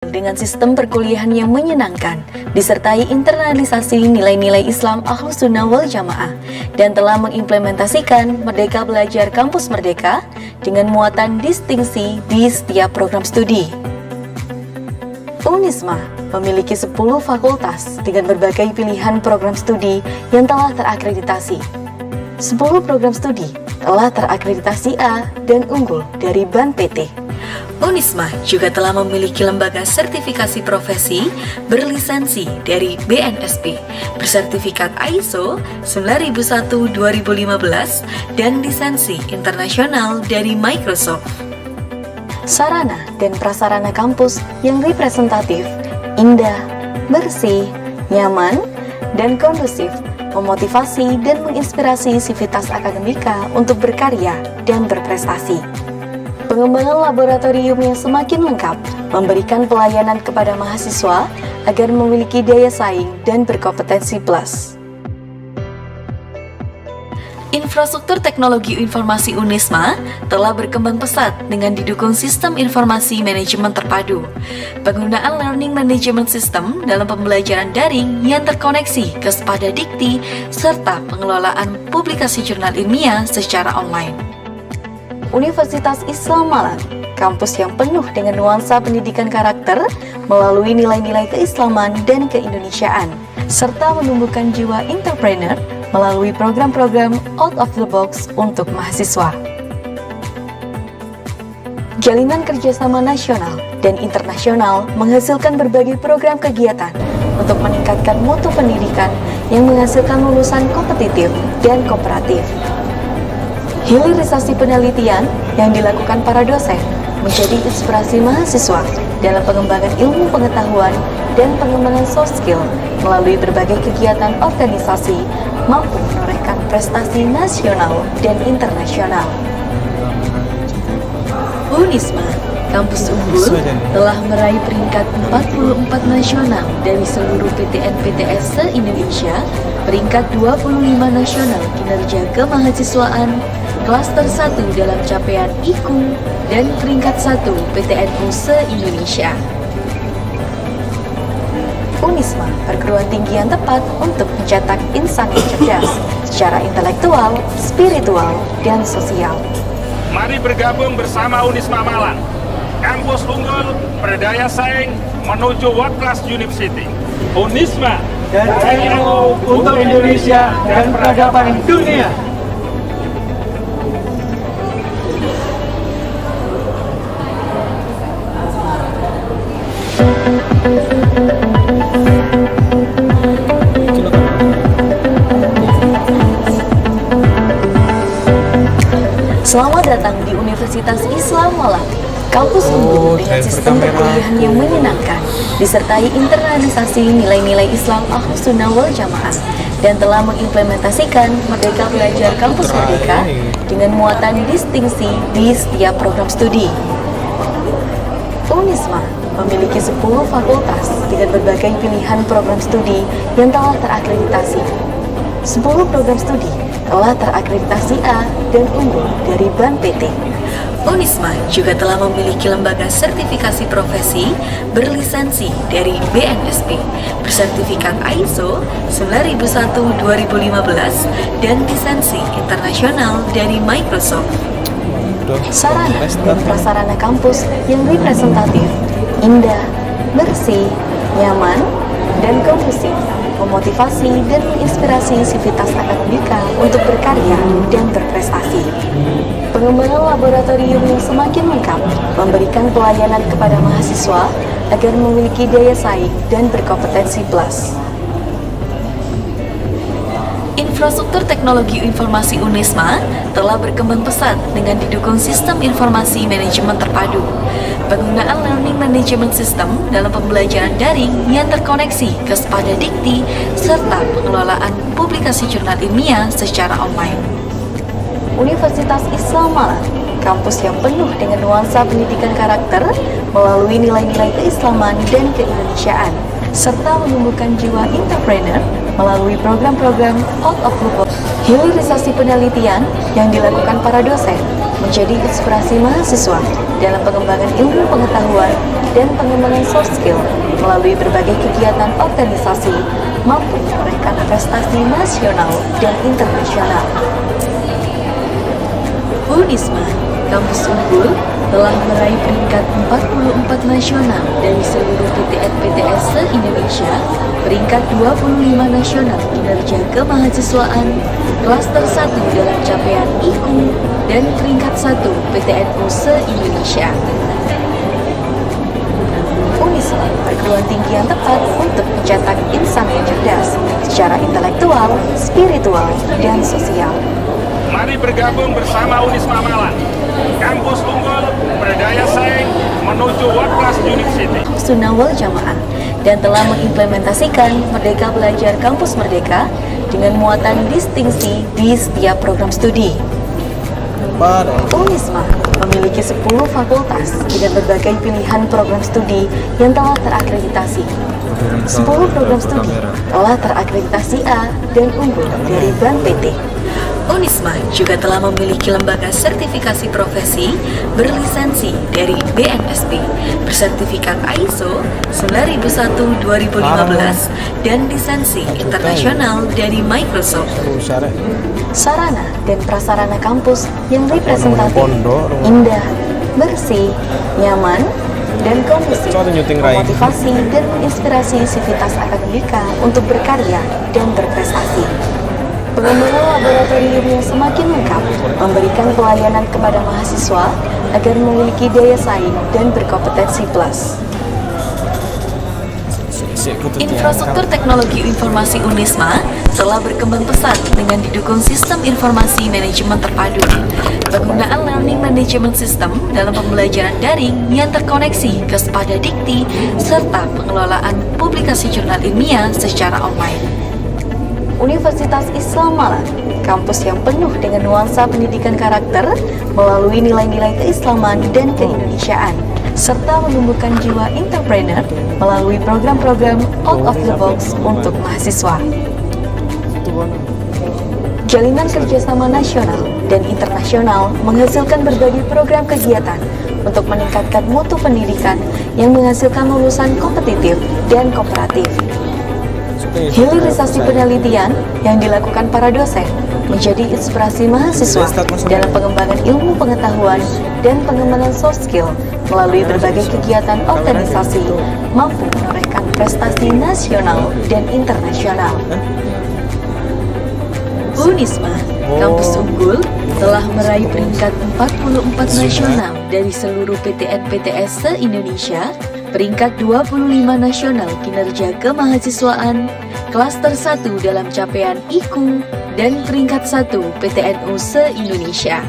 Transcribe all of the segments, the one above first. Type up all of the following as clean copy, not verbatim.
Dengan sistem perkuliahan yang menyenangkan, disertai internalisasi nilai-nilai Islam Ahlus Sunnah wal Jamaah, dan telah mengimplementasikan Merdeka Belajar Kampus Merdeka dengan muatan distingsi di setiap program studi. Unisma memiliki 10 fakultas dengan berbagai pilihan program studi yang telah terakreditasi. 10 program studi telah terakreditasi A dan unggul dari BAN PT. Unisma juga telah memiliki lembaga sertifikasi profesi berlisensi dari BNSP, bersertifikat ISO 9001-2015 dan lisensi internasional dari Microsoft. Sarana dan prasarana kampus yang representatif, indah, bersih, nyaman, dan kondusif memotivasi dan menginspirasi sivitas akademika untuk berkarya dan berprestasi. Pengembangan laboratorium yang semakin lengkap memberikan pelayanan kepada mahasiswa agar memiliki daya saing dan berkompetensi plus. Infrastruktur teknologi informasi Unisma telah berkembang pesat dengan didukung sistem informasi manajemen terpadu, penggunaan learning management system dalam pembelajaran daring yang terkoneksi ke sepada dikti, serta pengelolaan publikasi jurnal ilmiah secara online. Universitas Islam Malang, kampus yang penuh dengan nuansa pendidikan karakter melalui nilai-nilai keislaman dan keindonesiaan, serta menumbuhkan jiwa entrepreneur melalui program-program out of the box untuk mahasiswa. Jalinan kerjasama nasional dan internasional menghasilkan berbagai program kegiatan untuk meningkatkan mutu pendidikan yang menghasilkan lulusan kompetitif dan kooperatif. Hilirisasi penelitian yang dilakukan para dosen menjadi inspirasi mahasiswa dalam pengembangan ilmu pengetahuan dan pengembangan soft skill melalui berbagai kegiatan organisasi mampu menorehkan prestasi nasional dan internasional. Unisma, kampus unggul, telah meraih peringkat 44 nasional dari seluruh PTN-PTS se-Indonesia, peringkat 25 nasional kinerja kemahasiswaan, klaster 1 dalam capaian IQ, dan peringkat 1 PTNU se-Indonesia. Unisma, perguruan tinggi yang tepat untuk mencetak insan yang cerdas secara intelektual, spiritual, dan sosial. Mari bergabung bersama Unisma Malang, kampus unggul, berdaya saing, menuju World Class University. Unisma dari ilmu untuk Indonesia dan peradaban dunia. Selamat datang di Universitas Islam Malang, kampus unggul dengan sistem perkuliahan yang menyenangkan, disertai internalisasi nilai-nilai Islam Ahlus Sunnah wal Jamaah, dan telah mengimplementasikan Merdeka Belajar Kampus Merdeka dengan muatan distingsi di setiap program studi. Unisma memiliki 10 fakultas dengan berbagai pilihan program studi yang telah terakreditasi. 10 program studi telah terakreditasi A dan unggul dari BAN PT. Unisma juga telah memiliki lembaga sertifikasi profesi berlisensi dari BNSP, bersertifikat ISO 9001-2015 dan lisensi internasional dari Microsoft. Sarana dan prasarana kampus yang representatif, indah, bersih, nyaman, dan kondusif memotivasi dan menginspirasi sivitas akademika untuk berkarya dan berprestasi. Pengembangan laboratorium yang semakin lengkap memberikan pelayanan kepada mahasiswa agar memiliki daya saing dan berkompetensi plus. Infrastruktur teknologi informasi Unisma telah berkembang pesat dengan didukung sistem informasi manajemen terpadu, penggunaan learning management system dalam pembelajaran daring yang terkoneksi ke sepada dikti, serta pengelolaan publikasi jurnal ilmiah secara online. Universitas Islam Malang, kampus yang penuh dengan nuansa pendidikan karakter melalui nilai-nilai keislaman dan keindonesiaan, serta menumbuhkan jiwa entrepreneur melalui program-program out of the box. Hilirisasi penelitian yang dilakukan para dosen menjadi inspirasi mahasiswa dalam pengembangan ilmu pengetahuan dan pengembangan soft skill melalui berbagai kegiatan organisasi mampu menorehkan prestasi nasional dan internasional. Unisma, kampus unggul, telah meraih peringkat 44 nasional dari seluruh PTN-PTS se-Indonesia, peringkat 25 nasional kinerja kemahasiswaan, klaster 1 dalam capaian IQ, dan peringkat 1 PTNU se-Indonesia. Unisma, perguruan tinggi yang tepat untuk mencetak insan yang cerdas secara intelektual, spiritual, dan sosial. Mari bergabung bersama Unisma Malang, kampus unggul, berdaya saing, menuju World Class University. Sunnah wal Jamaah dan telah mengimplementasikan Merdeka Belajar Kampus Merdeka dengan muatan distingsi di setiap program studi. Unisma memiliki 10 fakultas dengan berbagai pilihan program studi yang telah terakreditasi. 10 program studi telah terakreditasi A dan unggul dari Bank PT. Unisma juga telah memiliki lembaga sertifikasi profesi berlisensi dari BNSP, bersertifikat ISO 9001-2015, dan lisensi internasional dari Microsoft. Sarana dan prasarana kampus yang representatif, indah, bersih, nyaman, dan kondusif, memotivasi dan menginspirasi sivitas akademika untuk berkarya dan berprestasi. Pengembangan laboratorium yang semakin lengkap memberikan pelayanan kepada mahasiswa agar memiliki daya saing dan berkompetensi plus. Infrastruktur teknologi informasi Unisma telah berkembang pesat dengan didukung sistem informasi manajemen terpadu. Penggunaan learning management system dalam pembelajaran daring yang terkoneksi ke sepada dikti serta pengelolaan publikasi jurnal ilmiah secara online. Universitas Islam Malang, kampus yang penuh dengan nuansa pendidikan karakter melalui nilai-nilai keislaman dan keindonesiaan, serta menumbuhkan jiwa entrepreneur melalui program-program out of the box untuk mahasiswa. Jalinan kerjasama nasional dan internasional menghasilkan berbagai program kegiatan untuk meningkatkan mutu pendidikan yang menghasilkan lulusan kompetitif dan kooperatif. Hilirisasi penelitian yang dilakukan para dosen menjadi inspirasi mahasiswa dalam pengembangan ilmu pengetahuan dan pengembangan soft skill melalui berbagai kegiatan organisasi mampu menorehkan prestasi nasional dan internasional. Unisma, kampus unggul, telah meraih peringkat 44 nasional dari seluruh PTN-PTS se-Indonesia, peringkat 25 nasional kinerja kemahasiswaan, klaster 1 dalam capaian IQ, dan peringkat 1 PTNU se-Indonesia.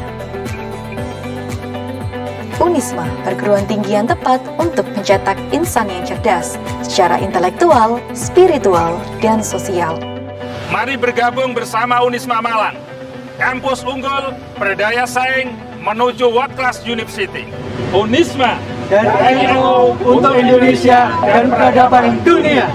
Unisma, perguruan tinggi yang tepat untuk mencetak insan yang cerdas secara intelektual, spiritual, dan sosial. Mari bergabung bersama Unisma Malang, kampus unggul, berdaya saing, menuju World Class University. Unisma dan NU untuk Indonesia dan peradaban dunia.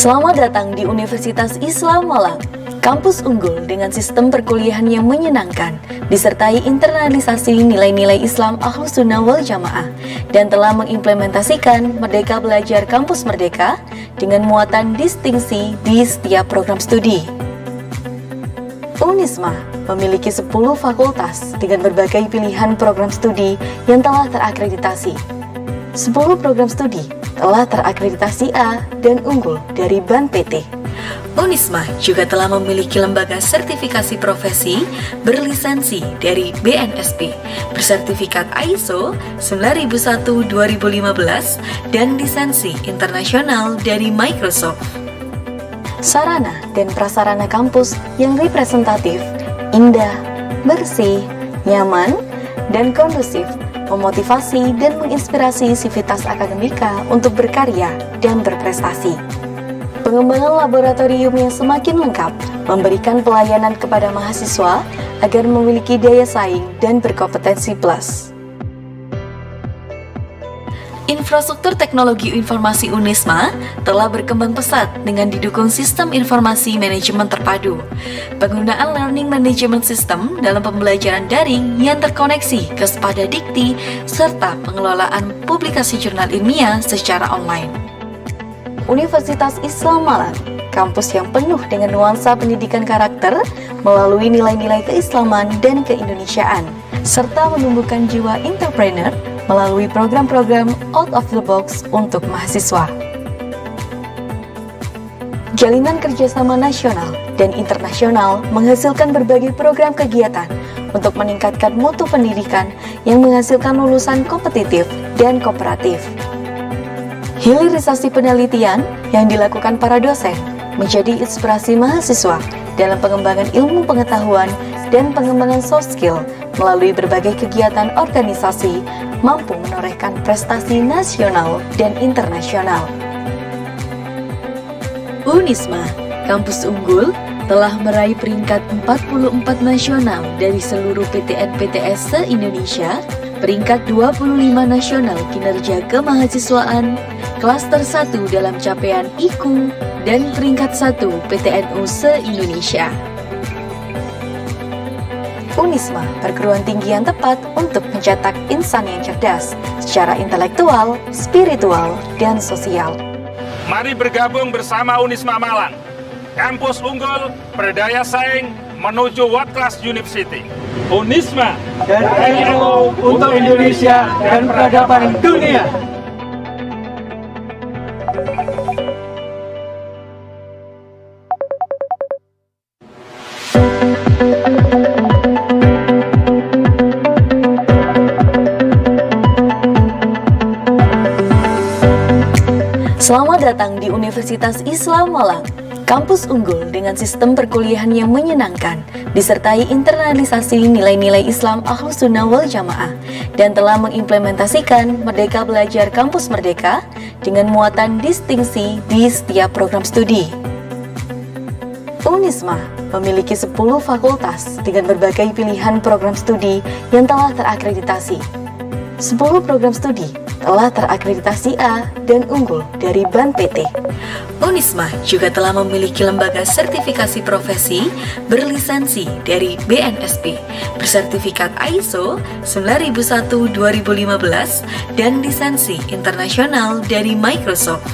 Selamat datang di Universitas Islam Malang, kampus unggul dengan sistem perkuliahan yang menyenangkan, disertai internalisasi nilai-nilai Islam Ahlus Sunnah wal Jamaah, dan telah mengimplementasikan Merdeka Belajar Kampus Merdeka dengan muatan distingsi di setiap program studi. Unisma memiliki 10 fakultas dengan berbagai pilihan program studi yang telah terakreditasi. 10 program studi telah terakreditasi A dan unggul dari Bank PT. Unisma juga telah memiliki lembaga sertifikasi profesi berlisensi dari BNSP, bersertifikat ISO 9001-2015, dan lisensi internasional dari Microsoft. Sarana dan prasarana kampus yang representatif, indah, bersih, nyaman, dan kondusif memotivasi dan menginspirasi sivitas akademika untuk berkarya dan berprestasi. Pengembangan laboratorium yang semakin lengkap memberikan pelayanan kepada mahasiswa agar memiliki daya saing dan berkompetensi plus. Infrastruktur teknologi informasi UNISMA telah berkembang pesat dengan didukung sistem informasi manajemen terpadu. Penggunaan Learning Management System dalam pembelajaran daring yang terkoneksi ke sepada dikti serta pengelolaan publikasi jurnal ilmiah secara online. Universitas Islam Malang, kampus yang penuh dengan nuansa pendidikan karakter melalui nilai-nilai keislaman dan keindonesiaan, serta menumbuhkan jiwa entrepreneur melalui program-program out of the box untuk mahasiswa. Jalinan kerjasama nasional dan internasional menghasilkan berbagai program kegiatan untuk meningkatkan mutu pendidikan yang menghasilkan lulusan kompetitif dan kooperatif. Hilirisasi penelitian yang dilakukan para dosen menjadi inspirasi mahasiswa dalam pengembangan ilmu pengetahuan dan pengembangan soft skill melalui berbagai kegiatan organisasi mampu menorehkan prestasi nasional dan internasional. UNISMA, kampus unggul, telah meraih peringkat 44 nasional dari seluruh PTN-PTS se-Indonesia, peringkat 25 nasional kinerja kemahasiswaan, klaster 1 dalam capaian IQ, dan peringkat 1 PTNU se-Indonesia. UNISMA, perguruan tinggi yang tepat untuk mencetak insan yang cerdas secara intelektual, spiritual, dan sosial. Mari bergabung bersama UNISMA Malang, kampus unggul, berdaya saing, menuju World Class University. UNISMA dan NU untuk Indonesia dan peradaban dunia. Selamat datang di Universitas Islam Malang, kampus unggul dengan sistem perkuliahan yang menyenangkan, disertai internalisasi nilai-nilai Islam Ahlus Sunnah wal Jamaah, dan telah mengimplementasikan Merdeka Belajar Kampus Merdeka dengan muatan distingsi di setiap program studi. UNISMA memiliki 10 fakultas dengan berbagai pilihan program studi yang telah terakreditasi. 10 program studi telah terakreditasi A dan unggul dari BAN PT. UNISMA juga telah memiliki lembaga sertifikasi profesi berlisensi dari BNSP, bersertifikat ISO 9001-2015, dan lisensi internasional dari Microsoft.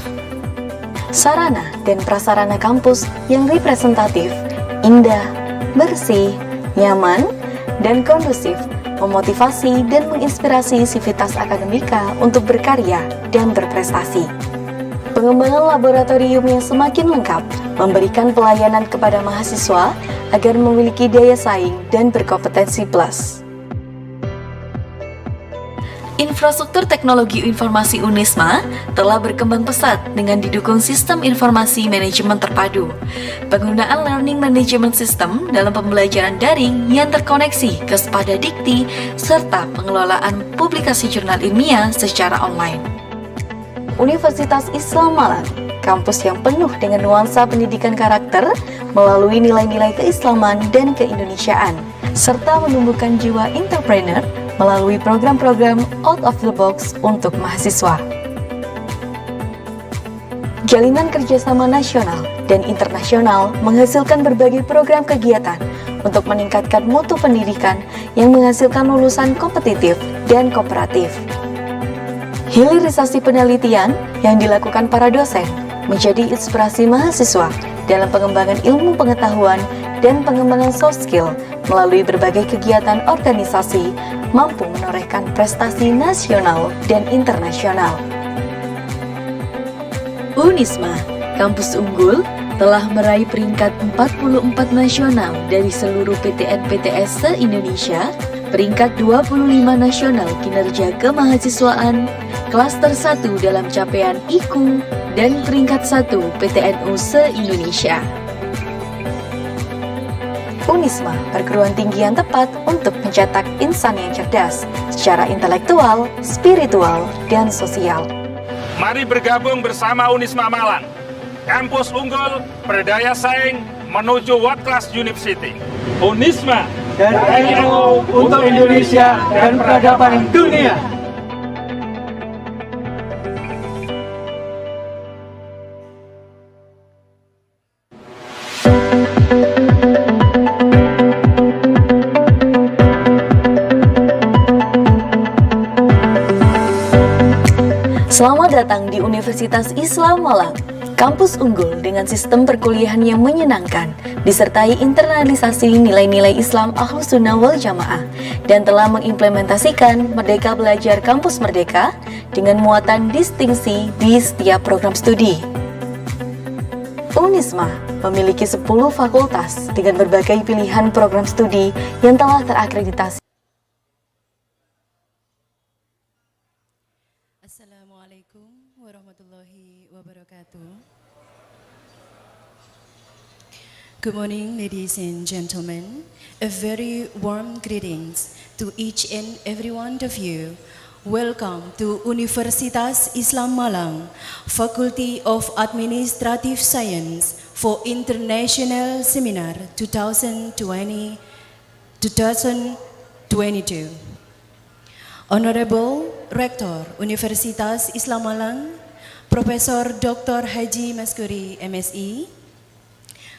Sarana dan prasarana kampus yang representatif, indah, bersih, nyaman, dan kondusif memotivasi dan menginspirasi sivitas akademika untuk berkarya dan berprestasi. Pengembangan laboratorium yang semakin lengkap memberikan pelayanan kepada mahasiswa agar memiliki daya saing dan berkompetensi plus. Infrastruktur teknologi informasi UNISMA telah berkembang pesat dengan didukung sistem informasi manajemen terpadu. Penggunaan Learning Management System dalam pembelajaran daring yang terkoneksi ke sepada dikti serta pengelolaan publikasi jurnal ilmiah secara online. Universitas Islam Malang, kampus yang penuh dengan nuansa pendidikan karakter melalui nilai-nilai keislaman dan keindonesiaan, serta menumbuhkan jiwa entrepreneur melalui program-program out of the box untuk mahasiswa. Jalinan kerjasama nasional dan internasional menghasilkan berbagai program kegiatan untuk meningkatkan mutu pendidikan yang menghasilkan lulusan kompetitif dan kooperatif. Hilirisasi penelitian yang dilakukan para dosen menjadi inspirasi mahasiswa dalam pengembangan ilmu pengetahuan dan pengembangan soft skill melalui berbagai kegiatan organisasi mampu menorehkan prestasi nasional dan internasional. UNISMA, kampus unggul, telah meraih peringkat 44 nasional dari seluruh PTN-PTS se-Indonesia, peringkat 25 nasional kinerja kemahasiswaan, klaster 1 dalam capaian IQ, dan peringkat 1 PTNU se-Indonesia. UNISMA, perguruan tinggi yang tepat untuk mencetak insan yang cerdas secara intelektual, spiritual, dan sosial. Mari bergabung bersama UNISMA Malang, Kampus unggul berdaya saing menuju World Class University. Unisma dan NU untuk Indonesia dan peradaban dunia. Selamat datang di Universitas Islam Malang, kampus unggul dengan sistem perkuliahan yang menyenangkan, disertai internalisasi nilai-nilai Islam Ahlus Sunnah wal Jamaah, dan telah mengimplementasikan Merdeka Belajar Kampus Merdeka dengan muatan distingsi di setiap program studi. Unisma memiliki 10 fakultas dengan berbagai pilihan program studi yang telah terakreditasi. Assalamualaikum warahmatullahi wabarakatuh. Good morning, ladies and gentlemen. A very warm greetings to each and every one of you. Welcome to Universitas Islam Malang, Faculty of Administrative Science for International Seminar 2022. Honorable Rector Universitas Islam Malang, Profesor Dr. Haji Maskuri, MSI,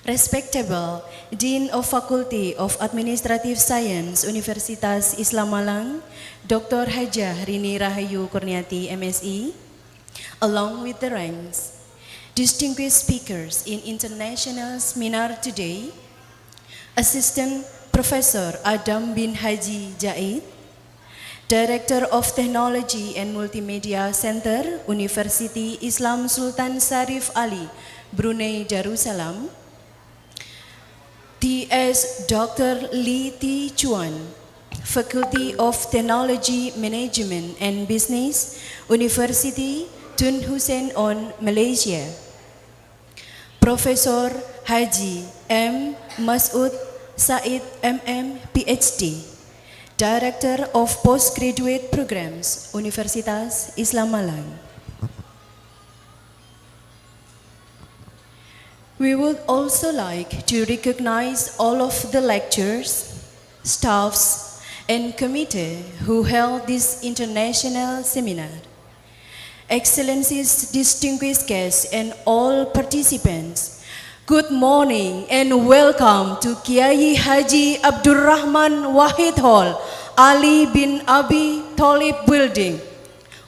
Respectable Dean of Faculty of Administrative Science Universitas Islam Malang, Dr. Hajah Rini Rahayu Kurniati, MSI, along with the ranks, distinguished speakers in international seminar today, Assistant Professor Adam bin Haji Jaid, Director of Technology and Multimedia Center, University Islam Sultan Sarif Ali, Brunei Darussalam, T.S. Dr. Lee T. Chuan, Faculty of Technology Management and Business, University Tun Hussein on Malaysia, Professor Haji M. Masud Said MM, PhD, Director of Postgraduate Programs, Universitas Islam Malang. We would also like to recognize all of the lecturers, staffs, and committee who held this international seminar. Excellencies, distinguished guests, and all participants, good morning and welcome to Kiai Haji Abdurrahman Wahid Hall, Ali bin Abi Thalib Building,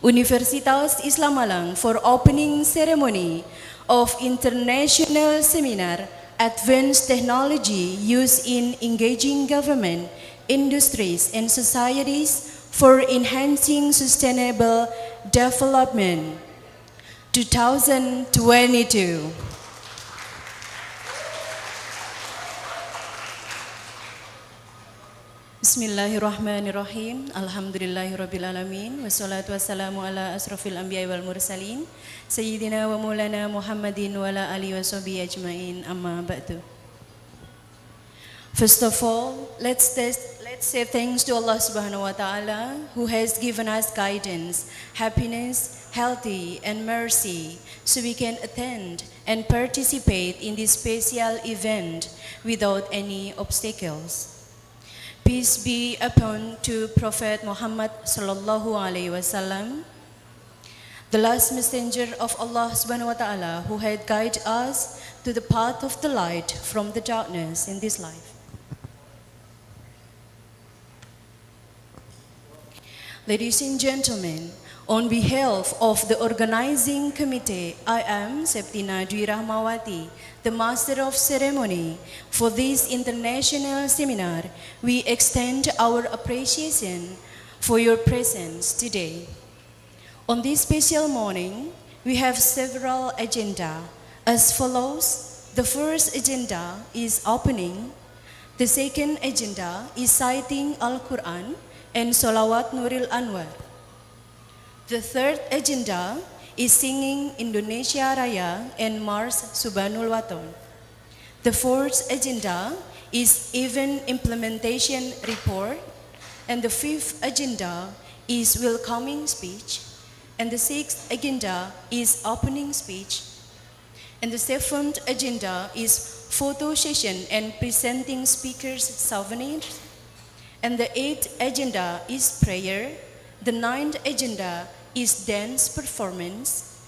Universitas Islam Malang for opening ceremony of International Seminar Advanced Technology Used in Engaging Government, Industries and Societies for Enhancing Sustainable Development 2022. Bismillahirrahmanirrahim. Alhamdulillahirrabbilalamin. Wassalatu wassalamu ala asrafil anbiya wal mursalin. Sayyidina wa maulana Muhammadin wa ala alihi wa sahbihi ajma'in. Amma ba'du. First of all, let's say thanks to Allah subhanahu wa ta'ala who has given us guidance, happiness, healthy and mercy so we can attend and participate in this special event without any obstacles. Peace be upon to Prophet Muhammad sallallahu alaihi wasallam, the last messenger of Allah subhanahu wa ta'ala who had guided us to the path of the light from the darkness in this life. Ladies and gentlemen, on behalf of the organizing committee, I am Septina Dwi Rahmawati, the Master of Ceremony for this international seminar. We extend our appreciation for your presence today. On this special morning, we have several agenda as follows. The first agenda is opening. The second agenda is citing Al-Quran and Salawat Nuril Anwar. The third agenda is singing Indonesia Raya and Mars Subhanul Waton. The fourth agenda is event implementation report. And the fifth agenda is welcoming speech. And the sixth agenda is opening speech. And the seventh agenda is photo session and presenting speakers' souvenirs. And the eighth agenda is prayer. The ninth agenda is dance performance.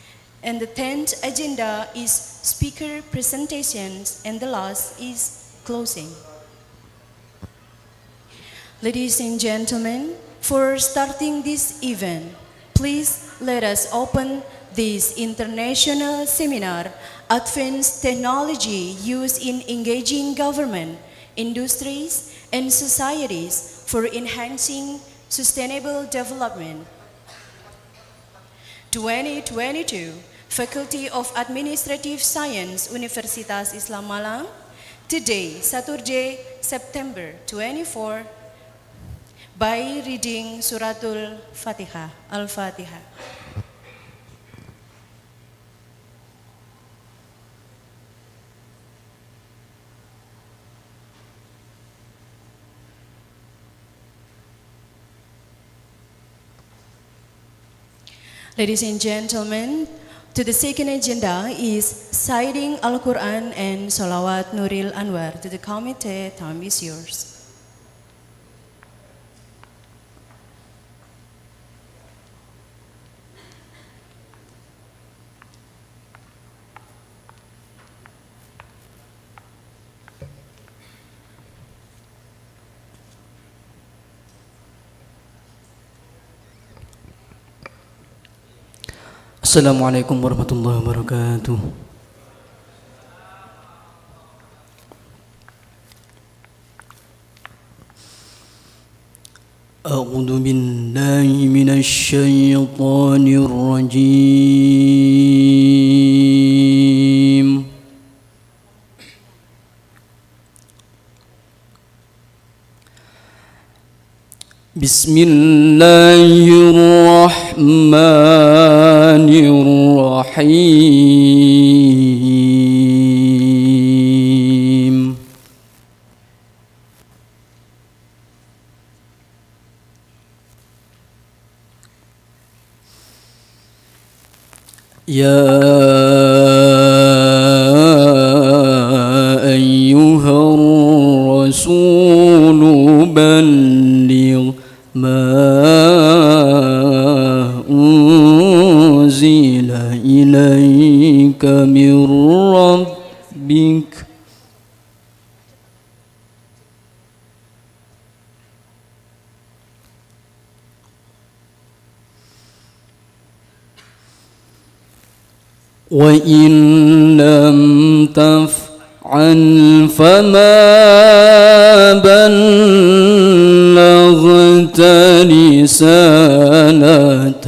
And the 10th agenda is speaker presentations. And the last is closing. Ladies and gentlemen, for starting this event, please let us open this international seminar, Advanced Technology Used in Engaging Government, Industries, and Societies for Enhancing Sustainable Development. 2022, Faculty of Administrative Science, Universitas Islam Malang. Today, Saturday, September 24, by reading Suratul Fatihah, Al-Fatihah. Ladies and gentlemen, to the second agenda is citing Al-Quran and Salawat Nuril Anwar. To the committee, time is yours. Assalamualaikum warahmatullahi wabarakatuh. A'udzu billahi minasy syaithanir rajim. Bismillahirrahmanirrahim. Ya ayyuhar rasulu balligh ما أنزل إليك من ربك وإن لم تفعل فما بلغت رسالته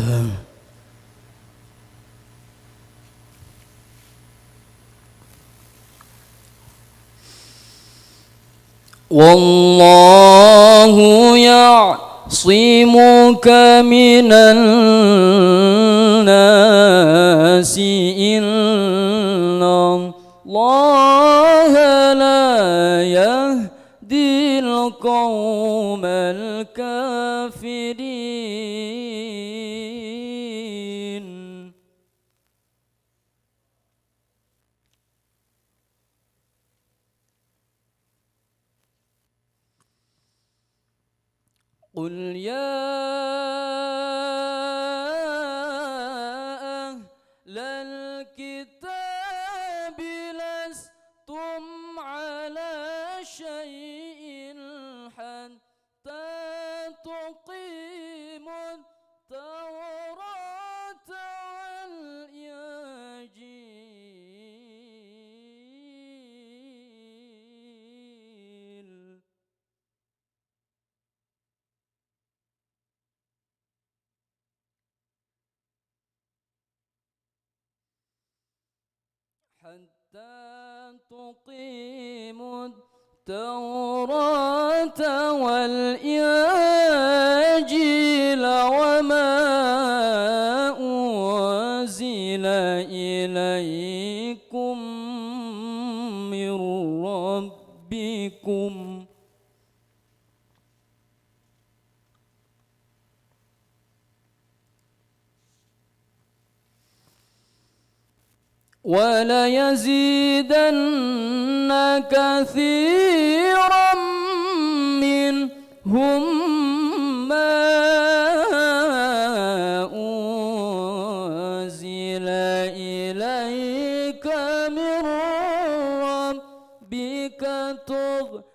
والله يعصمك من الناس إن الله لا يهدي القوم الكافرين قل يا أهل الكتاب لستم على شيء حتى تقيموا التوراة والإنجيل حتى تقيموا التوراة والإنجيل وما أنزل إليكم من ربكم وليزيدن كثيرا منهم ما أنزل إليك من ربك طغيانا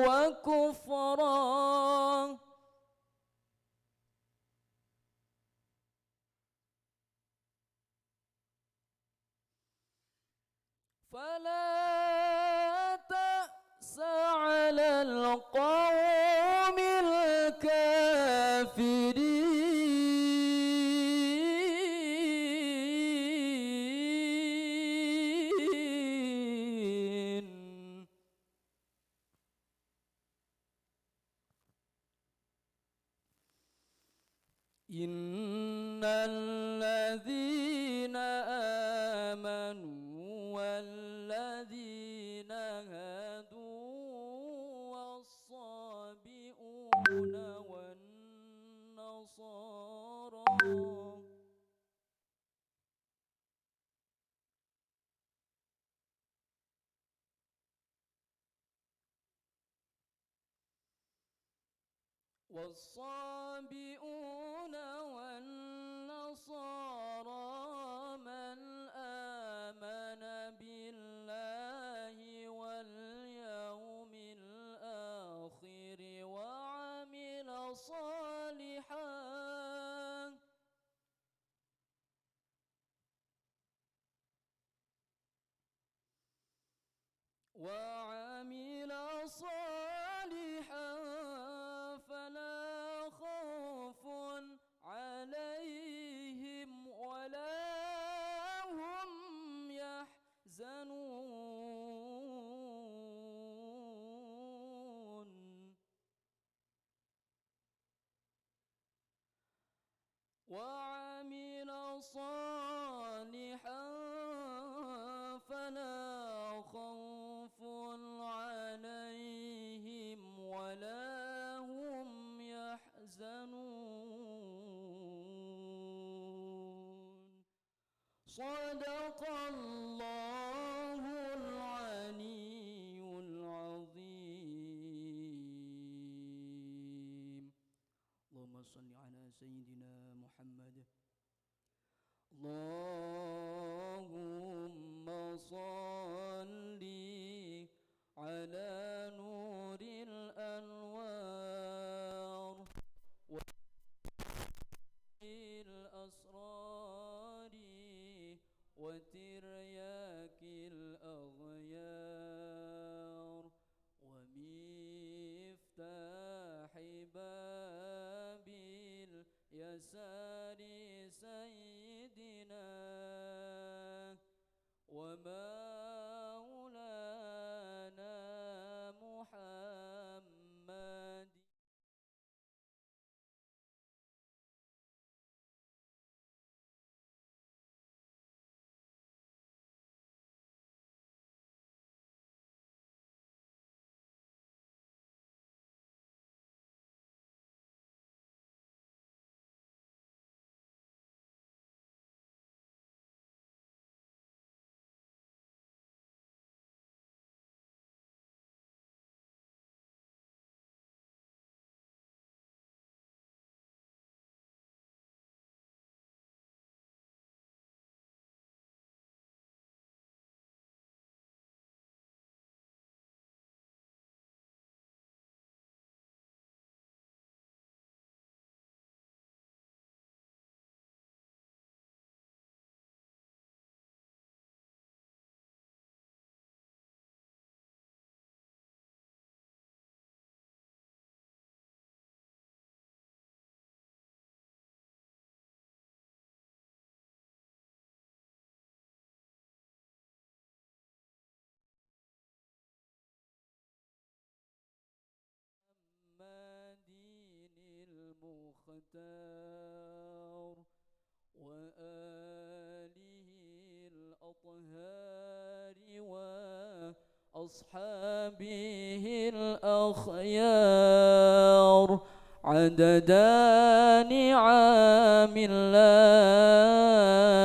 وكفرا فلا تأس على القوم الكافرين إن الذين آمنوا والذين هادوا والصابئون والنصارى من آمن بالله واليوم الآخر وعمل صالحا فلا خوف عليهم ولا هم يحزنون وعمل صالحا فلا خوف عليهم ولا هم يحزنون صدق الله العلي العظيم اللهم صل على سيدنا محمد اللهم صل على نور الأنوار الأسرار وترياك الأغيار ومفتاح باب اليسار سيدنا ومولانا محمد المختار وآله الأطهار وأصحابه الأخيار عدد نعم الله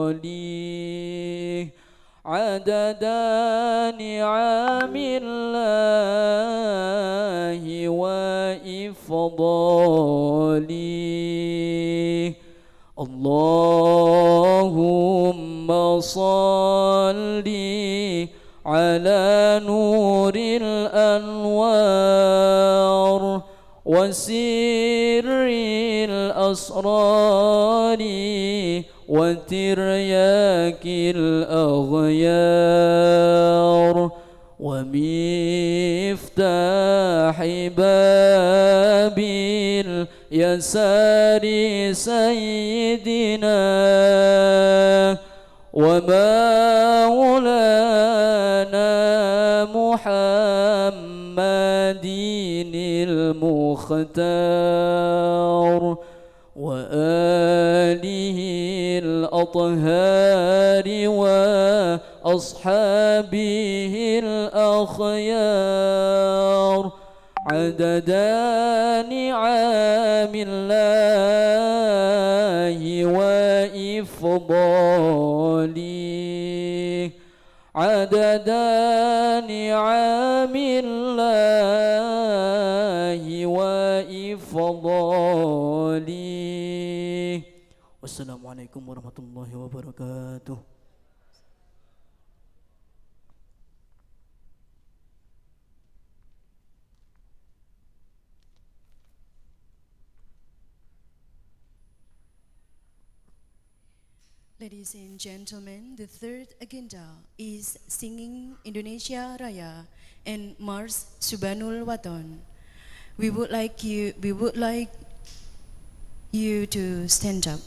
وإفضاله عدد نعم الله وإفضاله اللهم صل على نور الأنوار وسر الأسرار وترياك الأغيار ومفتاح باب اليسار سيدنا ومولانا محمد المختار وآله الأطهار وأصحابه الأخيار عدد نعم الله وإفضاله عدد نعم الله وإفضاله والسلام عليكم ورحمة الله وبركاته. Ladies and gentlemen, the third agenda is singing Indonesia Raya and Mars Subhanul Waton. We would like you to stand up.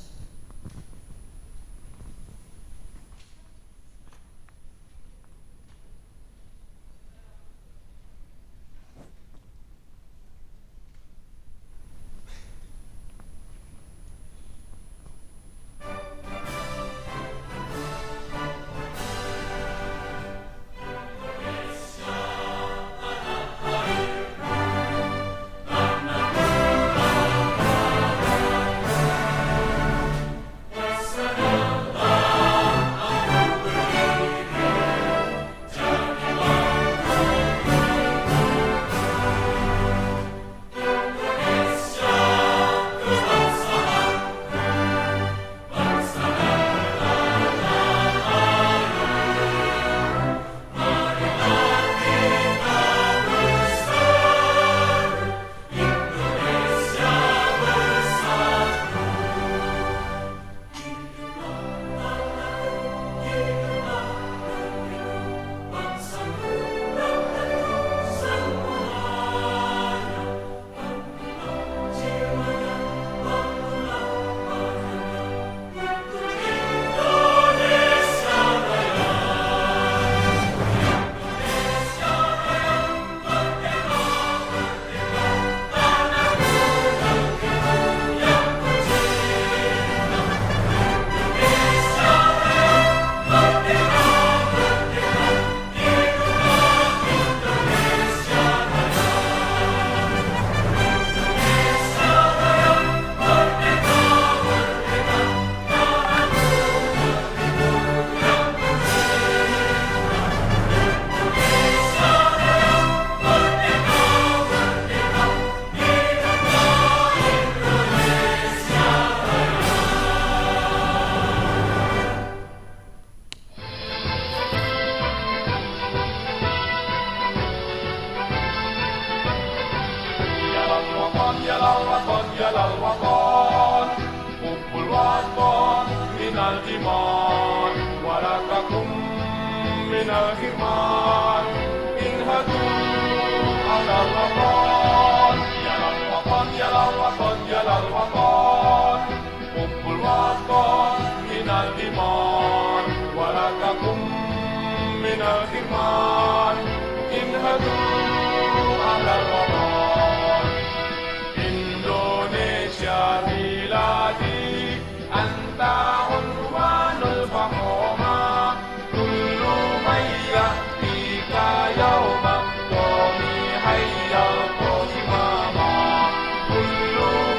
كل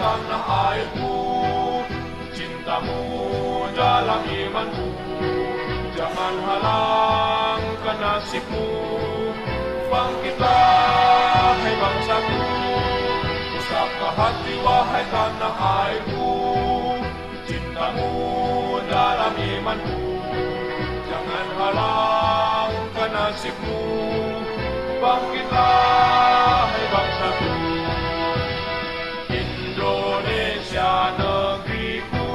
tanah airku, cintamu dalam imanku, jangan halangkan nasibmu. Bangkitlah hai bangsaku, pusaka hati wahai tanah airku, cintamu dalam imanku, jangan halangkan nasibmu. Bangkitlah hai bangsaku, Indonesia negeriku,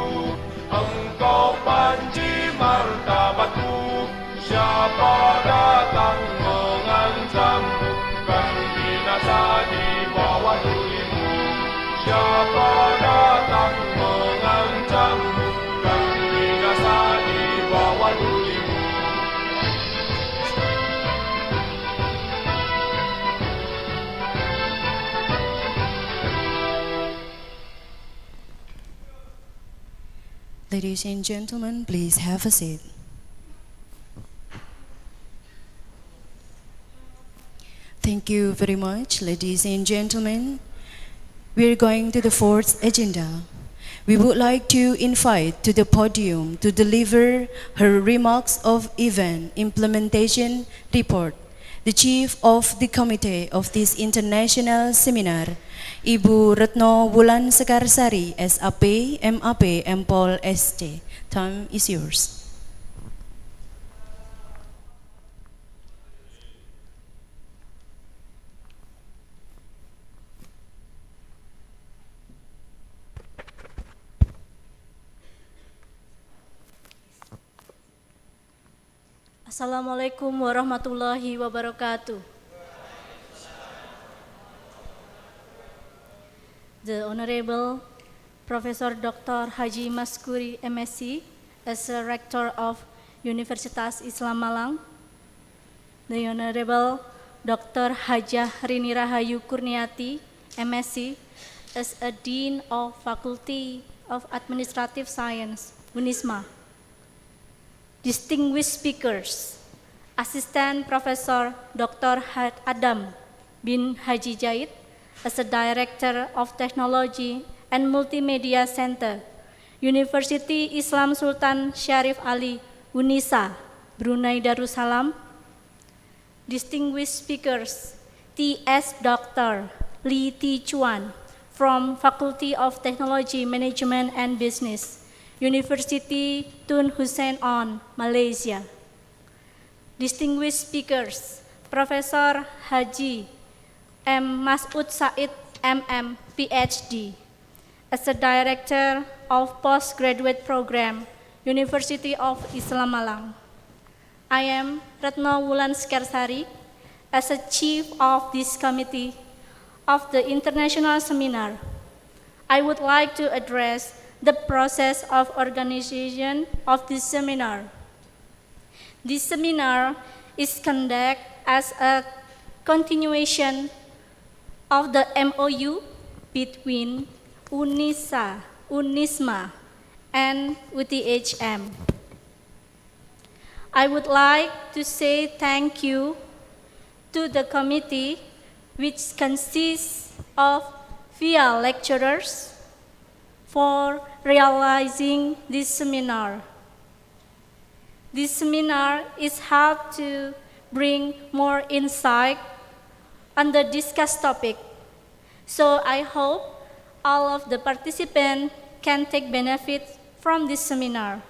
engkau panji martabatku. Siapa datang mengancammu, kan binasa di bawah tulimu. Siapa datang mengancammu, kan binasa di bawah tulimu. Ladies and gentlemen, please have a seat. Thank you very much, ladies and gentlemen. We're going to the fourth agenda. We would like to invite to the podium to deliver her remarks of event implementation report the Chief of the Committee of this international seminar, Ibu Retno Wulan Sekarsari, SAP, MAP, MPol, ST. Time is yours. Assalamualaikum warahmatullahi wabarakatuh. The Honorable Professor Dr. Haji Maskuri, MSc, as a Rector of Universitas Islam Malang. The Honorable Dr. Hajah Rini Rahayu Kurniati, MSc, as a Dean of Faculty of Administrative Science, UNISMA. Distinguished speakers, Assistant Professor Dr. Adam bin Haji Jaid, as a Director of Technology and Multimedia Center, University Islam Sultan Syarif Ali, UNISA, Brunei Darussalam. Distinguished speakers, T.S. Dr. Lee Ti Chuan, from Faculty of Technology, Management and Business, University Tun Hussein On, Malaysia. Distinguished speakers, Professor Haji M. Masud Said, MM, PhD, as the Director of Postgraduate Program, University of Islam Malang. I am Retno Wulan Sekarsari, as a Chief of this committee of the International Seminar. I would like to address the process of organization of this seminar. This seminar is conducted as a continuation of the MOU between UNISA, UNISMA, and UTHM. I would like to say thank you to the committee, which consists of VIA lecturers, for realizing this seminar. This seminar is helped to bring more insight on the discussed topic. So I hope all of the participants can take benefit from this seminar.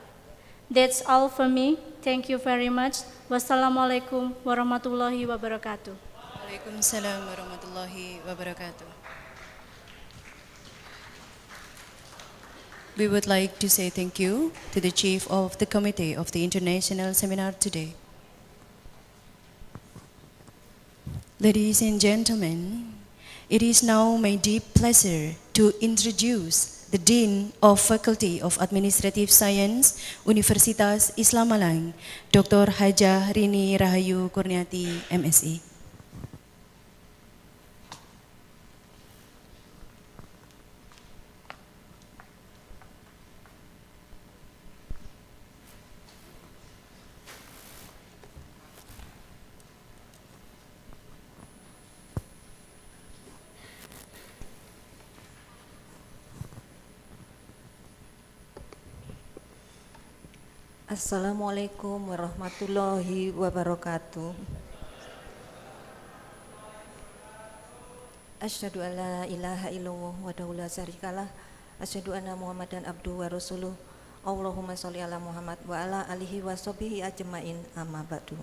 That's all for me. Thank you very much. Wassalamualaikum warahmatullahi wabarakatuh. Waalaikumsalam warahmatullahi wabarakatuh. We would like to say thank you to the Chief of the Committee of the International Seminar today. Ladies and gentlemen, it is now my deep pleasure to introduce the Dean of Faculty of Administrative Science, Universitas Islam Malang, Dr. Hajah Rini Rahayu Kurniati, MSc. Assalamualaikum warahmatullahi wabarakatuh. Asyhadu an la ilaha illallah wahdahu la syarikalah. Asyhadu anna Muhammadan abduhu wa rasuluh. Allahumma sholli ala Muhammad wa ala alihi wa sahbihi ajmain, amma ba'du.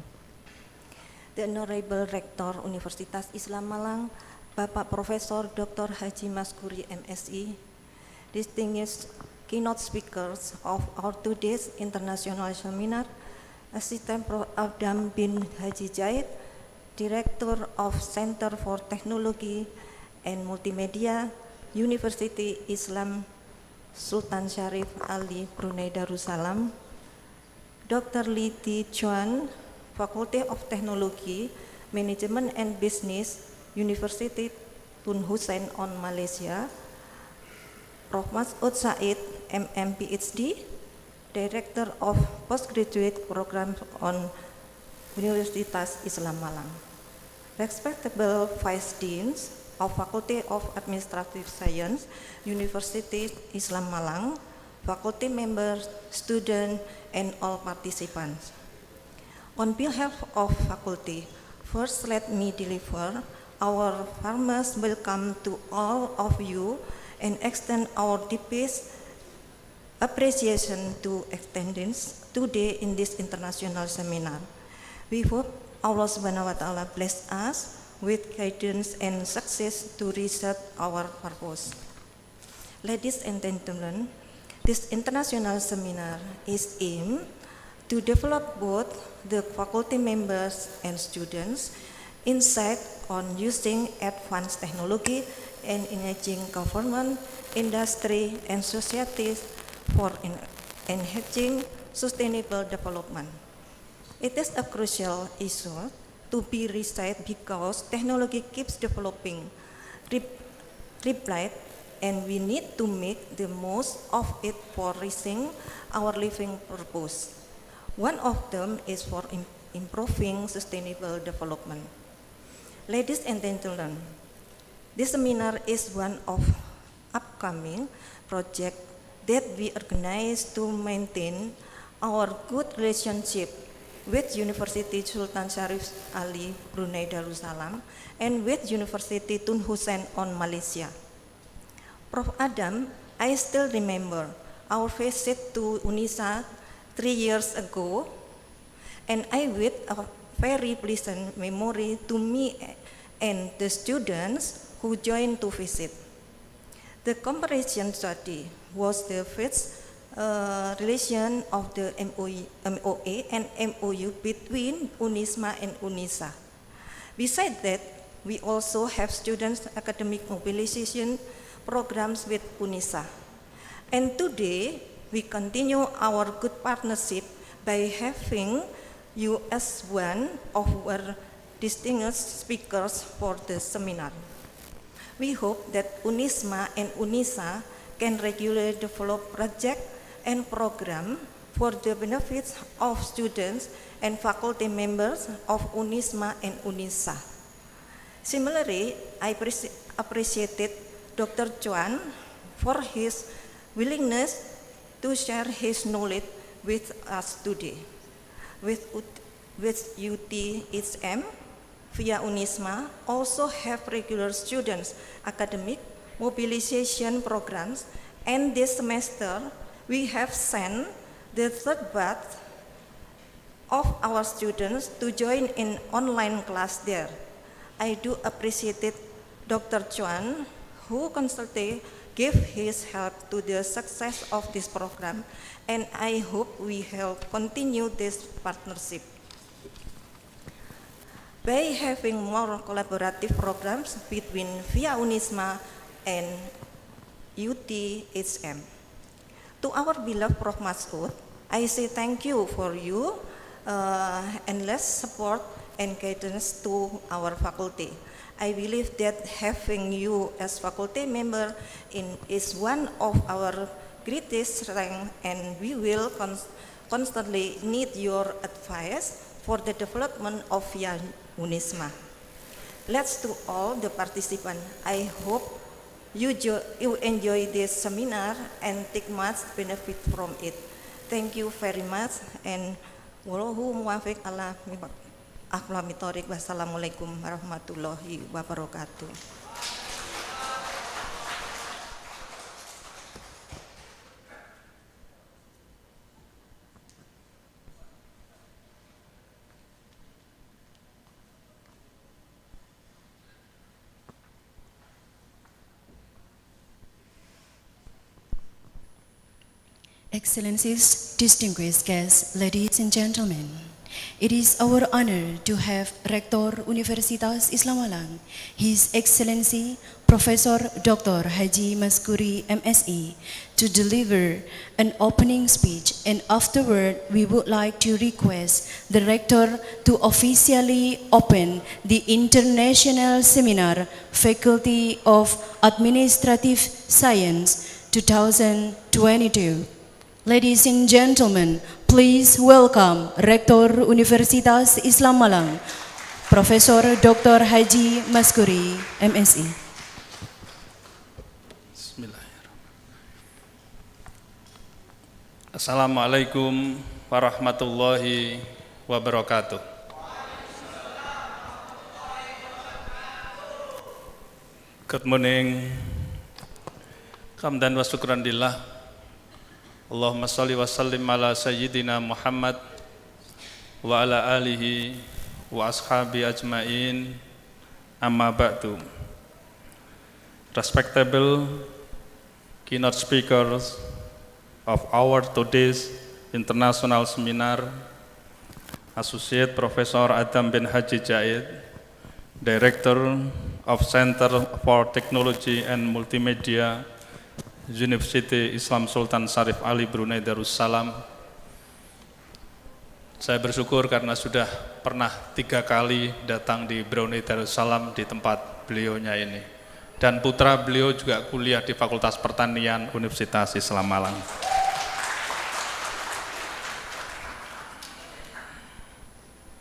The Honorable Rector Universitas Islam Malang, Bapak Profesor Dr. Haji Maskuri MSI, distinguished keynote speakers of our today's international seminar, Assistant Prof. Adam bin Haji Jaid, Director of Center for Technology and Multimedia, University Islam Sultan Syarif Ali Brunei Darussalam, Dr. Lee Ti Chuan, Faculty of Technology, Management and Business, University Tun Hussein on Malaysia, Prof. Mas'ud Said, MM PhD, Director of Postgraduate Program on Universitas Islam Malang, respectable Vice Deans of Faculty of Administrative Science, University Islam Malang, faculty members, students, and all participants. On behalf of faculty, first let me deliver our warmest welcome to all of you and extend our deepest appreciation to attendance today in this international seminar. We hope Allah Subhanahu wa Ta'ala bless us with guidance and success to reach our purpose. Ladies and gentlemen, this international seminar is aimed to develop both the faculty members and students insight on using advanced technology and engaging government, industry, and societies for enhancing sustainable development. It is a crucial issue to be researched because technology keeps developing rapidly, and we need to make the most of it for reaching our living purpose. One of them is for improving sustainable development. Ladies and gentlemen, this seminar is one of upcoming projects that we organize to maintain our good relationship with University Sultan Syarif Ali Brunei Darussalam and with University Tun Hussein on Malaysia. Prof. Adam, I still remember our visit to UNISA 3 years ago, and I with a very pleasant memory to me and the students who joined to visit. The comparison study was the first relation of the MOA and MOU between UNISMA and UNISA. Besides that, we also have students' academic mobilization programs with UNISA. And today, we continue our good partnership by having you as one of our distinguished speakers for the seminar. We hope that UNISMA and UNISA can regularly develop projects and programs for the benefits of students and faculty members of UNISMA and UNISA. Similarly, I appreciated Dr. Chuan for his willingness to share his knowledge with us today. With UTHM, via UNISMA, also have regular students' academic mobilization programs, and this semester we have sent the third batch of our students to join in online class there. I do appreciate Dr. Chuan, who constantly gave his help to the success of this program, and I hope we help continue this partnership. By having more collaborative programs between via UNISMA and UTHM. To our beloved Prof. Mas'ud, I say thank you for your endless support and guidance to our faculty. I believe that having you as faculty member is one of our greatest strengths, and we will constantly need your advice for the development of via UNISMA. Let's to all the participants, I hope you enjoy this seminar and take much benefit from it. thank you very much and wallahu muwafiq ala aqwamit thoriq. Wassalamualaikum warahmatullahi wabarakatuh. Excellencies, distinguished guests, ladies and gentlemen, it is our honor to have Rektor Universitas Islam Malang, His Excellency Professor Dr. Haji Maskuri MSE, to deliver an opening speech, and afterward we would like to request the Rector to officially open the International Seminar Faculty of Administrative Science 2022. Ladies and gentlemen, please welcome Rektor Universitas Islam Malang, Profesor Dr. Haji Maskuri, MSI. Bismillahirrahmanirrahim. Assalamualaikum warahmatullahi wabarakatuh. Good morning. Hamdan wa syukran lillah. Allahumma salli wa sallim ala sayyidina Muhammad wa ala alihi wa ashabi ajma'in, amma ba'du. Respectable keynote speakers of our today's international seminar, Associate Professor Adam bin Haji Jaid, Director of Center for Technology and Multimedia, University Islam Sultan Syarif Ali Brunei Darussalam. Saya bersyukur karena sudah pernah 3 kali datang di Brunei Darussalam di tempat beliaunya ini. Dan putra beliau juga kuliah di Fakultas Pertanian Universitas Islam Malang.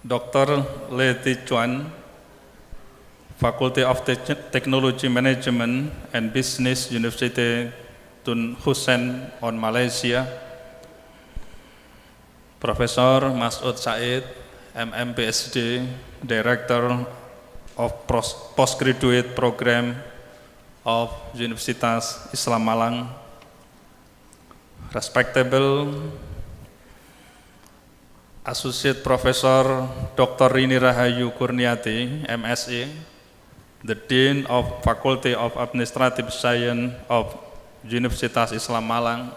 Dr. Leti Chuan, Faculty of Technology Management and Business, University Tun Hussein on Malaysia. Profesor Mas'ud Said, MM PhD, Director of Postgraduate Program of Universitas Islam Malang. Respectable Associate Professor Dr. Rini Rahayu Kurniati, MSc, the Dean of Faculty of Administrative Science of Universitas Islam Malang,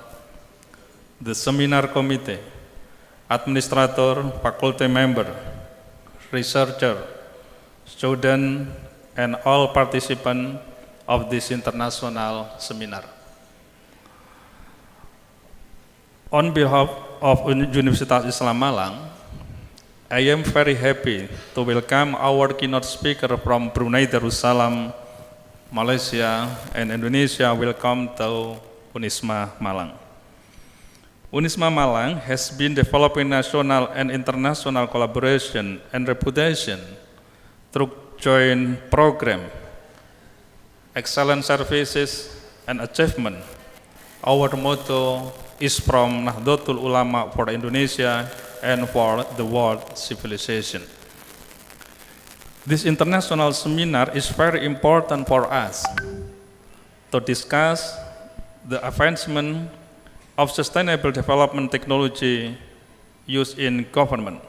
the Seminar Committee, Administrator, Faculty Member, Researcher, Student, and all participants of this international seminar. On behalf of Universitas Islam Malang, I am very happy to welcome our keynote speaker from Brunei Darussalam, Malaysia, and Indonesia. Welcome to Unisma Malang. Unisma Malang has been developing national and international collaboration and reputation through joint program, excellent services, and achievement. Our motto is from Nahdlatul Ulama for Indonesia and for the world civilization. This international seminar is very important for us to discuss the advancement of sustainable development technology used in government,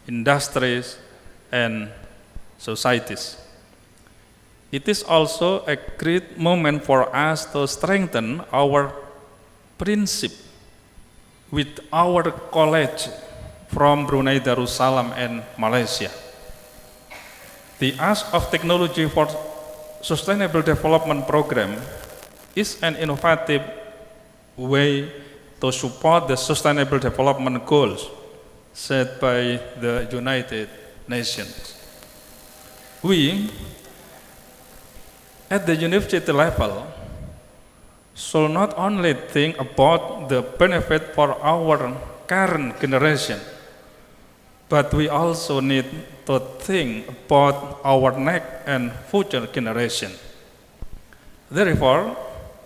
industries, and societies. It is also a great moment for us to strengthen our principle with our college from Brunei Darussalam and Malaysia. The Ask of Technology for Sustainable Development Program is an innovative way to support the sustainable development goals set by the United Nations. We, at the university level, should not only think about the benefit for our current generation, but we also need to think about our next and future generation. Therefore,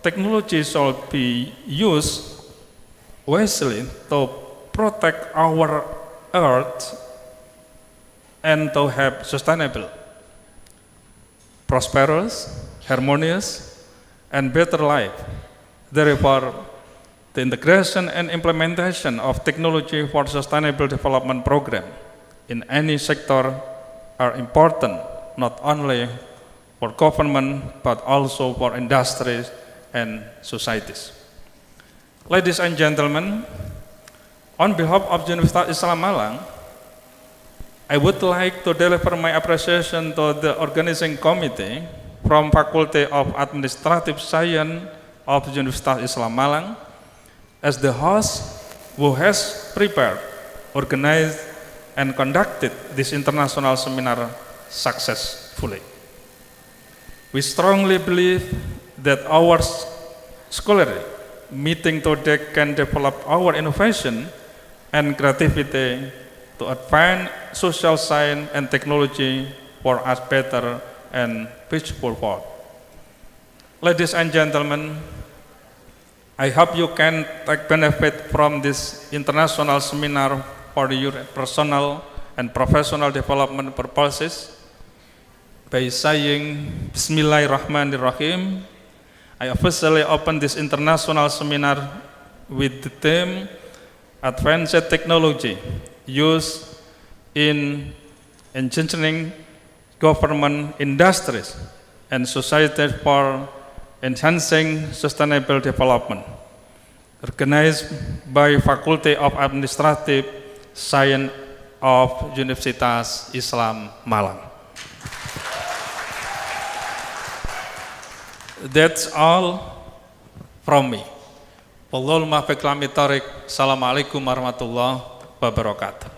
technology should be used wisely to protect our earth and to have sustainable, prosperous, harmonious, and better life. Therefore, the integration and implementation of technology for sustainable development program in any sector are important, not only for government, but also for industries and societies. Ladies and gentlemen, on behalf of Universitas Islam Malang, I would like to deliver my appreciation to the organizing committee from Faculty of Administrative Science of Universitas Islam Malang as the host who has prepared, organized, and conducted this international seminar successfully. We strongly believe that our scholarly meeting today can develop our innovation and creativity to advance social science and technology for us better and peaceful world. Ladies and gentlemen, I hope you can take benefit from this international seminar for your personal and professional development purposes. By saying Bismillahirrahmanirrahim, I officially open this international seminar with the theme Advanced Technology Used in Engineering, Government, Industries, and Society for Enhancing Sustainable Development, organized by Faculty of Administrative Science of Universitas Islam Malang. That's all from me. Wallahul muwaffiq ila aqwamit. Assalamualaikum warahmatullahi wabarakatuh.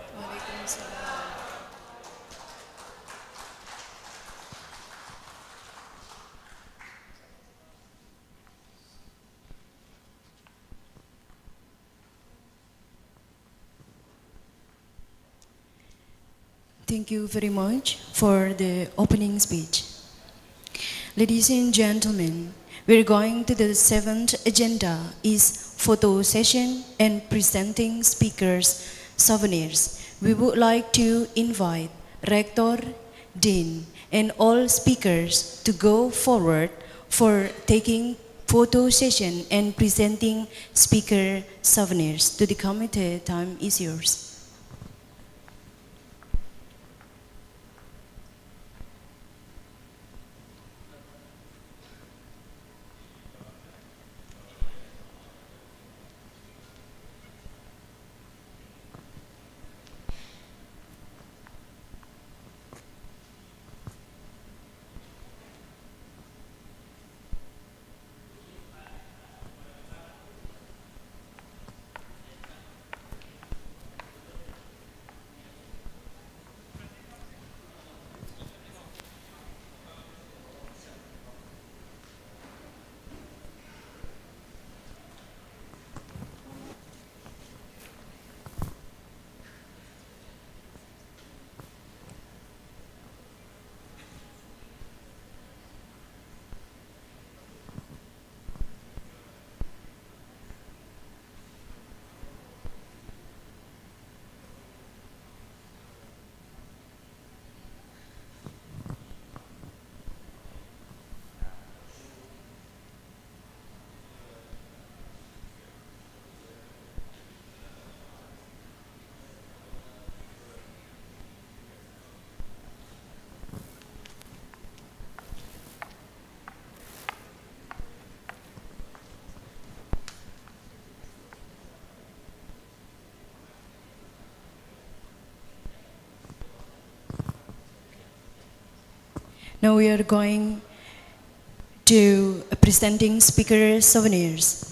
Thank you very much for the opening speech. Ladies and gentlemen, we're going to the seventh agenda is photo session and presenting speakers souvenirs. We would like to invite Rector, Dean, and all speakers to go forward for taking photo session and presenting speaker souvenirs. To the committee, time is yours. Now we are going to presenting speaker souvenirs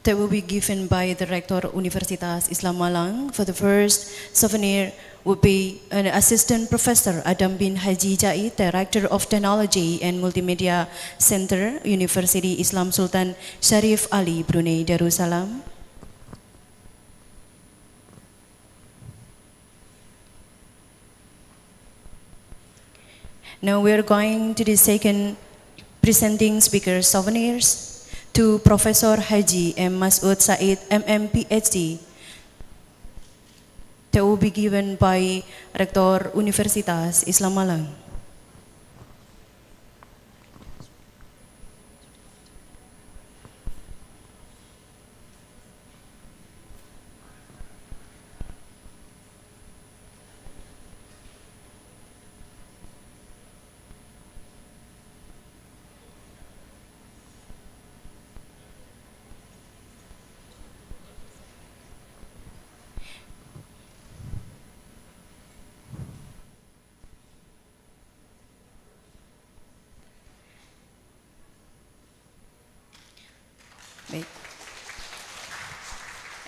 that will be given by the Rector Universitas Islam Malang. For the first souvenir would be an Assistant Professor Adam bin Haji Jait, Director of Technology and Multimedia Center, University Islam Sultan Sharif Ali, Brunei Darussalam. Now we are going to the second presenting speaker souvenirs. to Professor Haji M. Masud Said, MM PhD, that will be given by Rektor Universitas Islam Malang.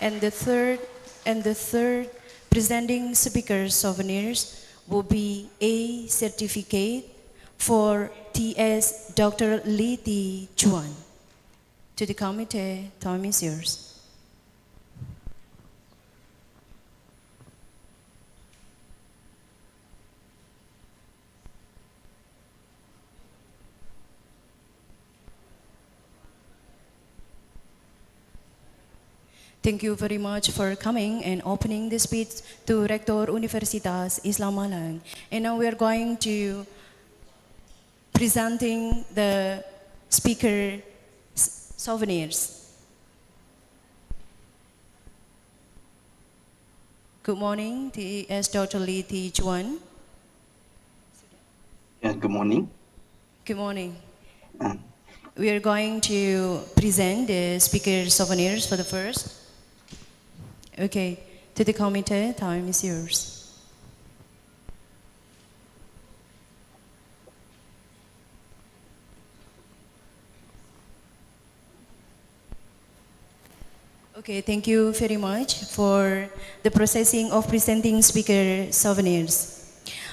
And the third presenting speaker souvenirs will be a certificate for TS Dr. Li Ti Chuan. To the committee, time is yours. Thank you very much for coming and opening the speech to Rektor Universitas Islam Malang. And now we are going to presenting the speaker souvenirs. Good morning, TS Dr. Li Ti Chuan. Yeah, good morning. Good morning. We are going to present the speaker souvenirs for the first. Okay, to the committee, time is yours. Okay, thank you very much for the processing of presenting speaker souvenirs.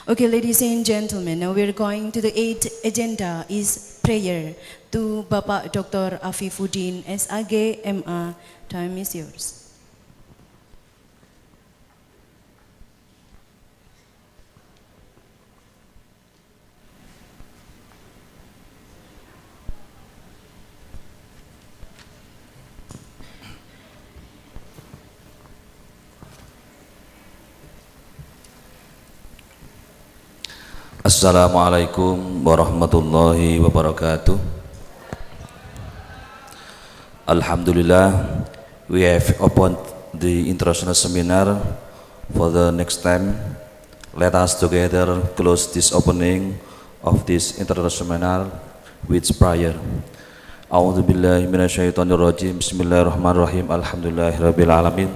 Okay, ladies and gentlemen, now we're going to the 8th agenda is prayer to Bapak Dr. Afifuddin SAG MA. Time is yours. Assalamualaikum warahmatullahi wabarakatuh. Alhamdulillah, we have opened the international seminar for the next time. Let us together close this opening of this international seminar with prayer. A'udzu billahi minasyaitonir rajim. Bismillahirrahmanirrahim. Alhamdulillahirabbil alamin.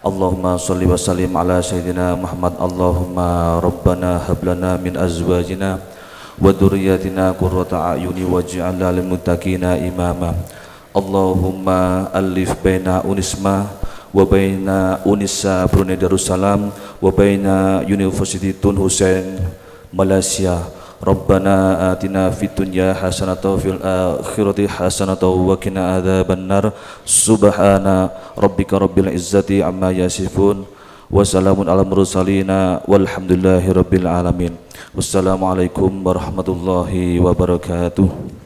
Allahumma sholli wa sallim ala sayyidina Muhammad. Allahumma rabbana hablana min azwajina wa dhurriyyatina qurrata a'yuni waj'alna lil muttaqina imama. Allahumma alif baina Unisma wa baina Unisa Brunei Darussalam wa baina University Tun Hussein Malaysia. Rabbana atina fid dunya hasanatan fil akhirati hasanatan wa qina adzabannar. Subhana rabbika rabbil izzati amma yasifun wa salamun alal mursalin walhamdulillahi rabbil alamin. Wassalamualaikum warahmatullahi wabarakatuh.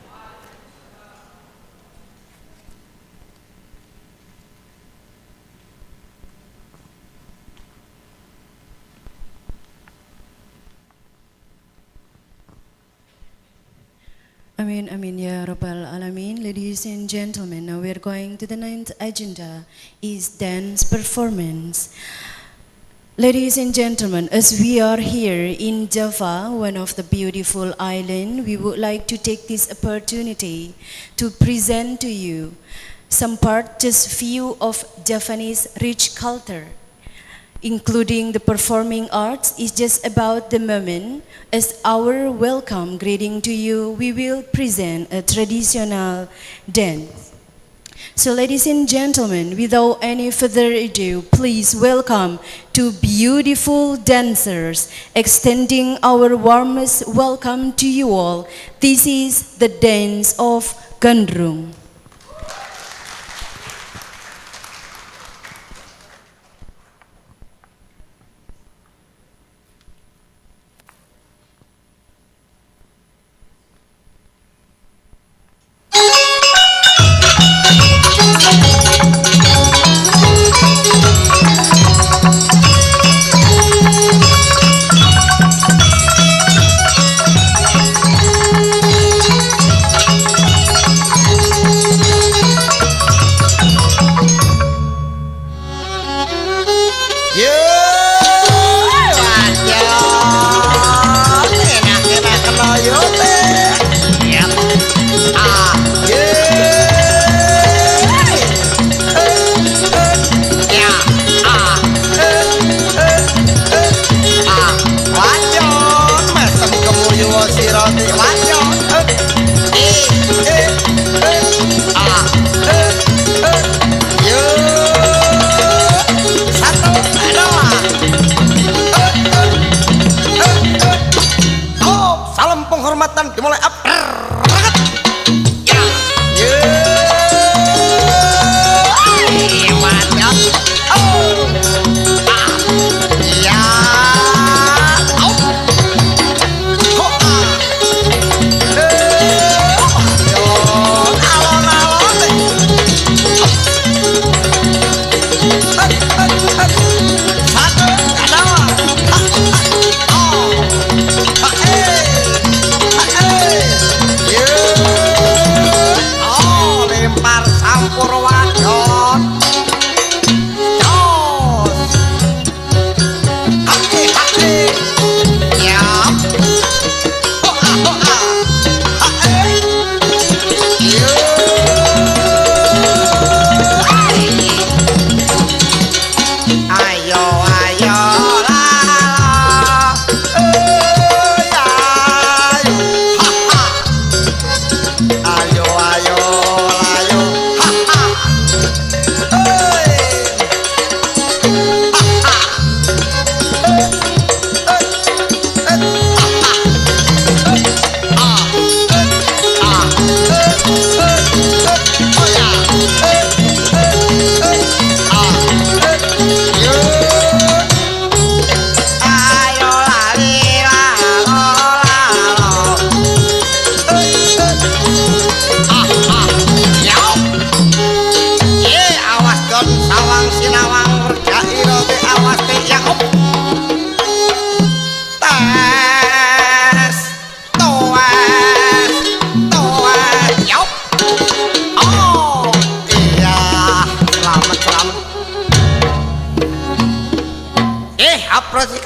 Amin, amin, ya Rabbal Alamin. Ladies and gentlemen, now we are going to the 9th agenda is dance performance. Ladies and gentlemen, as we are here in Java, one of the beautiful islands, we would like to take this opportunity to present to you some part, just few of Javanese rich culture, including the performing arts. Is just about the moment. As our welcome greeting to you, we will present a traditional dance. So ladies and gentlemen, without any further ado, please welcome two beautiful dancers, extending our warmest welcome to you all. This is the dance of Gandrung.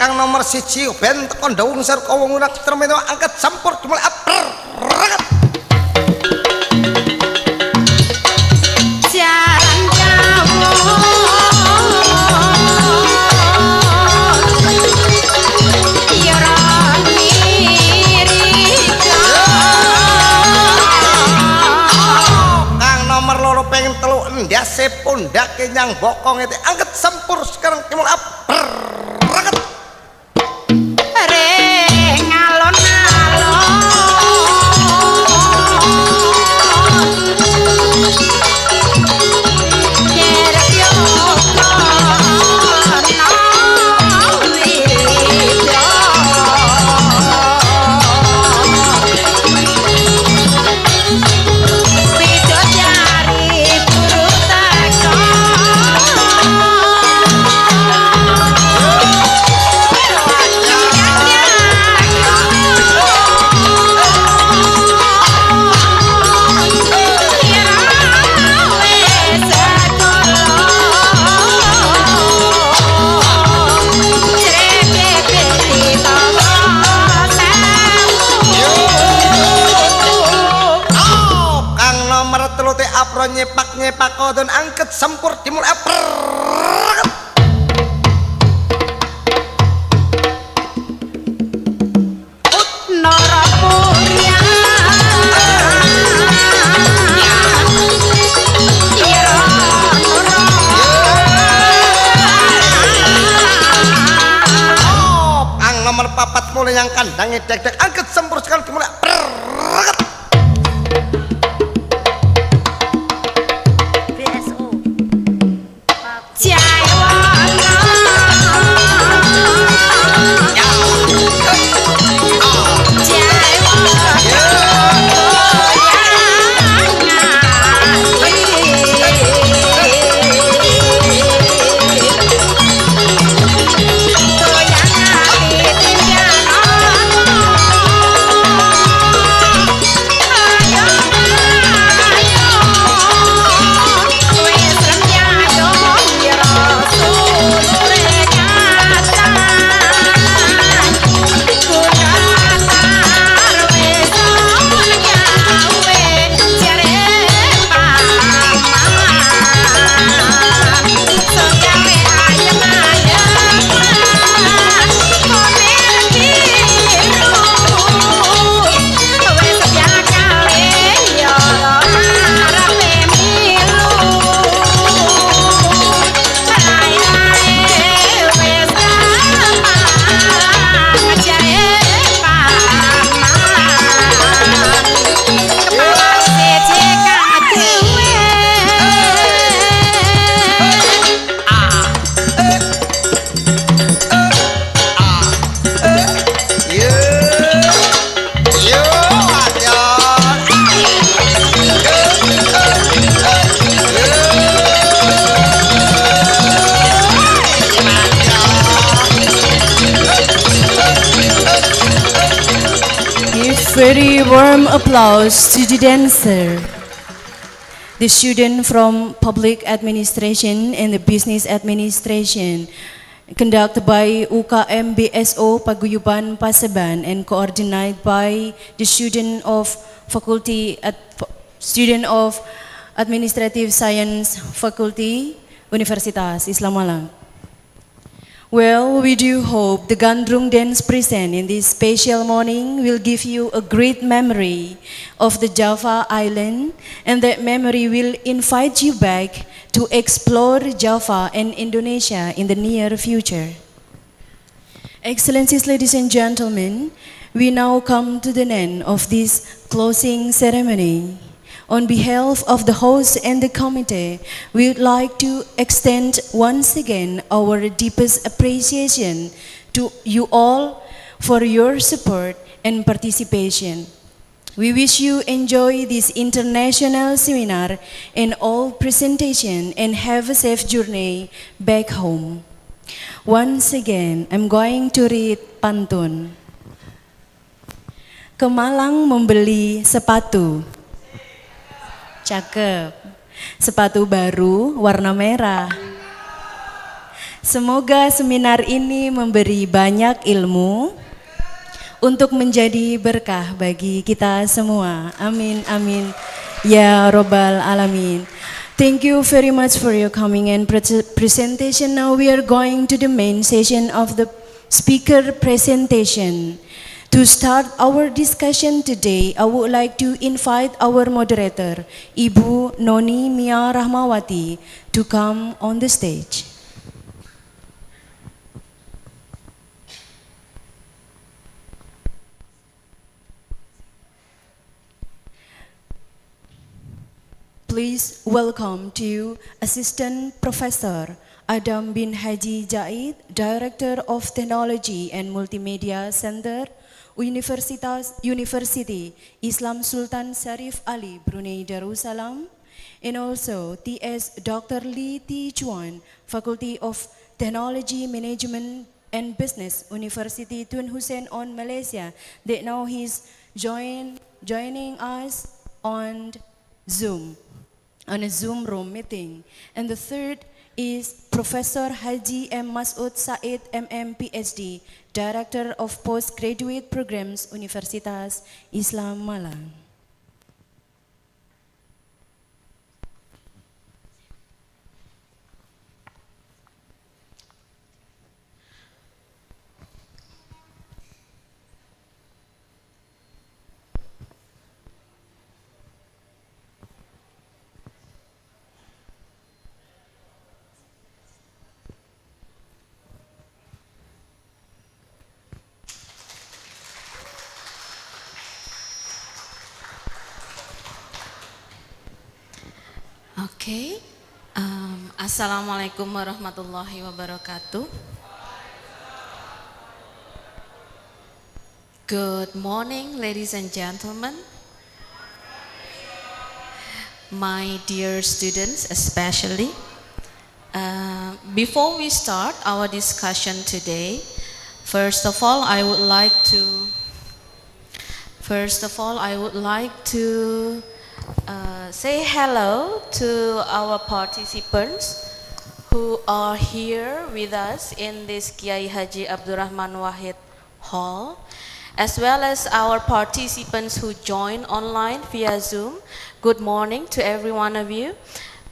kang nomor 1 ben teko ndawung sar kawung urang termeno angkat sampur dimulai reget. Pengen telu endase pundake nyang bokong itu angkat sempur sekarang timur reget. Nyepak kodon angkat sempur timur reget. Ang nomor 4 mulai yang kandangnya dek-dek angkat sempur sekali timur reget. Very warm applause to the dancer. The student from Public Administration and the Business Administration, conducted by UKM BSO Paguyuban Pasaban and coordinated by the student of Administrative Science Faculty, Universitas Islam Malang. Well, we do hope the Gandrung dance present in this special morning will give you a great memory of the Java Island, and that memory will invite you back to explore Java and Indonesia in the near future. Excellencies, ladies and gentlemen, we now come to the end of this closing ceremony. On behalf of the host and the committee, we would like to extend once again our deepest appreciation to you all for your support and participation. We wish you enjoy this international seminar and all presentation and have a safe journey back home. Once again, I'm going to read pantun. Ke Malang membeli sepatu. Cakep. Sepatu baru warna merah. Semoga seminar ini memberi banyak ilmu untuk menjadi berkah bagi kita semua. Amin, amin. Ya Robbal Alamin. Thank you very much for your coming and presentation. Now we are going to the main session of the speaker presentation. To start our discussion today, I would like to invite our moderator, Ibu Noni Mia Rahmawati, to come on the stage. Please welcome to Assistant Professor Adam bin Haji Jaid, Director of Technology and Multimedia Center, University Islam Sultan Syarif Ali, Brunei Darussalam, and also T.S. Dr. Lee T. Chuan, Faculty of Technology, Management and Business, University Tun Hussein on Malaysia, that now he's joining us on Zoom, on a Zoom room meeting. And the third is Professor Haji M. Masud Said MM PhD, Director of Postgraduate Programs, Universitas Islam Malang. Okay. Assalamualaikum warahmatullahi wabarakatuh. Good morning, ladies and gentlemen. My dear students, especially. Before we start our discussion today, first of all, I would like to say hello to our participants who are here with us in this Kiai Haji Abdurrahman Wahid Hall, as well as our participants who join online via Zoom. Good morning to every one of you.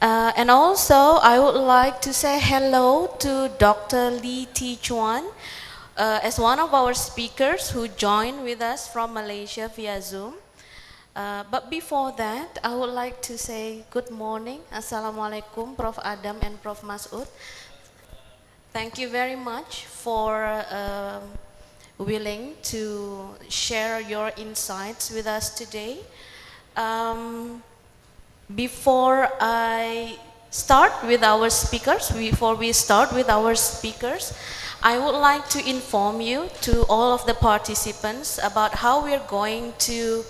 And also, I would like to say hello to Dr. Lee T. Chuan, as one of our speakers who joined with us from Malaysia via Zoom. But before that, I would like to say good morning. Assalamualaikum, Prof. Adam and Prof. Masud. Thank you very much for willing to share your insights with us today. Before we start with our speakers, I would like to inform you to all of the participants about how we're going to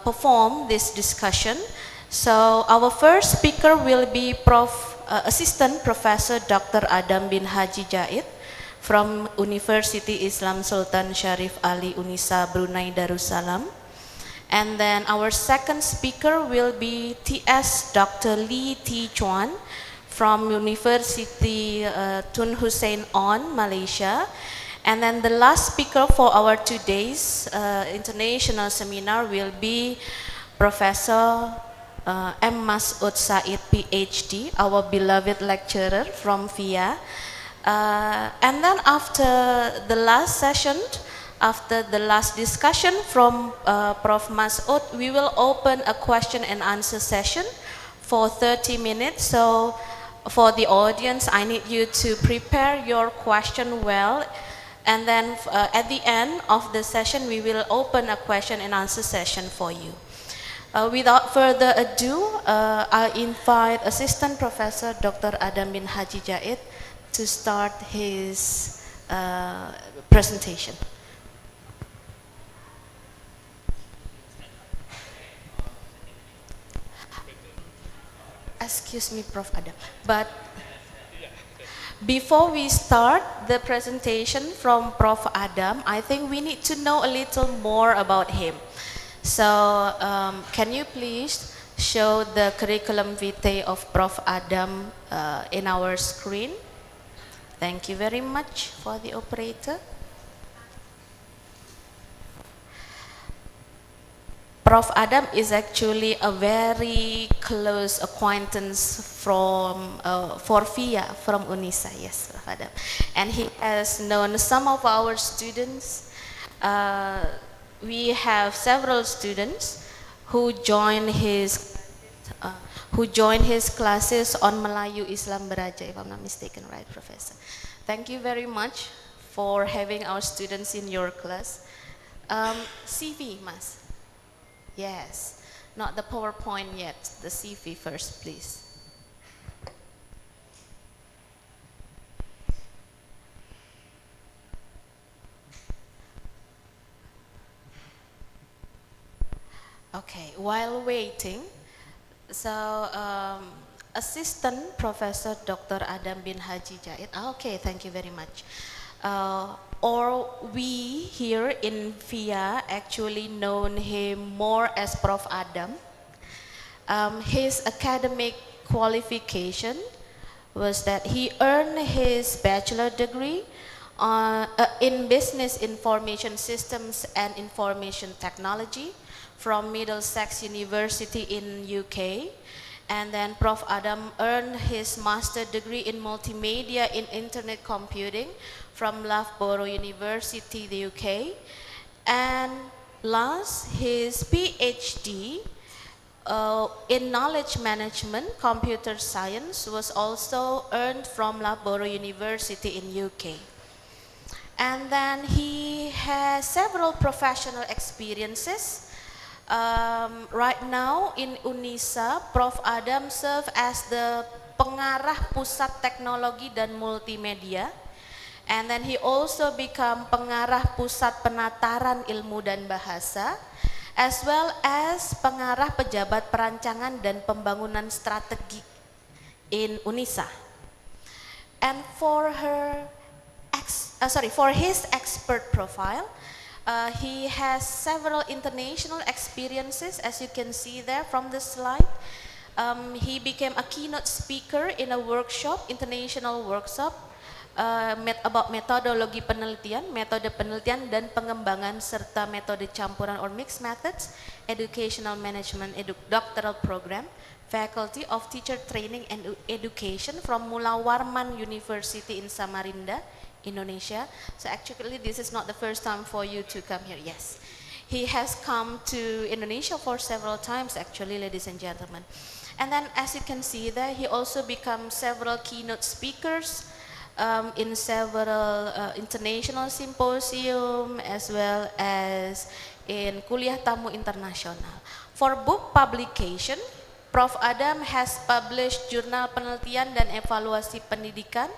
perform this discussion. So our first speaker will be Assistant Professor Dr. Adam bin Haji Jaid from University Islam Sultan Syarif Ali Unisa Brunei Darussalam. And then our second speaker will be T.S. Dr. Lee T. Chuan from University Tun Hussein on Malaysia. And then the last speaker for our today's international seminar will be Professor M. Masud Said, PhD, our beloved lecturer from VIA. And then after the last session, after the last discussion from Prof. Masud, we will open a question and answer session for 30 minutes. So for the audience, I need you to prepare your question well. And then at the end of the session, we will open a question and answer session for you. Without further ado, I invite Assistant Professor Dr. Adam bin Haji Jaid to start his presentation. Excuse me, Prof. Adam, but before we start the presentation from Prof. Adam, I think we need to know a little more about him. So can you please show the curriculum vitae of Prof. Adam in our screen? Thank you very much for the operator. Prof. Adam is actually a very close acquaintance from for FIA from UNISA, yes, Prof. Adam. And he has known some of our students. We have several students who join his classes on Melayu Islam Beraja, if I'm not mistaken, right, Professor? Thank you very much for having our students in your class. CV, Mas. Yes, not the PowerPoint yet, the CV first, please. Okay, while waiting, so Assistant Professor Dr. Adam bin Haji Jahid. Okay, thank you very much. Or we here in FIA actually known him more as Prof. Adam. His academic qualification was that he earned his bachelor degree in Business Information Systems and Information Technology from Middlesex University in UK. And then Prof. Adam earned his master degree in multimedia in internet computing from Loughborough University, the UK. And last, his PhD in knowledge management, computer science was also earned from Loughborough University in UK. And then he has several professional experiences. Right now in UNISA, Prof. Adam serves as the pengarah pusat teknologi dan multimedia, and then he also become pengarah pusat penataran ilmu dan bahasa, as well as pengarah pejabat perancangan dan pembangunan strategi in UNISA. And for his expert profile, he has several international experiences, as you can see there from the slide. He became a keynote speaker in a workshop, international workshop, about metodologi penelitian, metode penelitian dan pengembangan serta metode campuran or mixed methods, educational management, doctoral program, Faculty of Teacher Training and Education from Mula Warman University in Samarinda, Indonesia. So actually this is not the first time for you to come here. Yes, he has come to Indonesia for several times actually, ladies and gentlemen. And then as you can see there, he also becomes several keynote speakers in several international symposium, as well as in Kuliah Tamu Internasional. For book publication, Prof. Adam has published jurnal penelitian dan evaluasi pendidikan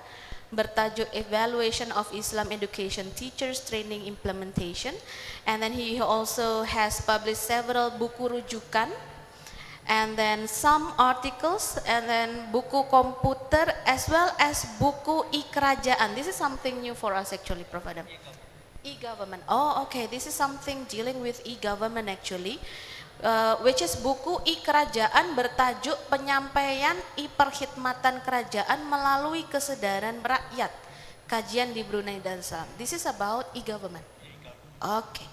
bertajuk Evaluation of Islam Education Teachers Training Implementation, and then he also has published several buku rujukan, and then some articles, and then buku komputer, as well as buku e-kerajaan. This is something new for us actually, Prof. Adam. E-government. Oh, okay. This is something dealing with e-government actually. Which is buku e-kerajaan bertajuk penyampaian perkhidmatan kerajaan melalui kesadaran rakyat, kajian di Brunei Darussalam. This is about e-government. Okay,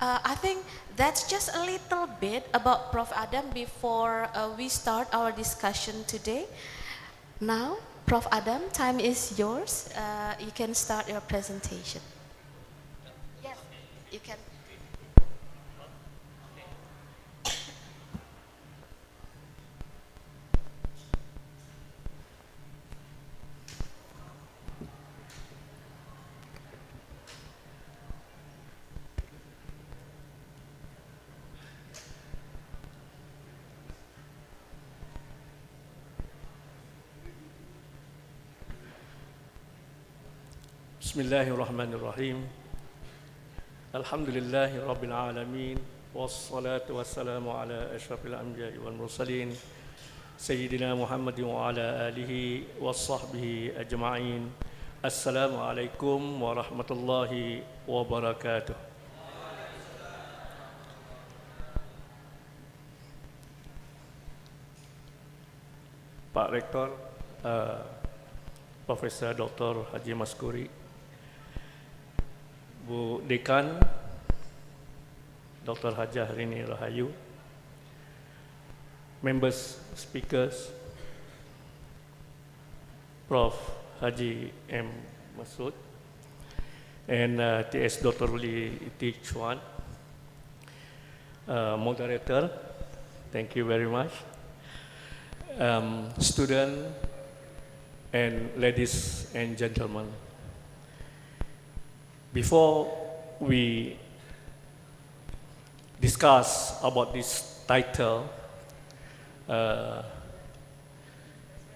I think that's just a little bit about Prof. Adam before we start our discussion today. Now, Prof. Adam, time is yours. You can start your presentation. Yes, you can. Bismillahirrahmanirrahim. Alhamdulillahi Rabbil Alamin. Wassalatu wassalamu ala ashrafil anbiya'i wal mursalin Sayyidina Muhammadin wa ala alihi wa sahbihi ajma'in. Assalamualaikum warahmatullahi wabarakatuh. Pak Rektor, Profesor Dr. Haji Maskuri, Bu Dekan, Dr. Hajah Rini Rahayu, members, speakers, Prof. Haji M. Masud, and TS Dr. Lee T. Chuan, moderator, thank you very much, student, and ladies and gentlemen. Before we discuss about this title,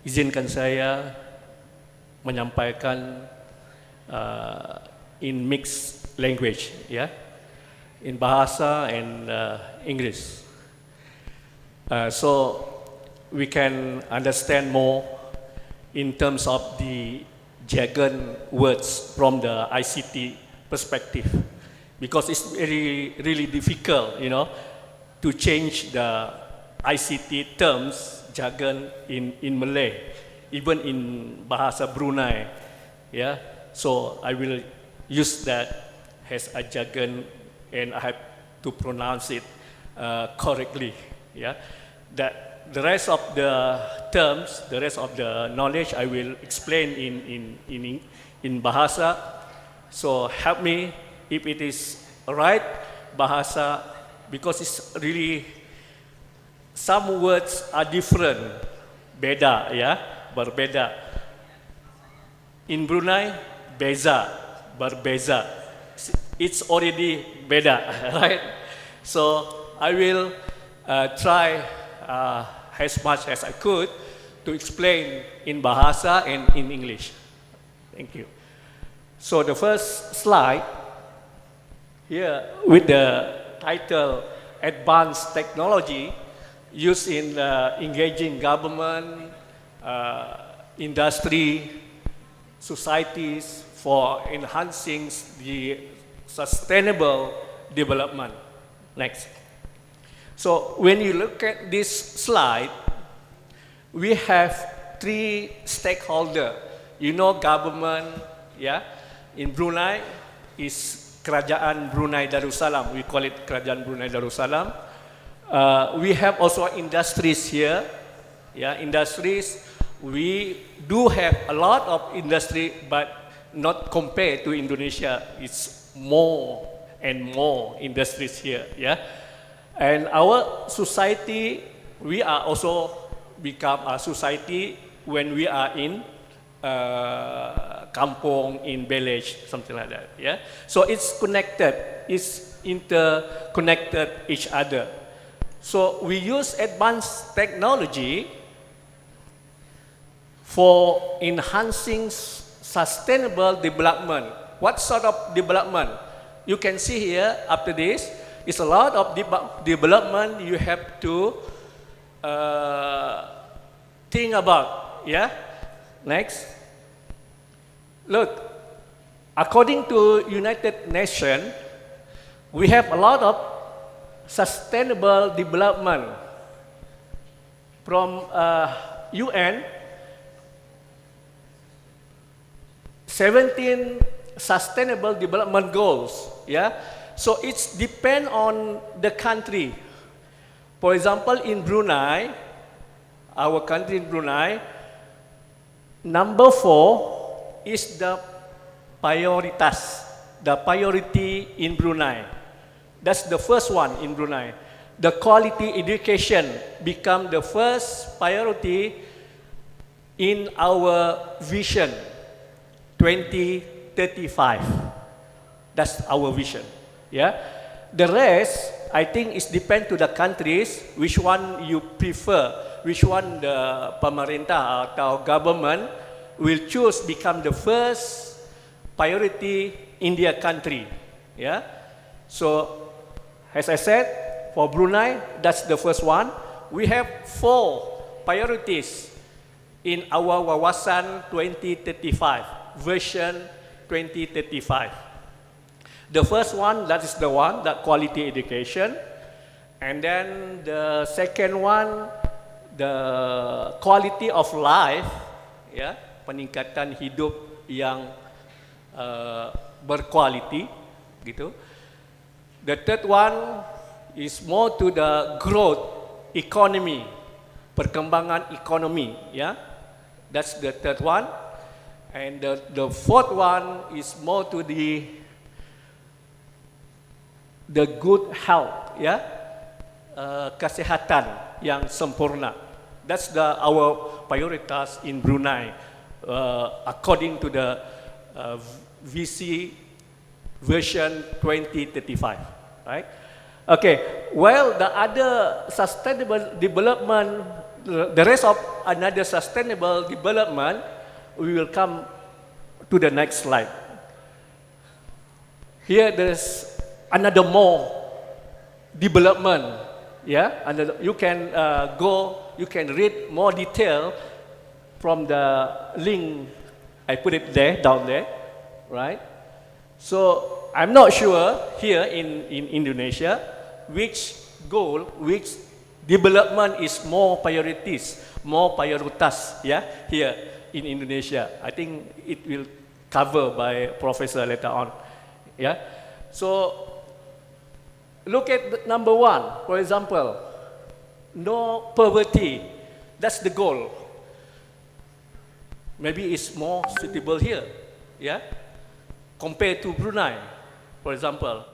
izinkan saya menyampaikan in mixed language, ya, in bahasa and English, so we can understand more in terms of the jargon words from the ICT perspective, because it's really difficult, you know, to change the ICT terms, jargon in Malay, even in bahasa Brunei, yeah. So I will use that as a jargon, and I have to pronounce it correctly, yeah. That the rest of the terms, the rest of the knowledge, I will explain in bahasa. So help me if it is right bahasa, because it's really, some words are different, beda, ya, berbeda. In Brunei, beza, berbeza. It's already beda, right? So I will try as much as I could to explain in bahasa and in English. Thank you. So the first slide here with the title Advanced Technology used in engaging government, industry, societies for enhancing the sustainable development. Next. So when you look at this slide, we have three stakeholders. You know, government, yeah, in Brunei is Kerajaan Brunei Darussalam. We call it Kerajaan Brunei Darussalam. We have also industries here. Yeah, industries. We do have a lot of industry, but not compared to Indonesia. It's more and more industries here. Yeah, and our society, we are also become a society when we are in kampung, in village, something like that. Yeah, so it's connected. It's interconnected each other. So we use advanced technology for enhancing sustainable development. What sort of development? You can see here after this, it's a lot of development you have to think about. Yeah? Next. Look, according to United Nations, we have a lot of sustainable development from UN. 17 sustainable development goals, yeah? So it's depend on the country. For example, in Brunei, our country in Brunei, number 4 is the prioritas, the priority in Brunei. That's the first one in Brunei. The quality education become the first priority in our vision 2035. That's our vision. Yeah. The rest, I think, is depend to the countries which one you prefer, which one the pemerintah atau government will choose become the first priority in their country. Yeah. So, as I said, for Brunei, that's the first one. We have 4 priorities in our Wawasan 2035. Version 2035. The first one, that is the one, that quality education. And then the second one, the quality of life, yeah, peningkatan hidup yang berkualiti, gitu. The third one is more to the growth economy, perkembangan ekonomi, ya. That's the third one. And the fourth one is more to the good health, ya, kesehatan yang sempurna. That's our prioritas in Brunei, according to the VC version 2035, right? Okay, well, the other sustainable development, the rest of another sustainable development, we will come to the next slide. Here there's another more development, yeah, and you can you can read more detail from the link I put it there, down there, right? So I'm not sure here in Indonesia which goal, which development is more priorities, more prioritas, yeah, here in Indonesia. I think it will cover by Professor later on, yeah. So look at number one, for example, no poverty. That's the goal. Maybe it's more suitable here, yeah, compared to Brunei, for example.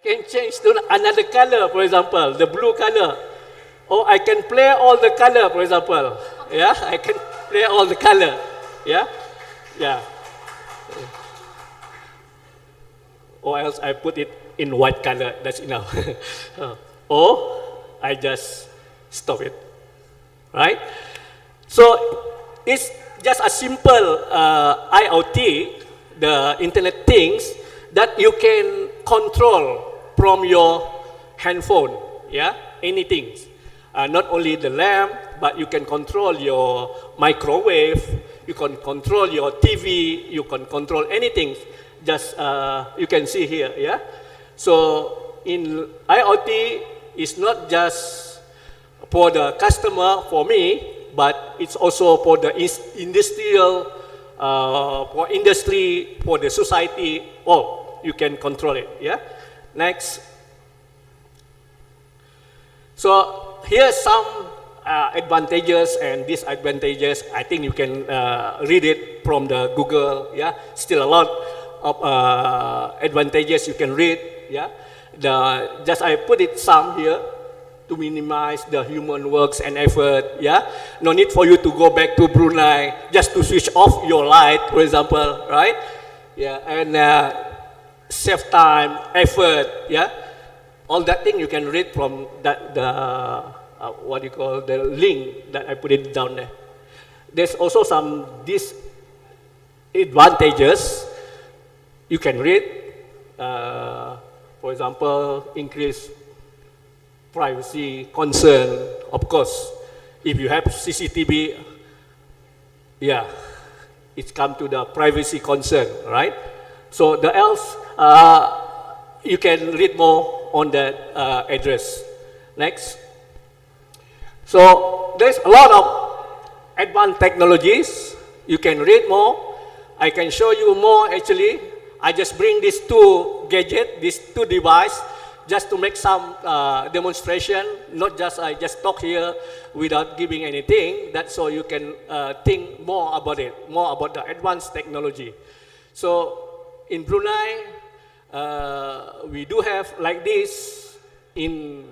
Can change to another color, for example, the blue color. Or I can play all the color, for example. Yeah, I can play all the color. Yeah, yeah. Or else I put it in white color, that's enough. Or I just stop it, right? So it's just a simple IoT, the Internet Things, that you can control from your handphone, yeah, anything. Not only the lamp, but you can control your microwave, you can control your TV, you can control anything. Just you can see here, yeah. So in IoT, it's not just for the customer, for me, but it's also for the industrial, for industry, for the society. Oh, you can control it, yeah. Next. So here's some advantages and disadvantages. I think you can read it from the Google, yeah. Still a lot of advantages you can read, yeah. Just I put it some here to minimize the human works and effort, yeah. No need for you to go back to Brunei just to switch off your light, for example, right? Yeah, and save time, effort, yeah. All that thing you can read from that what you call the link that I put it down there. There's also some disadvantages you can read. For example, increase privacy concern. Of course, if you have CCTV, yeah, it's come to the privacy concern, right? So the else, you can read more on that address. Next. So there's a lot of advanced technologies. You can read more. I can show you more actually. I just bring these two gadgets, these two devices, just to make some demonstration. Not just I just talk here without giving anything. That's so you can think more about it, more about the advanced technology. So in Brunei, we do have like this in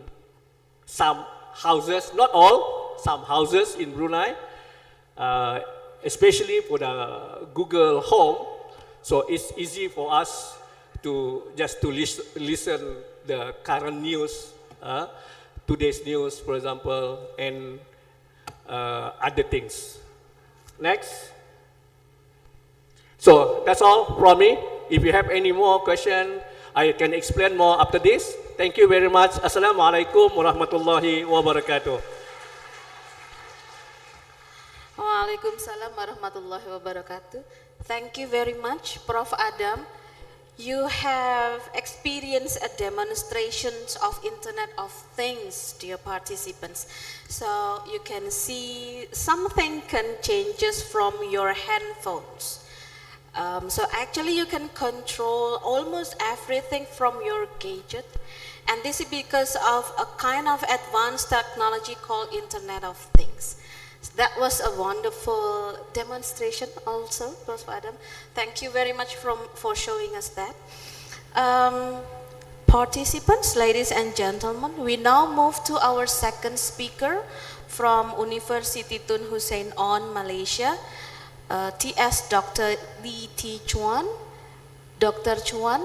some houses, not all, some houses in Brunei, especially for the Google Home. So it's easy for us to just to listen the current news, today's news, for example, and other things. Next. So that's all from me. If you have any more question, I can explain more after this. Thank you very much. Assalamualaikum warahmatullahi wabarakatuh. Waalaikumsalam warahmatullahi wabarakatuh. Thank you very much, Prof. Adam. You have experienced a demonstration of Internet of Things, dear participants. So you can see something can changes from your handphones. So actually you can control almost everything from your gadget, and this is because of a kind of advanced technology called Internet of Things. So that was a wonderful demonstration also, Prof. Adam. Thank you very much for showing us that. Participants, ladies and gentlemen, we now move to our second speaker from University Tun Hussein On, Malaysia. TS Dr. Lee T. Chuan. Dr. Chuan.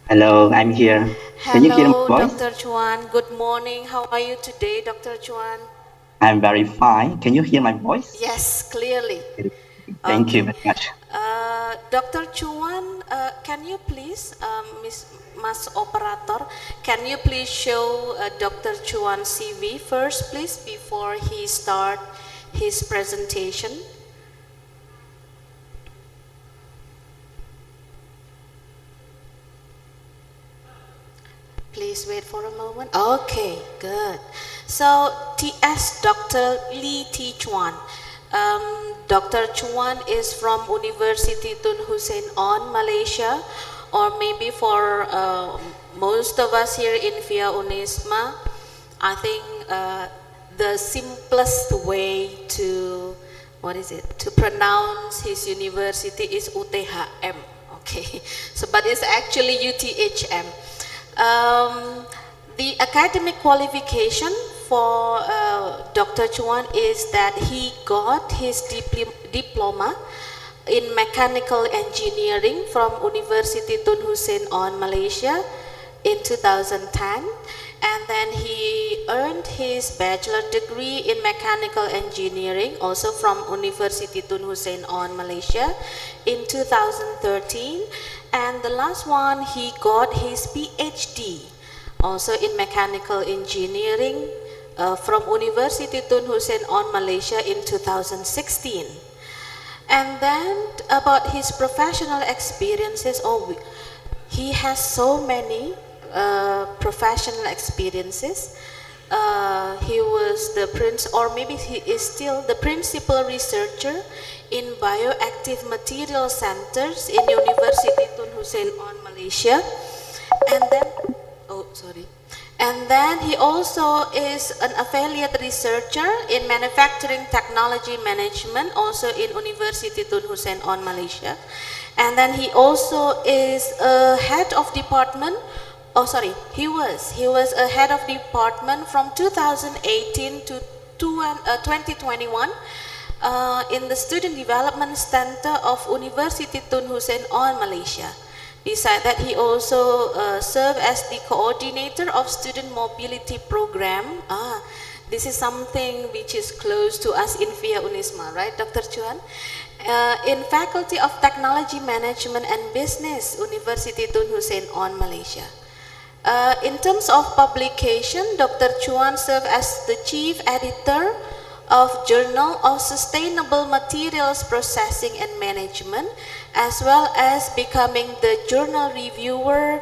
Hello, I'm here. Can you hear my voice? Dr. Chuan. Good morning. How are you today, Dr. Chuan? I'm very fine. Can you hear my voice? Yes, clearly. Thank you very much. Dr. Chuan, can you please, Mas Operator, can you please show Dr. Chuan's CV first, please, before he start his presentation? Please wait for a moment. Okay, good. So, TS Dr. Lee T. Chuan. Dr. Chuan is from University Tun Hussein On, Malaysia, or maybe for most of us here in Via Unisma, I think the simplest way to, to pronounce his university is UTHM. Okay, so but it's actually UTHM. The academic qualification for Dr. Chuan is that he got his diploma in mechanical engineering from University Tun Hussein on Malaysia in 2010, and then he earned his bachelor degree in mechanical engineering also from University Tun Hussein on Malaysia in 2013, and the last one he got his PhD also in mechanical engineering from University Tun Hussein on Malaysia in 2016. And then about his professional experiences, he has so many professional experiences. He was the maybe he is still the principal researcher in bioactive material centers in University Tun Hussein on Malaysia, and then and then he also is an affiliate researcher in manufacturing technology management also in University Tun Hussein on Malaysia, and then he also is a head of department. He was a head of department from 2018 to 2021 in the Student Development Center of University Tun Hussein on Malaysia. Besides that, he also served as the coordinator of Student Mobility Program. This is something which is close to us in via Unisma, right, Dr. Chuan? In Faculty of Technology Management and Business, University Tun Hussein on Malaysia. In terms of publication, Dr. Chuan served as the chief editor of Journal of Sustainable Materials Processing and Management, as well as becoming the journal reviewer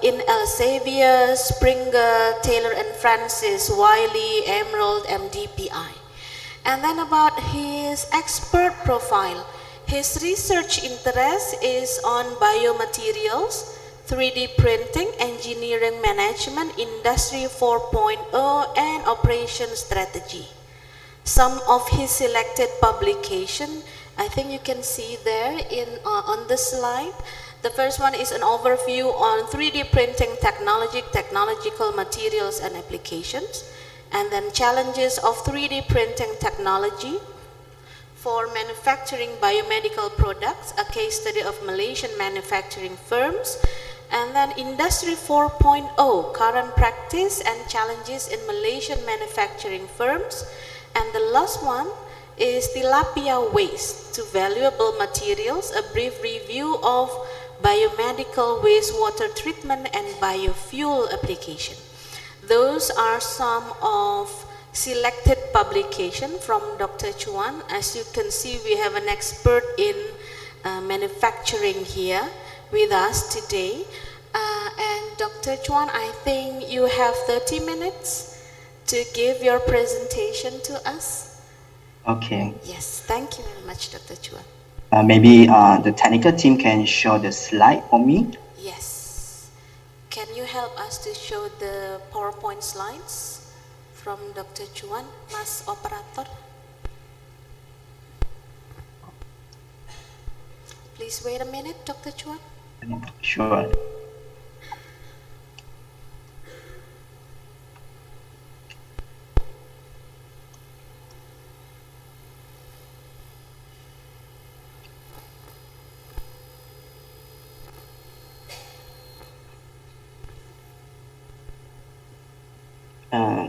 in Elsevier, Springer, Taylor and Francis, Wiley, Emerald, MDPI. And then about his expert profile, his research interest is on biomaterials, 3D printing, engineering management, Industry 4.0, and operation strategy. Some of his selected publication, I think you can see there on the slide. The first one is an overview on 3D printing technology, technological materials and applications, and then challenges of 3D printing technology for manufacturing biomedical products, a case study of Malaysian manufacturing firms, and then Industry 4.0, current practice and challenges in Malaysian manufacturing firms. And the last one is tilapia waste to valuable materials, a brief review of biomedical wastewater treatment and biofuel application. Those are some of selected publication from Dr. Chuan. As you can see, we have an expert in manufacturing here with us today. And Dr. Chuan, I think you have 30 minutes to give your presentation to us. Okay. Yes, thank you very much, Dr. Chuan. Maybe the technical team can show the slide for me. Yes. Can you help us to show the PowerPoint slides from Dr. Chuan, Mas Operator? Please wait a minute, Dr. Chuan. Sure.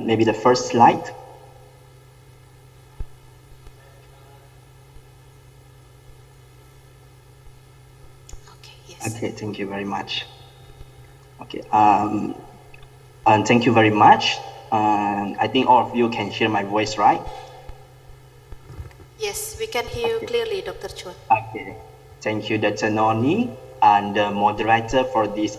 Maybe the first slide. Okay, yes. Okay, thank you very much. Okay, and thank you very much. I think all of you can hear my voice, right? Yes, we can hear you clearly, Dr. Chuan. Okay, thank you, Dr. Noni, and the moderator for this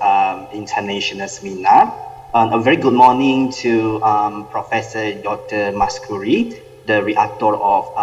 international seminar. A very good morning to Professor Dr. Maskuri, the Rector of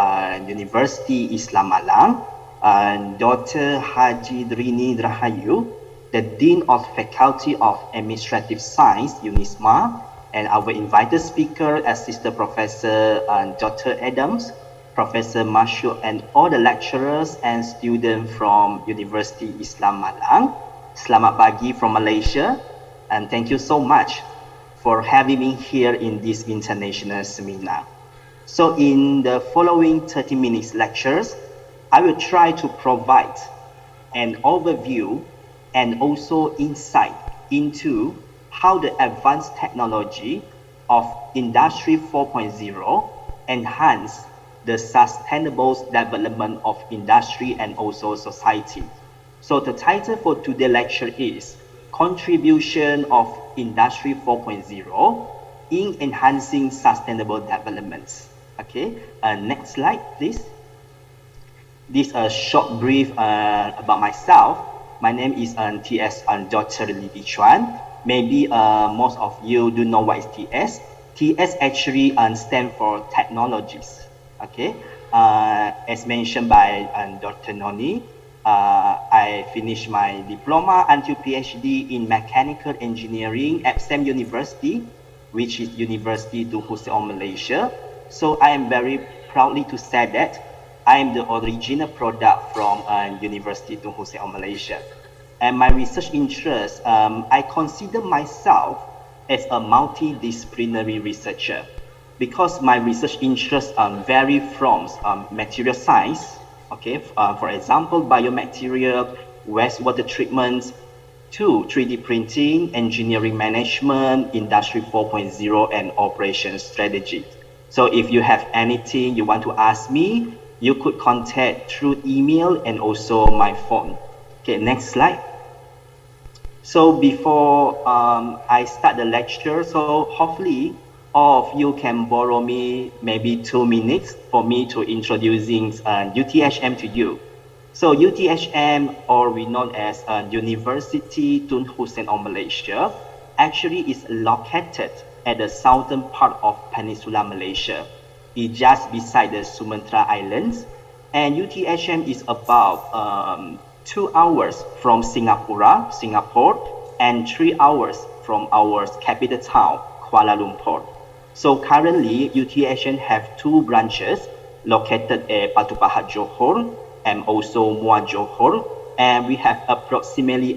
University Islam Malang, and Dr. Haji Drini Rahayu, the Dean of Faculty of Administrative Science, UNISMA, and our invited speaker, Assistant Professor Dr. Adams, Professor Masyuk, and all the lecturers and students from University Islam Malang. Selamat pagi from Malaysia. and thank you so much for having me here in this international seminar. So in the following 30 minutes lectures, I will try to provide an overview and also insight into how the advanced technology of Industry 4.0 enhance the sustainable development of industry and also society. So the title for today's lecture is Contribution of Industry 4.0 in Enhancing Sustainable Development. Okay, next slide, please. This is a short brief about myself. My name is TS Dr. Li Chuan. Maybe most of you do know what is TS. TS actually stands for technologies. Okay, as mentioned by Dr. Noni, I finished my diploma until PhD in mechanical engineering at SEM University, which is University Tun Hussein, Malaysia. So I am very proudly to say that I am the original product from University Tun Hussein, Malaysia. And my research interest, I consider myself as a multidisciplinary researcher because my research interests vary from material science, okay, for example, biomaterial, wastewater treatment, to 3D printing, engineering management, Industry 4.0, and operations strategy. So if you have anything you want to ask me, you could contact through email and also my phone. Okay, next slide. So before I start the lecture, so hopefully all of you can borrow me maybe 2 minutes for me to introducing UTHM to you. So UTHM, or we know as University Tun Hussein of Malaysia, actually is located at the southern part of Peninsula Malaysia. It's just beside the Sumatra Islands, and UTHM is about 2 hours from Singapore, and 3 hours from our capital town, Kuala Lumpur. So currently, UTHM have 2 branches located at Batu Pahat, Johor, and also Muar Johor, and we have approximately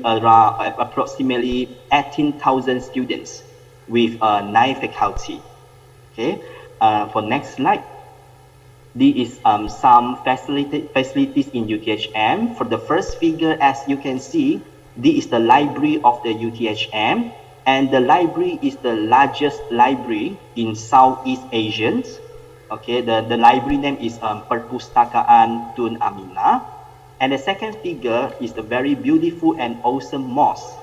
18,000 students with 9 faculty. Okay, for next slide. This is some facilities in UTHM. For the first figure, as you can see, this is the library of the UTHM, and the library is the largest library in Southeast Asia. Okay, the library name is Perpustakaan Tun Aminah, and the second figure is the very beautiful and awesome mosque,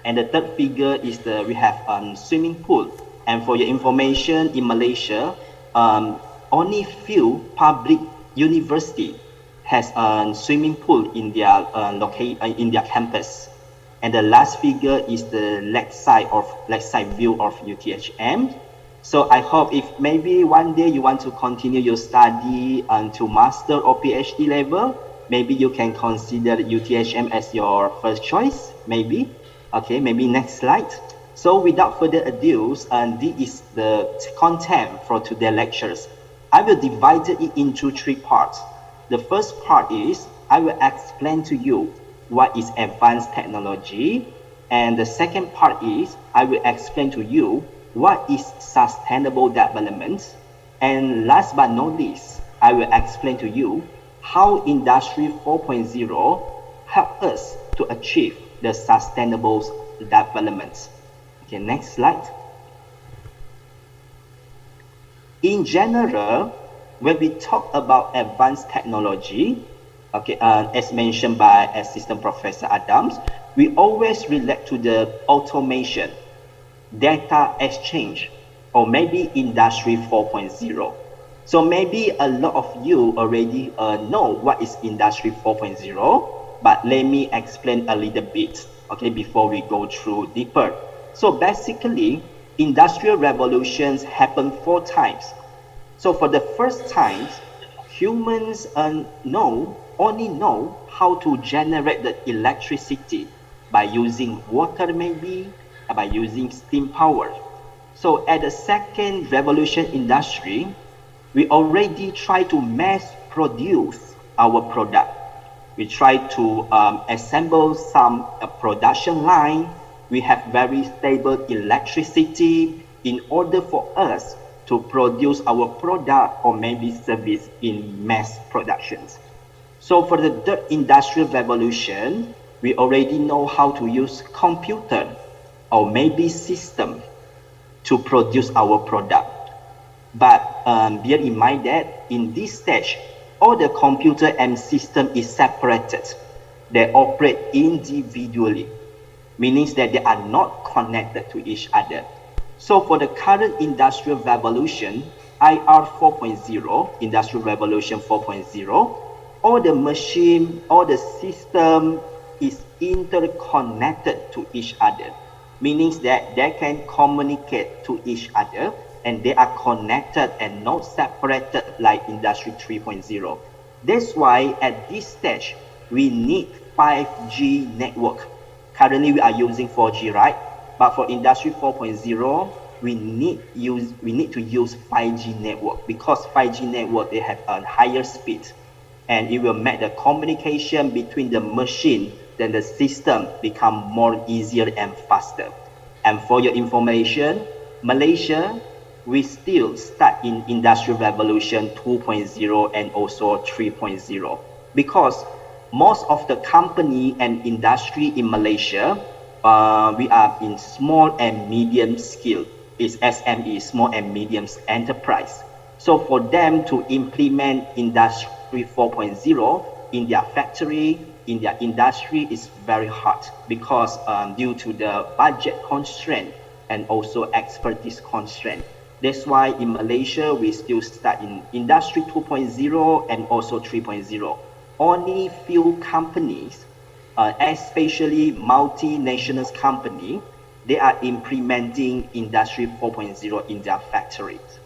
and the third figure is we have swimming pool. And for your information, in Malaysia, only few public university has a swimming pool in their in their campus. And the last figure is the lakeside view of UTHM. So I hope if maybe one day you want to continue your study to master or PhD level, maybe you can consider UTHM as your first choice, maybe. Okay, maybe next slide. So without further ado, this is the content for today's lectures. I will divide it into 3 parts. The first part is I will explain to you what is advanced technology, and the second part is I will explain to you what is sustainable development, and last but not least, I will explain to you how Industry 4.0 help us to achieve the sustainable development. Okay, next slide. In general, when we talk about advanced technology, okay, as mentioned by Assistant Professor Adams, we always relate to the automation, data exchange, or maybe Industry 4.0. So maybe a lot of you already know what is Industry 4.0, but let me explain a little bit, okay, before we go through deeper. So basically, industrial revolutions happen 4 times. So for the first time, humans only know how to generate the electricity by using water, maybe by using steam power. So at the second revolution industry, we already try to mass produce our product. We try to assemble some production line, we have very stable electricity in order for us to produce our product or maybe service in mass productions. So for the third industrial revolution, we already know how to use computer or maybe system to produce our product. But bear in mind that in this stage, all the computer and system is separated. They operate individually, meaning that they are not connected to each other. So for the current industrial revolution, IR 4.0, Industrial Revolution 4.0, all the machine, all the system is interconnected to each other, meaning that they can communicate to each other and they are connected and not separated like Industry 3.0. That's why at this stage, we need 5G network. Currently, we are using 4G, right? But for Industry 4.0, we need to use 5G network because 5G network, they have a higher speed and it will make the communication between the machine and the system become more easier and faster. And for your information, Malaysia, we still start in Industrial Revolution 2.0 and also 3.0 because most of the company and industry in Malaysia, we are in small and medium scale. It's SME, small and medium enterprise. So for them to implement Industry 4.0 in their factory, in their industry is very hard because due to the budget constraint and also expertise constraint. That's why in Malaysia, we still start in Industry 2.0 and also 3.0. Only few companies, especially multinational company, they are implementing Industry 4.0 in their factories.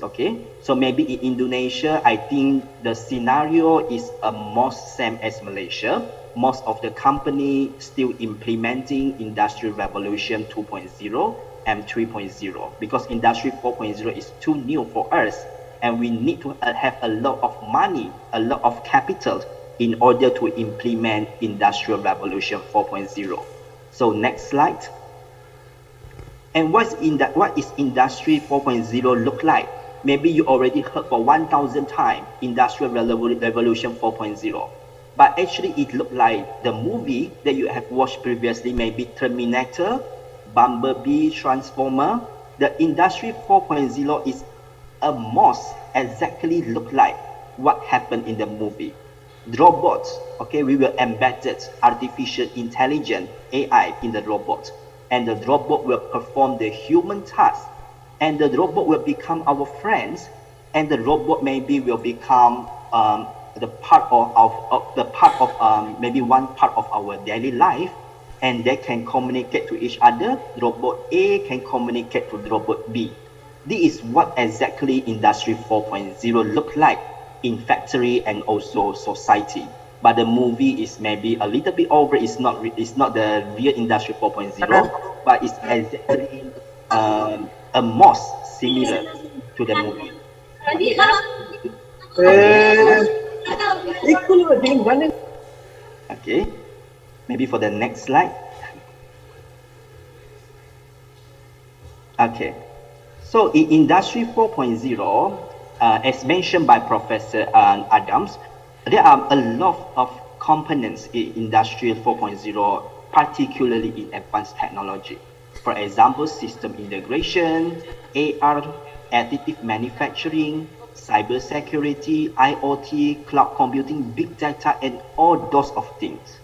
Okay, so maybe in Indonesia, I think the scenario is almost same as Malaysia. Most of the company still implementing Industrial Revolution 2.0 and 3.0 because Industry 4.0 is too new for us and we need to have a lot of money, a lot of capital in order to implement Industrial Revolution 4.0. So next slide. And what is Industry 4.0 look like? Maybe you already heard for 1,000 times Industrial Revolution 4.0. But actually it looked like the movie that you have watched previously, maybe Terminator, Bumblebee, Transformer. The Industry 4.0 is almost exactly look like what happened in the movie. The robots, okay, we will embed artificial intelligence, AI in the robot. And the robot will perform the human task. And the robot will become our friends. And the robot maybe will become maybe one part of our daily life, and they can communicate to each other. Robot A can communicate to robot B. This is what exactly Industry 4.0 look like in factory and also society. But the movie is maybe a little bit over. It's not the real Industry 4.0, but it's exactly almost similar to the movie. Okay, maybe for the next slide. Okay, so in Industry 4.0, as mentioned by Professor Adams, there are a lot of components in Industry 4.0, particularly in advanced technology. For example, system integration, AR, additive manufacturing, cybersecurity, IoT, cloud computing, big data, and all those of things.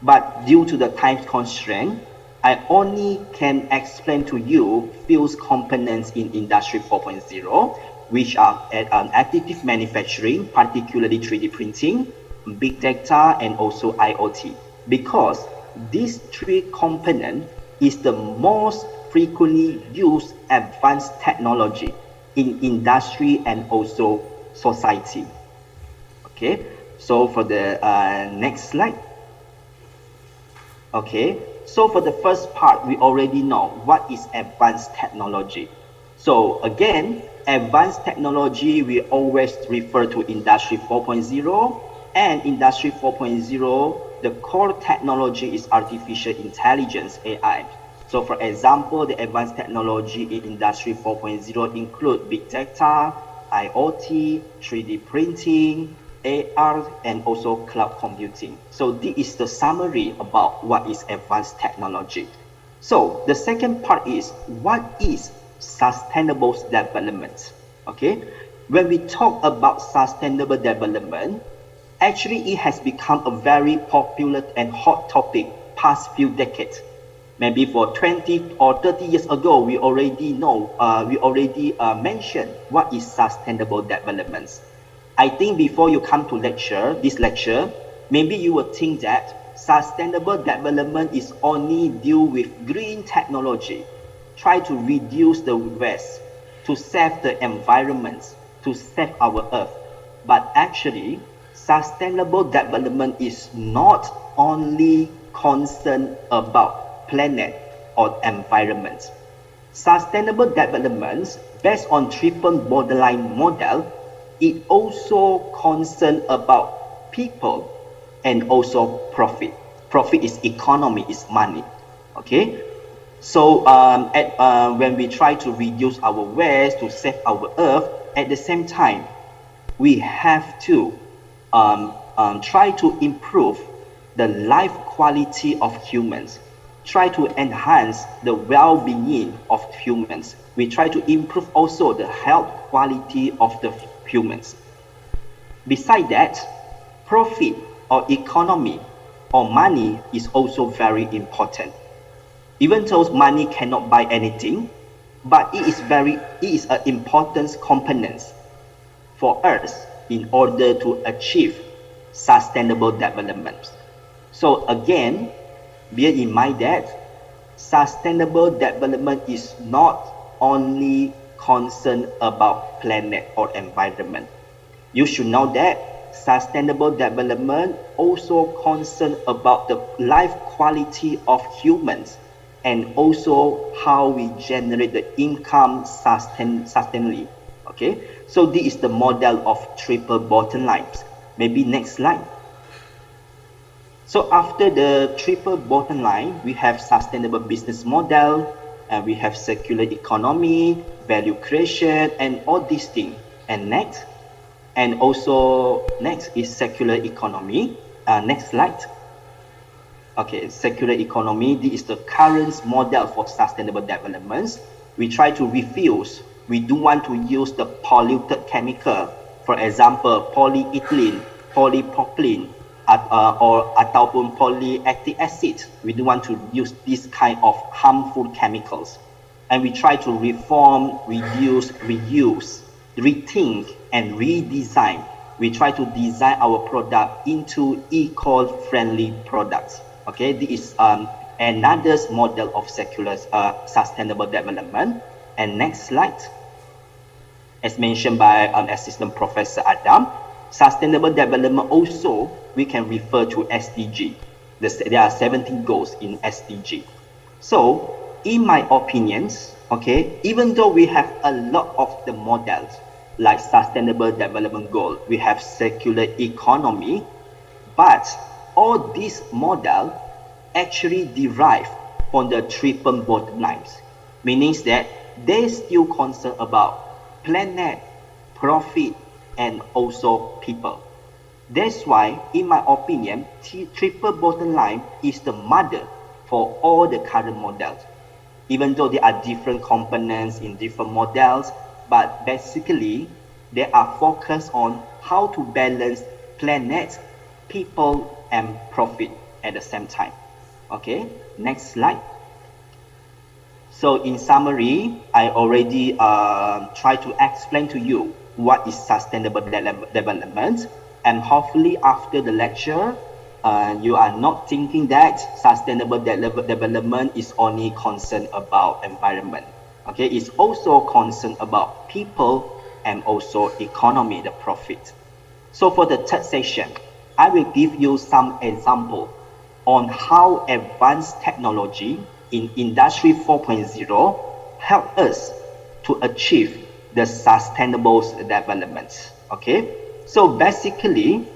But due to the time constraint, I only can explain to you few components in Industry 4.0, which are additive manufacturing, particularly 3D printing, big data, and also IoT. Because these three components is the most frequently used advanced technology in industry and also society. Okay, so for the next slide. Okay, so for the first part, we already know what is advanced technology. So again, advanced technology, we always refer to Industry 4.0, and Industry 4.0, the core technology is artificial intelligence, AI. So for example, the advanced technology in Industry 4.0 include big data, IoT, 3D printing, AR, and also cloud computing. So this is the summary about what is advanced technology. So the second part is, what is sustainable development? Okay, when we talk about sustainable development, actually it has become a very popular and hot topic past few decades. Maybe for 20 or 30 years ago, we already know, mentioned what is sustainable development. I think before you come to this lecture, maybe you will think that sustainable development is only deal with green technology, try to reduce the waste, to save the environment, to save our earth. But actually, sustainable development is not only concerned about planet or environment. Sustainable development based on triple bottom line model, it also concerned about people and also profit. Profit is economy, is money. Okay, so when we try to reduce our waste, to save our earth, at the same time we have to try to improve the life quality of humans, try to enhance the well-being of humans. We try to improve also the health quality of the humans. Besides that, profit or economy or money is also very important. Even though money cannot buy anything, but it is an important component for us in order to achieve sustainable development. So again, bear in mind that sustainable development is not only concerned about planet or environment. You should know that sustainable development also concerned about the life quality of humans and also how we generate the income sustainably. Okay, so this is the model of triple bottom lines. Maybe next slide. So after the triple bottom line, we have sustainable business model, and we have circular economy, value creation, and all these things. And next is circular economy. Next slide. Okay, circular economy, this is the current model for sustainable development. We try to refuse. We don't want to use the polluted chemical, for example, polyethylene, polypropylene, ataupun polylactic acid. We don't want to use this kind of harmful chemicals. And we try to reform, reduce, reuse, rethink, and redesign. We try to design our product into eco-friendly products. Okay, this is another model of circular sustainable development. And next slide. As mentioned by Assistant Professor Adam, sustainable development also we can refer to SDG. There are 17 goals in SDG. So, in my opinions, okay, even though we have a lot of the models like sustainable development goal, we have circular economy, but all these models actually derive from the triple bottom lines, meaning that they still concern about planet, profit, and also people. That's why, in my opinion, triple bottom line is the mother for all the current models. Even though there are different components in different models, but basically they are focused on how to balance planet, people, and profit at the same time. Okay, next slide. So in summary, I already tried to explain to you what is sustainable development, and hopefully after the lecture, you are not thinking that sustainable development is only concerned about environment. Okay, it's also concerned about people and also economy, the profit. So for the third session, I will give you some example on how advanced technology in Industry 4.0 help us to achieve the sustainable development. Okay, so basically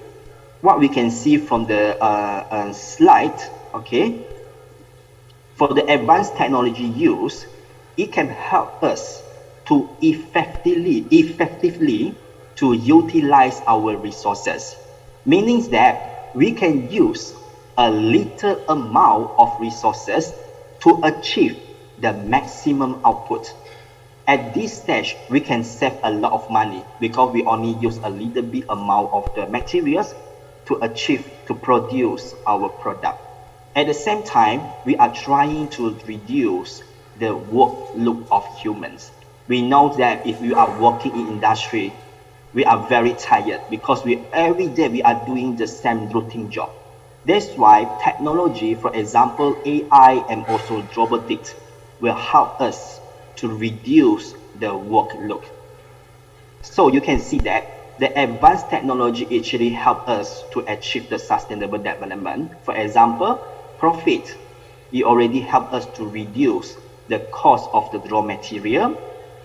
what we can see from the slide, okay, For the advanced technology use, it can help us to effectively to utilize our resources, meaning that we can use a little amount of resources to achieve the maximum output. At this stage, we can save a lot of money because we only use a little bit amount of the materials to produce our product. At the same time, we are trying to reduce the workload of humans. We know that if we are working in industry, we are very tired because every day we are doing the same routine job. That's why technology, for example, AI and also robotics, will help us to reduce the workload. So you can see that the advanced technology actually help us to achieve the sustainable development. For example, profit, it already help us to reduce the cost of the raw material.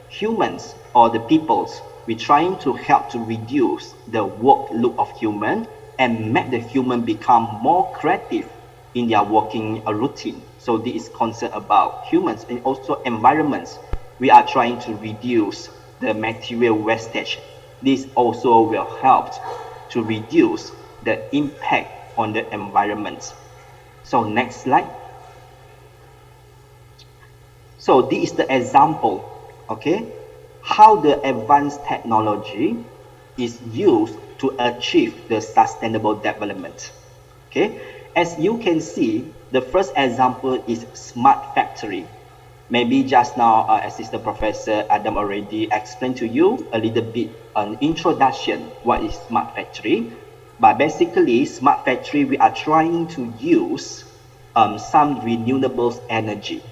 Humans or the peoples, we're trying to help to reduce the workload of human and make the human become more creative in their working routine. So this is concerned about humans and also environments. We are trying to reduce the material wastage. This also will help to reduce the impact on the environment. So next slide. So this is the example, okay, how the advanced technology is used to achieve the sustainable development. Okay, as you can see, the first example is smart factory. Maybe just now, Assistant Professor Adam already explained to you a little bit an introduction what is smart factory. But basically, smart factory, we are trying to use some renewable energy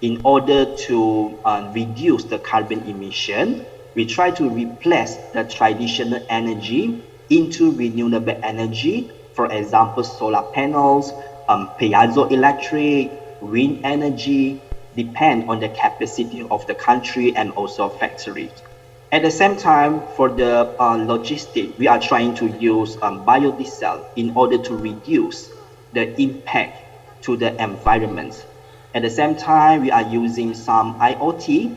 in order to reduce the carbon emission. We try to replace the traditional energy into renewable energy. For example, solar panels, piezoelectric, wind energy, depend on the capacity of the country and also factory. At the same time, for the logistics, we are trying to use biodiesel in order to reduce the impact to the environment. At the same time, we are using some IoT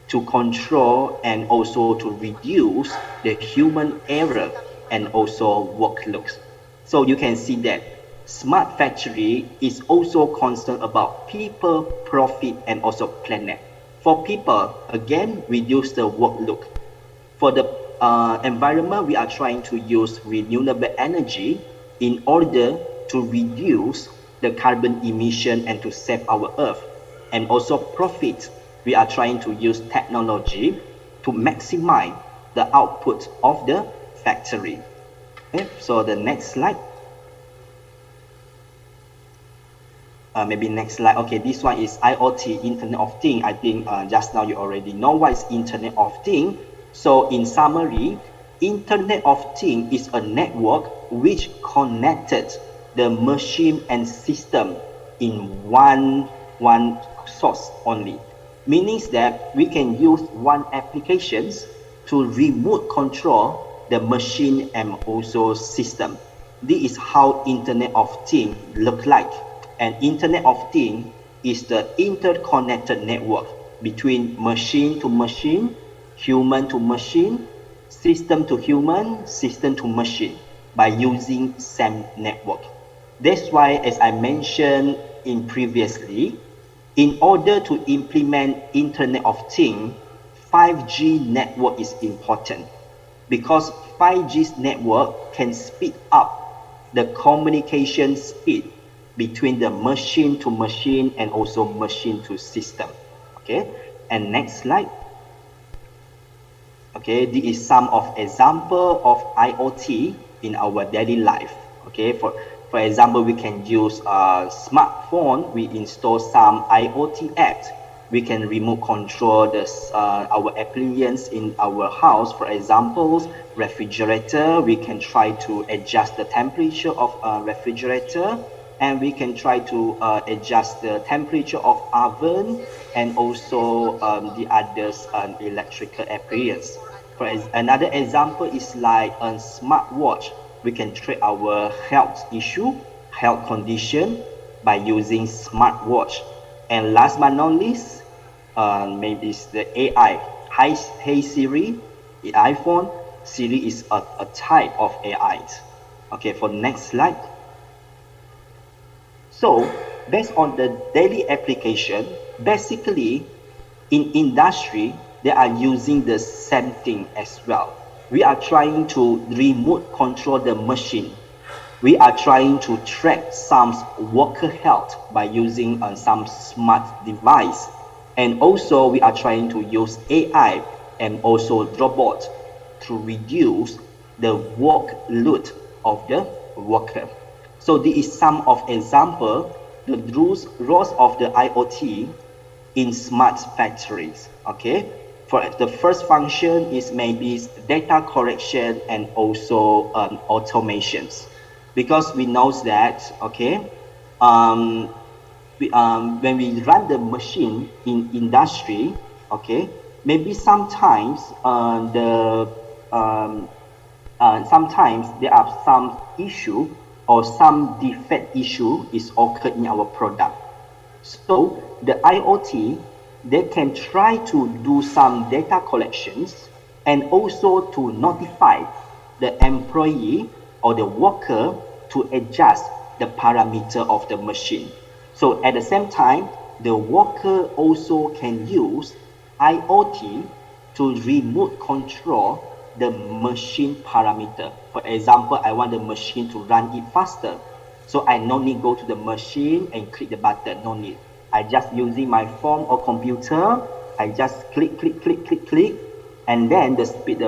to control and also to reduce the human error and also workloads. So you can see that smart factory is also concerned about people, profit, and also planet. For people, again, reduce the workload. For the environment, we are trying to use renewable energy in order to reduce the carbon emission and to save our earth. And also profit, we are trying to use technology to maximize the output of the factory. Okay, so the next slide. Maybe next slide. Okay, this one is IoT, Internet of Things. I think just now you already know what is Internet of Things. So in summary, Internet of Things is a network which connected the machine and system in one source only. Meaning that we can use one applications to remote control the machine and also system. This is how Internet of Things look like. And Internet of Things is the interconnected network between machine to machine, human to machine, system to human, system to machine by using same network. That's why, as I mentioned in previously, in order to implement Internet of Things, 5G network is important because 5G network can speed up the communication speed between the machine to machine and also machine to system. Okay, and next slide. Okay, this is some of example of IoT in our daily life. Okay, for example, we can use a smartphone. We install some IoT apps. We can remote control our appliance in our house. For example, refrigerator. We can try to adjust the temperature of a refrigerator, and we can try to adjust the temperature of oven and also the others electrical appliance. For another example is like a smartwatch. We can track our health issue, health condition by using smartwatch. And last but not least, maybe it's the AI. Hey Siri, the iPhone. Siri is a type of AI. Okay, for next slide. So, based on the daily application, basically, in industry, they are using the same thing as well. We are trying to remote control the machine. We are trying to track some worker health by using some smart device. And also, we are trying to use AI and also robot to reduce the workload of the worker. So this is some of example, the roles of the IoT in smart factories. Okay, for the first function is maybe data collection and also automations, because we know that when we run the machine in industry, okay, maybe sometimes sometimes there are some issue or some defect issue is occurred in our product. So the IoT, they can try to do some data collections and also to notify the employee or the worker to adjust the parameter of the machine. So at the same time, the worker also can use IoT to remote control the machine parameter. For example, I want the machine to run it faster. So I no need go to the machine and click the button, no need. I just using my phone or computer, I just click, and then the speed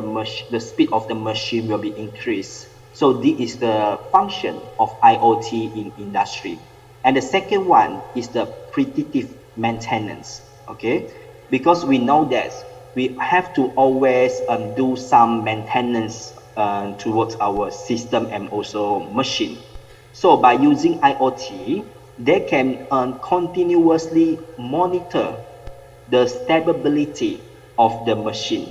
of the machine will be increased. So this is the function of IoT in industry. And the second one is the predictive maintenance, okay? Because we know that we have to always do some maintenance towards our system and also machine. So by using IoT, they can continuously monitor the stability of the machine.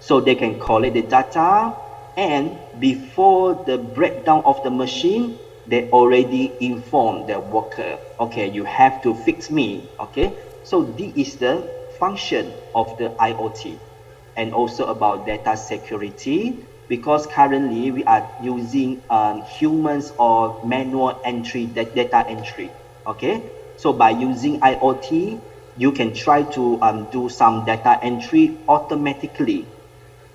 So they can collect the data, and before the breakdown of the machine, they already inform the worker, okay, you have to fix me, okay? So this is the function of the IoT. And also about data security, because currently we are using humans or manual entry, data entry, okay? So by using IoT, you can try to do some data entry automatically,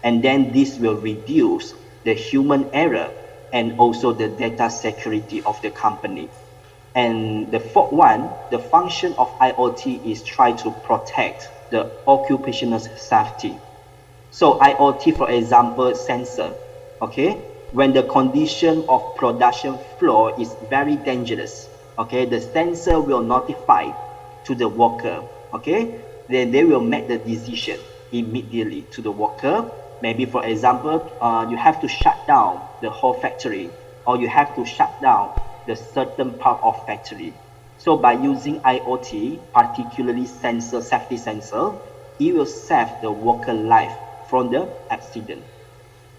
and then this will reduce the human error and also the data security of the company. And the fourth one, the function of IoT is try to protect the occupational safety. So IoT, for example, sensor, okay? When the condition of production floor is very dangerous, okay, the sensor will notify to the worker, okay? Then they will make the decision immediately to the worker. Maybe, for example, you have to shut down the whole factory, or you have to shut down the certain part of factory. So by using IoT, particularly sensor, safety sensor, it will save the worker life from the accident.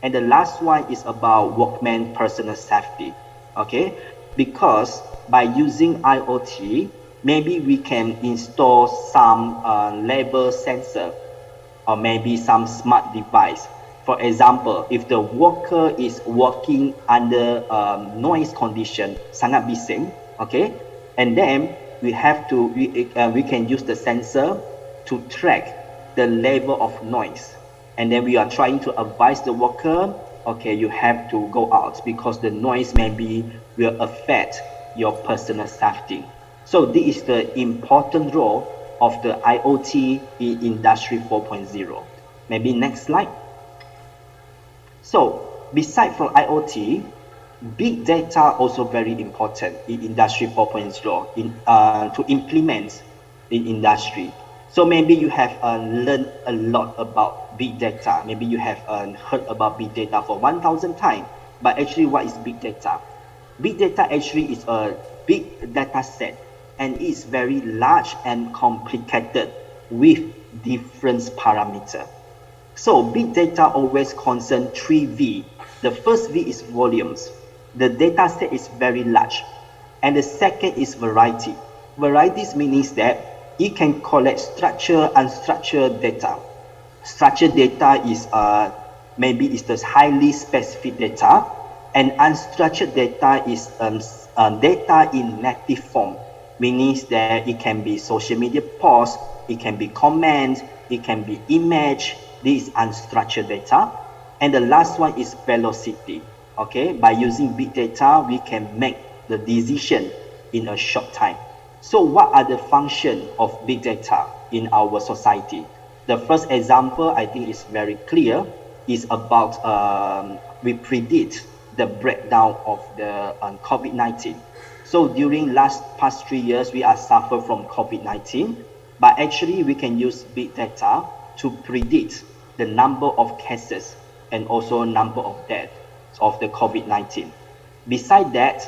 And the last one is about workman personal safety, okay? Because by using IoT, maybe we can install some label sensor or maybe some smart device. For example, if the worker is working under noise condition, sangat bising, okay? And then we can use the sensor to track the level of noise. And then we are trying to advise the worker, okay, you have to go out because the noise maybe will affect your personal safety. So this is the important role of the IoT in Industry 4.0. Maybe next slide. So besides from IoT, big data also very important in Industry 4.0 to implement in industry. So maybe you have learned a lot about big data. Maybe you have heard about big data for 1,000 times. But actually, what is big data? Big data actually is a big data set, and it's very large and complicated with different parameters. So big data always concern 3 V. The first V is volumes. The data set is very large. And the second is variety. Varieties means that it can collect structured, unstructured data. Structured data is maybe is the highly specific data, and unstructured data is data in native form, meaning that it can be social media posts, it can be comments, it can be image. This is unstructured data. And the last one is velocity. Okay, by using big data, we can make the decision in a short time. So what are the functions of big data in our society? The first example, I think is very clear, is about we predict the breakdown of the COVID-19. So during past 3 years, we are suffer from COVID-19, but actually we can use big data to predict the number of cases and also number of deaths of the COVID-19. Besides that,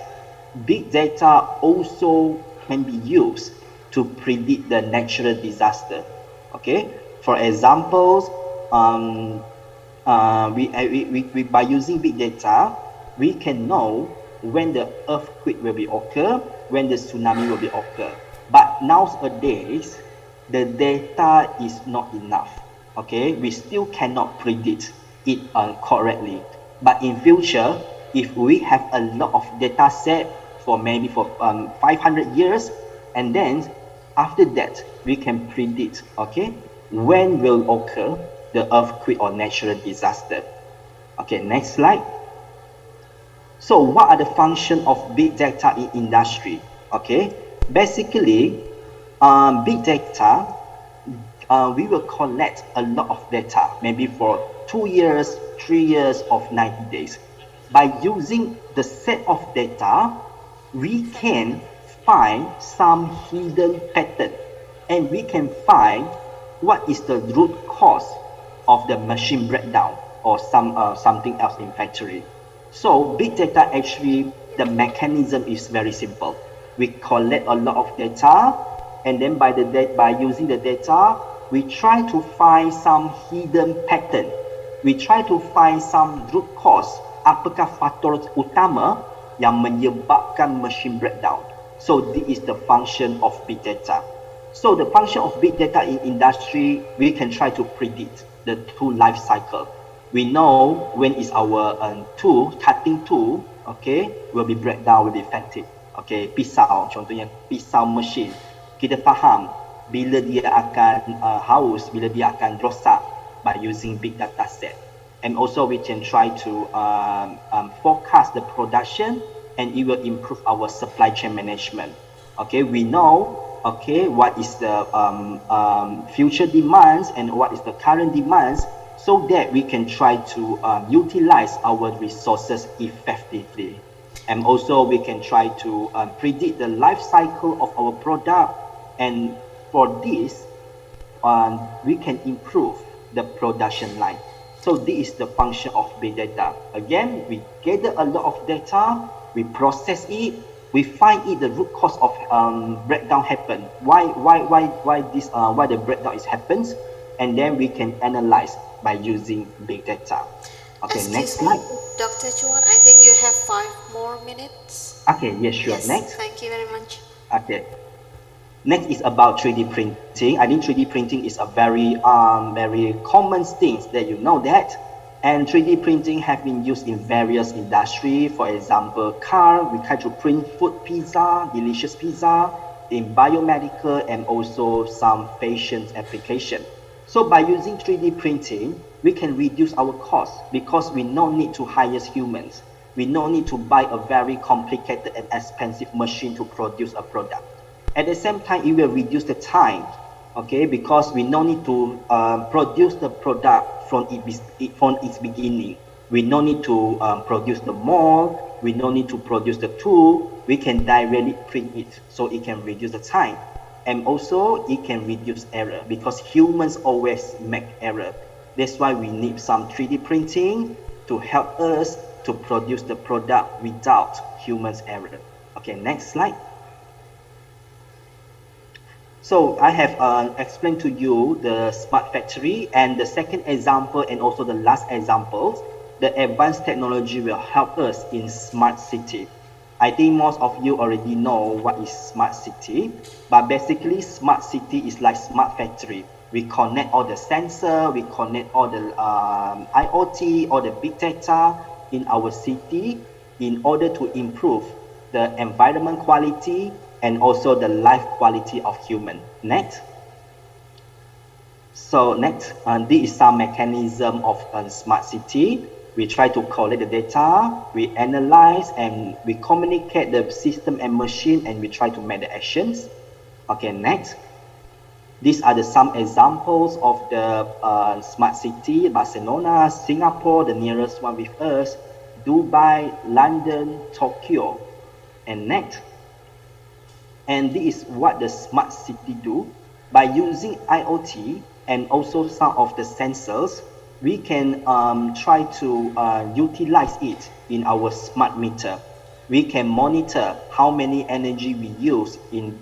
big data also can be used to predict the natural disaster. Okay, for example, by using big data, we can know when the earthquake will be occur, when the tsunami will be occur. But nowadays, the data is not enough. Okay, we still cannot predict it correctly. But in future, if we have a lot of data set for maybe for 500 years, and then after that we can predict, okay, when will occur the earthquake or natural disaster. Okay, next slide. So what are the functions of big data in industry? Okay, basically, big data, we will collect a lot of data, maybe for 2 years, 3 years, of 90 days. By using the set of data, we can find some hidden pattern, and we can find what is the root cause of the machine breakdown or something else in factory. So big data, actually the mechanism is very simple. We collect a lot of data, and then by using the data, we try to find some hidden pattern. We try to find some root cause. Apakah faktor utama yang menyebabkan machine breakdown? So this is the function of big data. So the function of big data in industry, we can try to predict the tool life cycle. We know when is our cutting tool, okay, will be breakdown, will be effective. Okay, pisau, contohnya pisau mesin. Kita faham bila dia akan haus, bila dia akan rosak by using big data set. And also we can try to forecast the production, and it will improve our supply chain management. Okay, we know, okay, what is the future demands and what is the current demands, so that we can try to utilize our resources effectively. And also we can try to predict the life cycle of our product, and for this we can improve the production line. So this is the function of big data. Again, we gather a lot of data, we process it, we find it the root cause of breakdown happen. Why the breakdown is happens, and then we can analyze by using big data. Okay, next slide. Dr. Chuan, I think you have 5 more minutes. Okay, yes, sure. Yes, next. thank you very much. Okay. Next is about 3D printing. I think 3D printing is a very common thing that you know that. And 3D printing have been used in various industries. For example, car, we try to print food pizza, delicious pizza, in biomedical, and also some fashion application. So by using 3D printing, we can reduce our cost because we no need to hire humans. We no need to buy a very complicated and expensive machine to produce a product. At the same time, it will reduce the time, okay, because we no need to produce the product from its beginning. We no need to produce the mold, we no need to produce the tool, we can directly print it, so it can reduce the time. And also, it can reduce error because humans always make error. That's why we need some 3D printing to help us to produce the product without humans' error. Okay, next slide. So I have explained to you the smart factory, and the second example and also the last example, the advanced technology will help us in smart city. I think most of you already know what is smart city, but basically smart city is like smart factory. We connect all the sensor, we connect all the IoT, all the big data in our city in order to improve the environment quality and also the life quality of human. Next. So next, this is some mechanism of a smart city. We try to collect the data, we analyze, and we communicate the system and machine, and we try to make the actions. Okay, next. These are some examples of the smart city: Barcelona, Singapore, the nearest one with us, Dubai, London, Tokyo, and next. And this is what the smart city do. By using IoT and also some of the sensors, we can try to utilize it in our smart meter. We can monitor how many energy we use in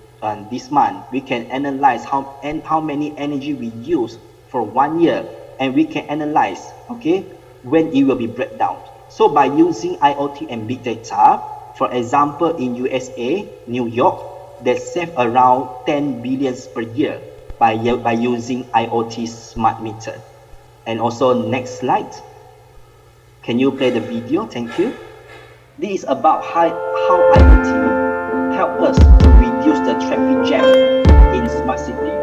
this month. We can analyze how many energy we use for 1 year, and we can analyze, okay, when it will be breakdown. So by using IoT and big data, for example, in USA, New York, they save around 10 billions per year by using IoT smart meter. And also next slide. Can you play the video? Thank you. This is about how IoT help us to reduce the traffic jam in smart city.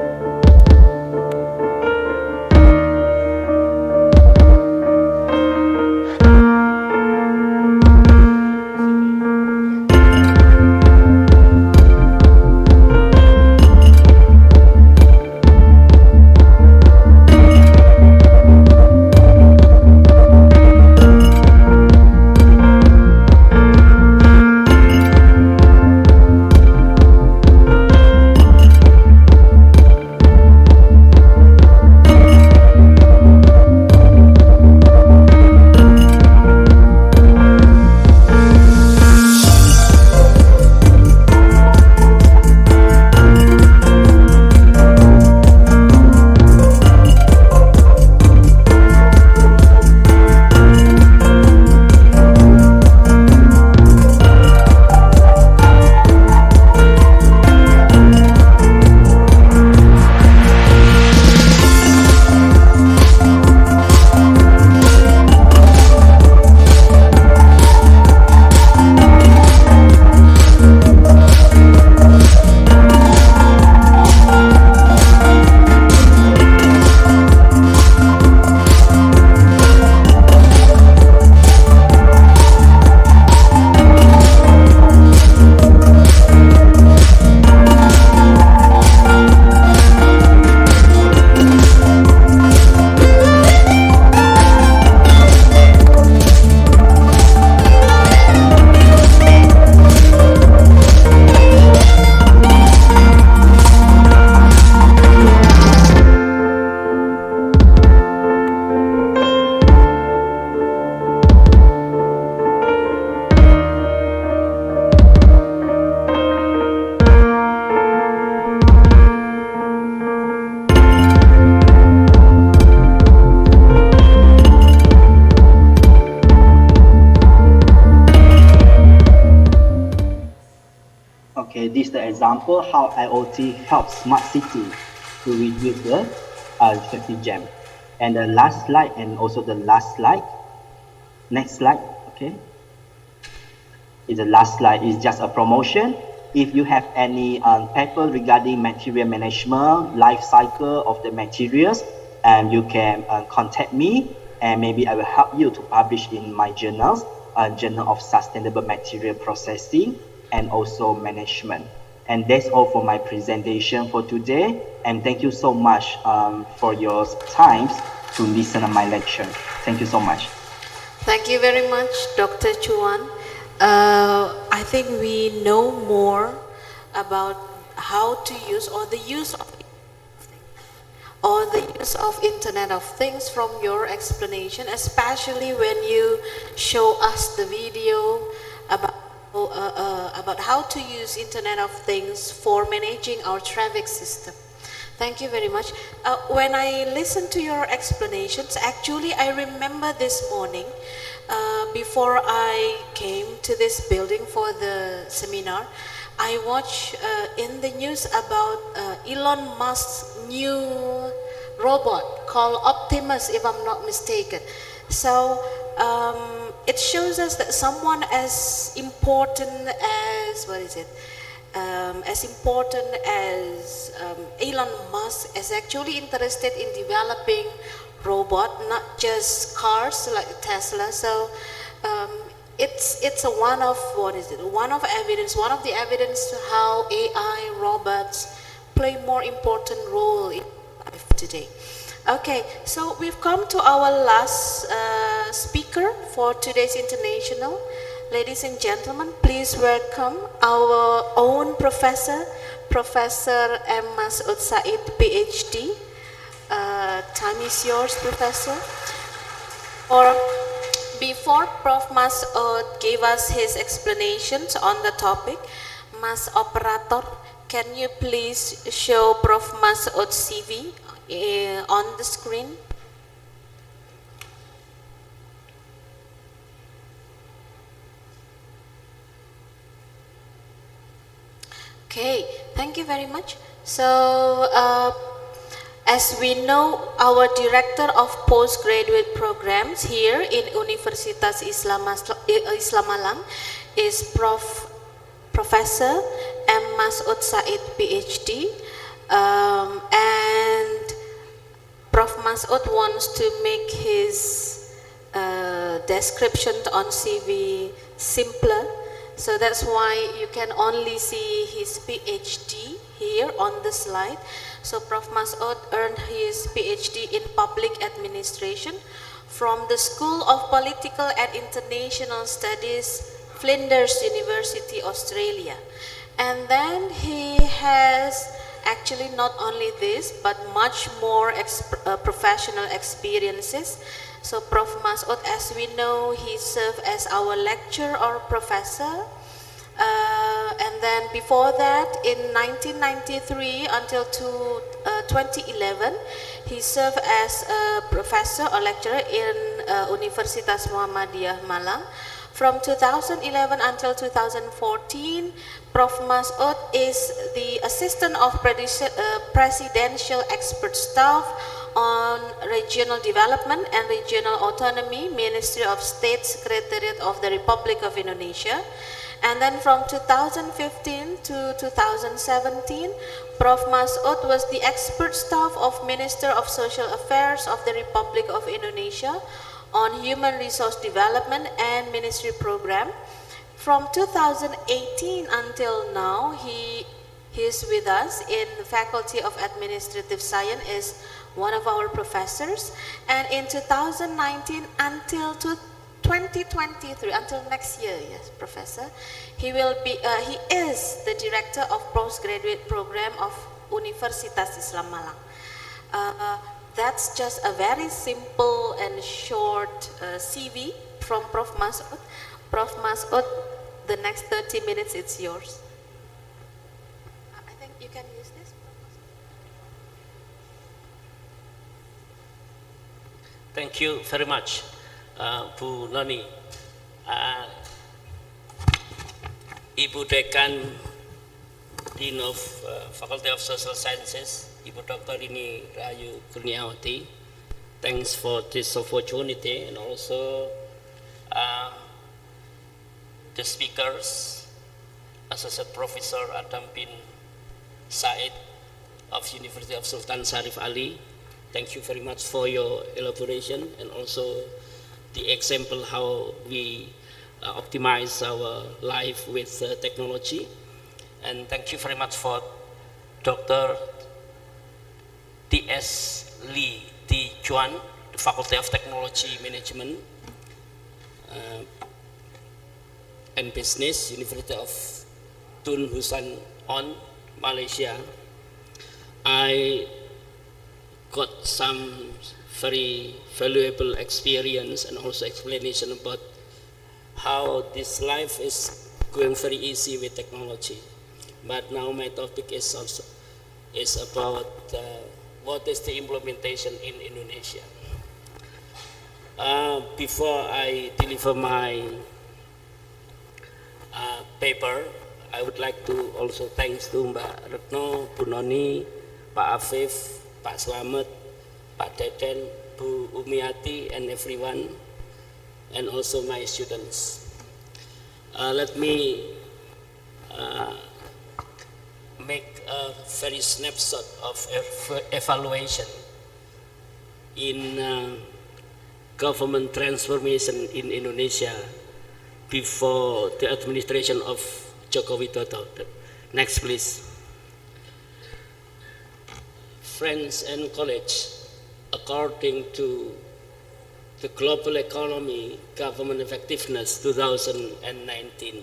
Okay, this is the example how IoT helps smart city to reduce the traffic jam. And the last slide, and also the last slide. Next slide, okay. Is the last slide is just a promotion. If you have any paper regarding material management, life cycle of the materials, and you can contact me, and maybe I will help you to publish in my journals, Journal of Sustainable Material Processing and also Management. And that's all for my presentation for today. And thank you so much for your time to listen to my lecture. Thank you so much. Thank you very much, Dr. Chuan. I think we know more about how to use or the use of Internet of Things from your explanation, especially when you show us the video about how to use Internet of Things for managing our traffic system. Thank you very much. When I listened to your explanations, actually I remember this morning, before I came to this building for the seminar, I watched in the news about Elon Musk's new robot called Optimus, if I'm not mistaken. So it shows us that someone as important as, as important as Elon Musk is actually interested in developing robot, not just cars like Tesla. So it's a one of the evidence to how AI robots play more important role in life today. Okay, so we've come to our last speaker for today's international. Ladies and gentlemen, please welcome our own professor, Professor M. Masud Said, PhD. Time is yours, Professor. Or before Prof. Masud gave us his explanations on the topic, Mas Operator, can you please show Prof. Masud's CV on the screen? Okay, thank you very much. So, as we know, our Director of Postgraduate Programs here in Universitas Islam Malang is Professor M. Masud Said, PhD. And Prof. Masud wants to make his description on CV simpler. So that's why you can only see his PhD here on the slide. So Prof. Masud earned his PhD in Public Administration from the School of Political and International Studies, Flinders University, Australia. And then he has actually not only this, but much more professional experiences. So Prof. Masud, as we know, he served as our lecturer or professor. And then before that, in 1993 until 2011, he served as a professor or lecturer in Universitas Muhammadiyah Malang. From 2011 until 2014, Prof. Masud is the Assistant of Presidential Expert Staff on Regional Development and Regional Autonomy, Ministry of State, Secretariat of the Republic of Indonesia. And then from 2015 to 2017, Prof. Masud was the expert staff of Minister of Social Affairs of the Republic of Indonesia on Human Resource Development and Ministry Program. From 2018 until now, he is with us in the Faculty of Administrative Science as one of our professors. And in 2019 until 2023, until next year, yes, Professor, he is the Director of Postgraduate Program of Universitas Islam Malang. That's just a very simple and short CV from Prof. Masud. Prof. Masud, the next 30 minutes, it's yours. I think you can use this. Thank you very much, Bu Noni. Ibu Dekan, Dean of Faculty of Social Sciences, Ibu Dr. Rini Rahayu Kurniawati. Thanks for this opportunity, and also the speakers, Associate Professor Adam bin Said of University of Sultan Syarif Ali. Thank you very much for your elaboration and also the example how we optimize our life with technology. And thank you very much for Dr. T.S. Lee T. Chuan, the Faculty of Technology Management and Business, University of Tun Hussein On, Malaysia. I got some very valuable experience and also explanation about how this life is going very easy with technology. But now my topic is also is about what is the implementation in Indonesia. Before I deliver my paper, I would like to also thanks to Mbak Retno, Bu Noni, Pak Afif, Pak Slamet, Pak Teten, Bu Umiati, and everyone, and also my students. Let me make a very snapshot of evaluation in government transformation in Indonesia before the administration of Joko Widodo. Next, please. Friends and colleagues, according to the Global Economy Government Effectiveness 2019,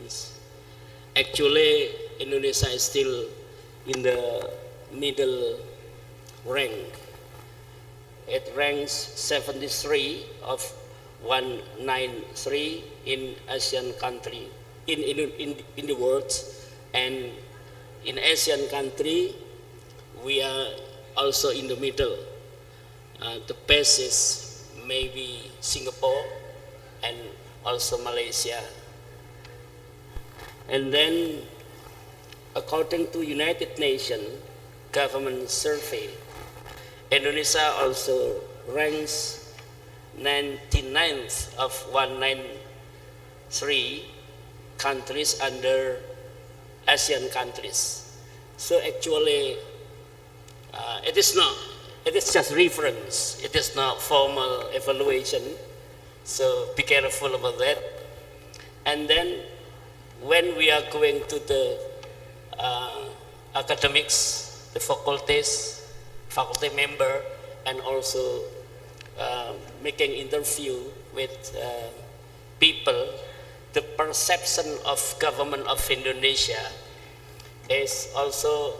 actually Indonesia is still in the middle rank. It ranks 73 of 193 in Asian country, in the world, and in Asian country we are also in the middle. The best is maybe Singapore and also Malaysia. And then according to United Nations government survey, Indonesia also ranks 99th of 193 countries under Asian countries. So actually it is just reference, it is not formal evaluation, so be careful about that. And then when we are going to the academics, the faculty member, and also making interview with people, the perception of government of Indonesia is also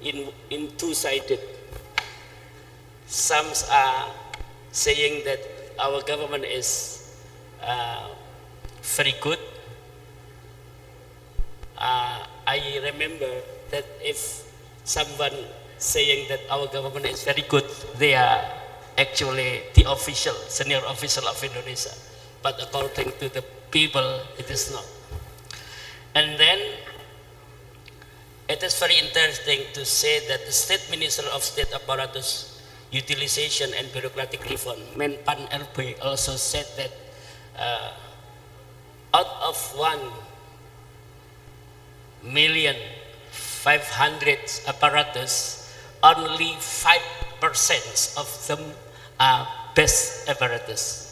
in two-sided. Some are saying that our government is very good. I remember that if someone saying that our government is very good, they are actually the senior official of Indonesia. But according to the people, it is not. And then it is very interesting to say that the State Minister of State Apparatus Utilization and Bureaucratic Reform, Menpan RB, also said that out of 1,500,000 apparatus, only 5% of them are best apparatus.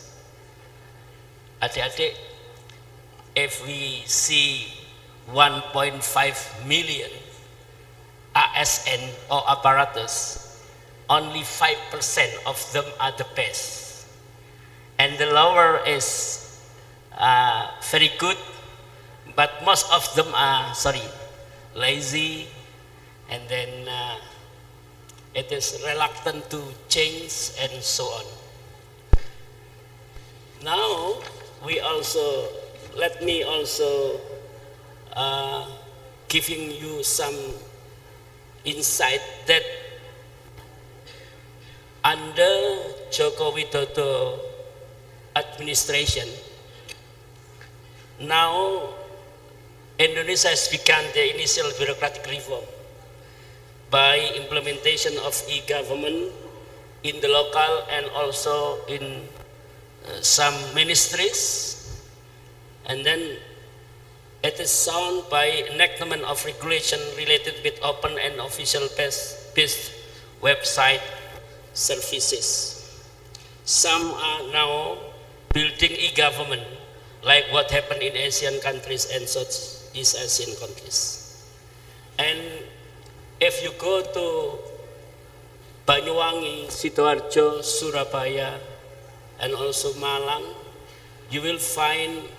Adik-adik, if we see 1.5 million ASN or apparatus, only 5% of them are the best. And the lower is very good, but most of them are, lazy, and then it is reluctant to change and so on. Now, let me also giving you some insight that under Joko Widodo administration, now Indonesia has begun the initial bureaucratic reform by implementation of e-government in the local and also in some ministries, and then it is shown by enactment of regulation related with open and official based website services. Some are now building e-government like what happened in Asian countries and Southeast Asian countries. And if you go to Banyuwangi, Sidoarjo, Surabaya, and also Malang, you will find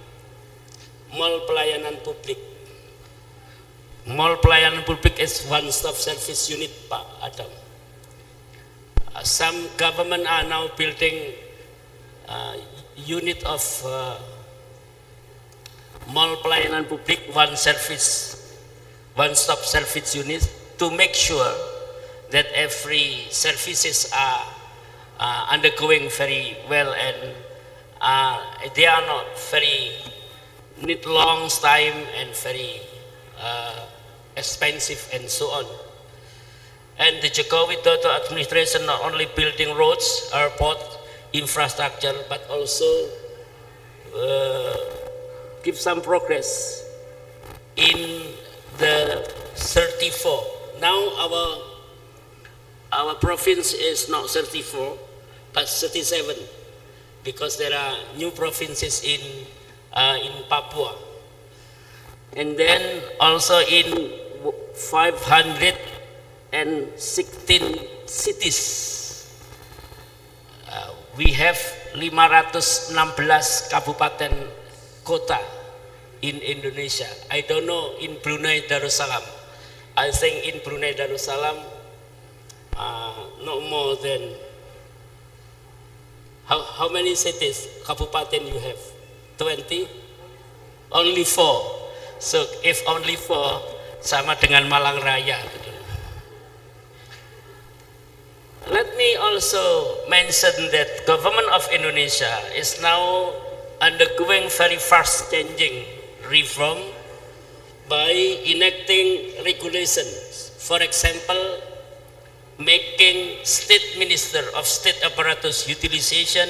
mall pelayanan publik. Mall pelayanan publik is one-stop service unit, Pak Adam. Some government are now building unit of mall pelayanan publik, one-stop service unit, to make sure that every services are undergoing very well, and they are not very need long time and very expensive and so on. And the Jokowi Dodo administration not only building roads, airport, infrastructure, but also give some progress in the 34. Now our province is not 34, but 37, because there are new provinces in Papua. And then also in 516 cities, we have 516 kabupaten kota in Indonesia. I don't know in Brunei Darussalam. I think in Brunei Darussalam, no more than how many cities, kabupaten you have? 20? Only 4. So if only 4, sama dengan Malang Raya. Let me also mention that government of Indonesia is now undergoing very fast changing reform by enacting regulations. For example, making state minister of state apparatus utilization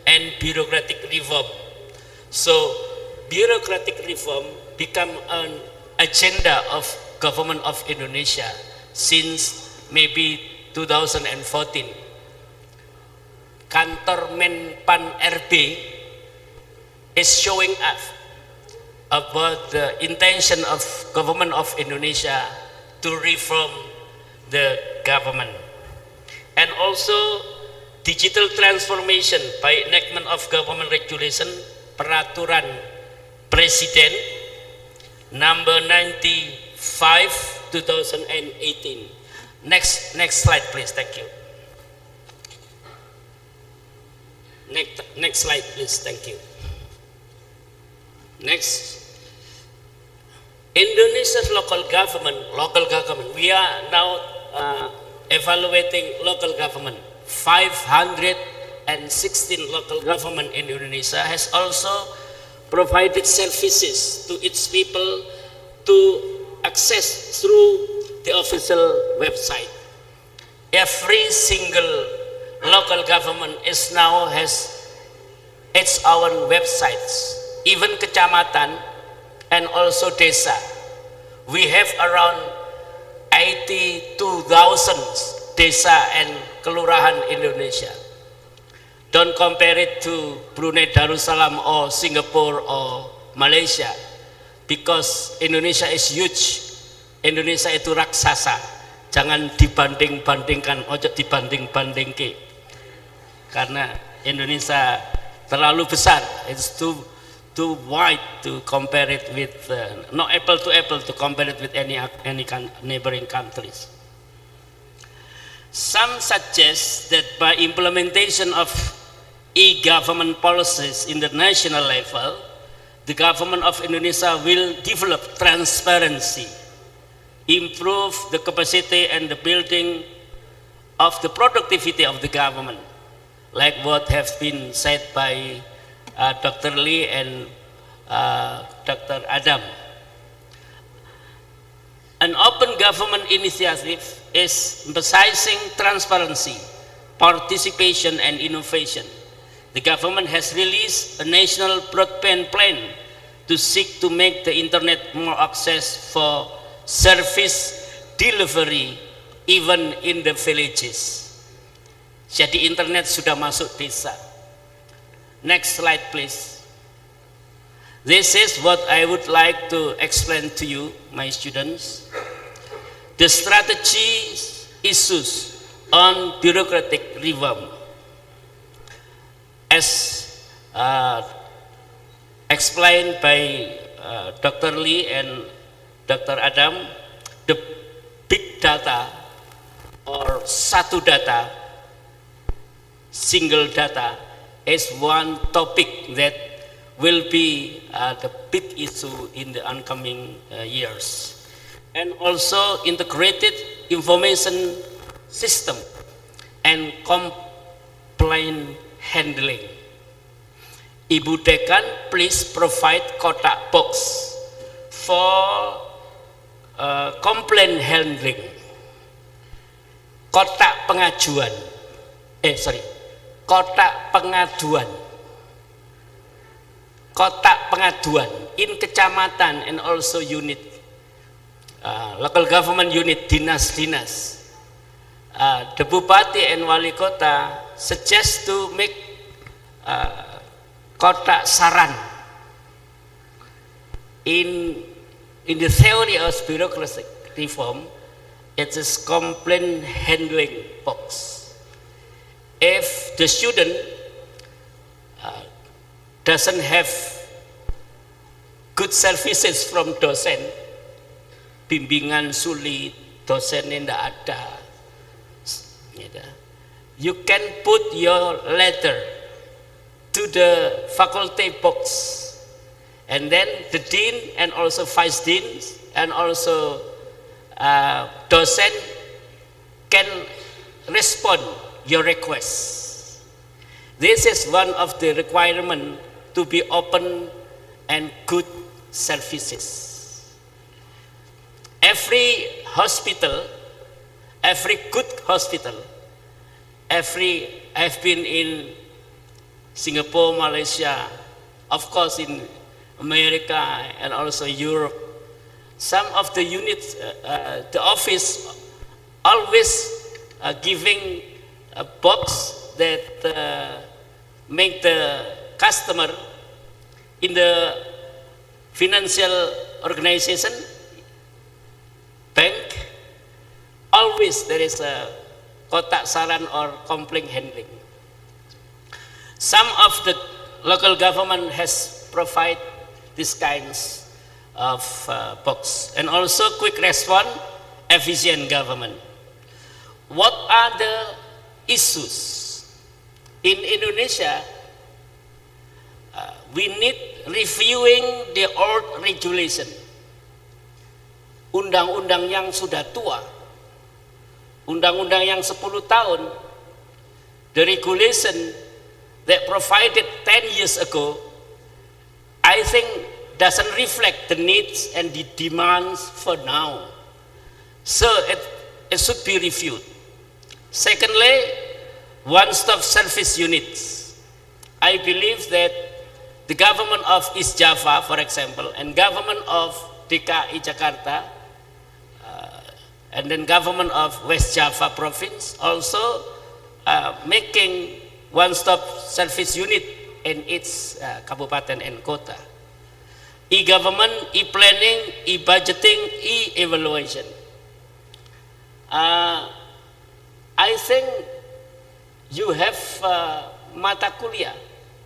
and bureaucratic reform. So bureaucratic reform become an agenda of government of Indonesia since maybe 2014. Kantor Menpan RB is showing up about the intention of government of Indonesia to reform the government. And also digital transformation by enactment of government regulation, Peraturan Presiden number 95 2018. Next slide please, thank you. Next slide please, thank you. Next. Indonesia's local government, we are now evaluating local government. 516 local government in Indonesia has also provided services to its people to access through the official website. Every single local government is now has its own websites, even kecamatan and also desa. We have around 82,000 desa and kelurahan Indonesia. Don't compare it to Brunei Darussalam or Singapore or Malaysia, because Indonesia is huge. Indonesia itu raksasa. Jangan dibanding-bandingkan, ojo dibanding-bandingke. Karena Indonesia terlalu besar. It's too wide to compare it with, not apple to apple to compare it with any neighboring countries. Some suggest that by implementation of e-government policies in the national level, the government of Indonesia will develop transparency, improve the capacity and the building of the productivity of the government, like what has been said by Dr. Lee and Dr. Adam. An open government initiative is emphasizing transparency, participation and innovation. The government has released a national broadband plan to seek to make the internet more access for service delivery even in the villages. Jadi internet sudah masuk desa. Next slide please. This is what I would like to explain to you, my students. The strategy issues on bureaucratic reform. As explained by Dr. Lee and Dr. Adam, the big data or satu data, single data is one topic that will be the big issue in the oncoming years. And also integrated information system and complaint handling. Ibu Dekan, please provide kotak box for complaint handling. Kotak pengajuan. Kotak pengaduan. Kotak pengaduan in kecamatan and also unit, local government unit, dinas-dinas. The Bupati and Wali Kota suggest to make kotak saran. In the theory of bureaucratic reform, it is complaint handling box. If the student doesn't have good services from dosen, bimbingan sulit, dosennya tidak ada, you can put your letter to the faculty box, and then the dean and also vice deans and also dosen can respond your request. This is one of the requirements to be open and good services. Every hospital, every good hospital, I've been in Singapore, Malaysia, of course in America and also Europe. Some of the units, the office always giving a box that make the customer in the financial organization, bank, always there is a kotak saran or complaint handling. Some of the local government has provide these kinds of box, and also quick response, efficient government. What are the issues in Indonesia? We need reviewing the old regulation. Undang-undang yang sudah tua, undang-undang yang 10 tahun, the regulation that provided 10 years ago, I think doesn't reflect the needs and the demands for now. So it should be reviewed. Secondly, one-stop service units. I believe that the government of East Java, for example, and government of DKI Jakarta, and then government of West Java province also making one-stop service unit in its kabupaten and kota. E-government, e-planning, e-budgeting, e-evaluation. I think you have mata kuliah,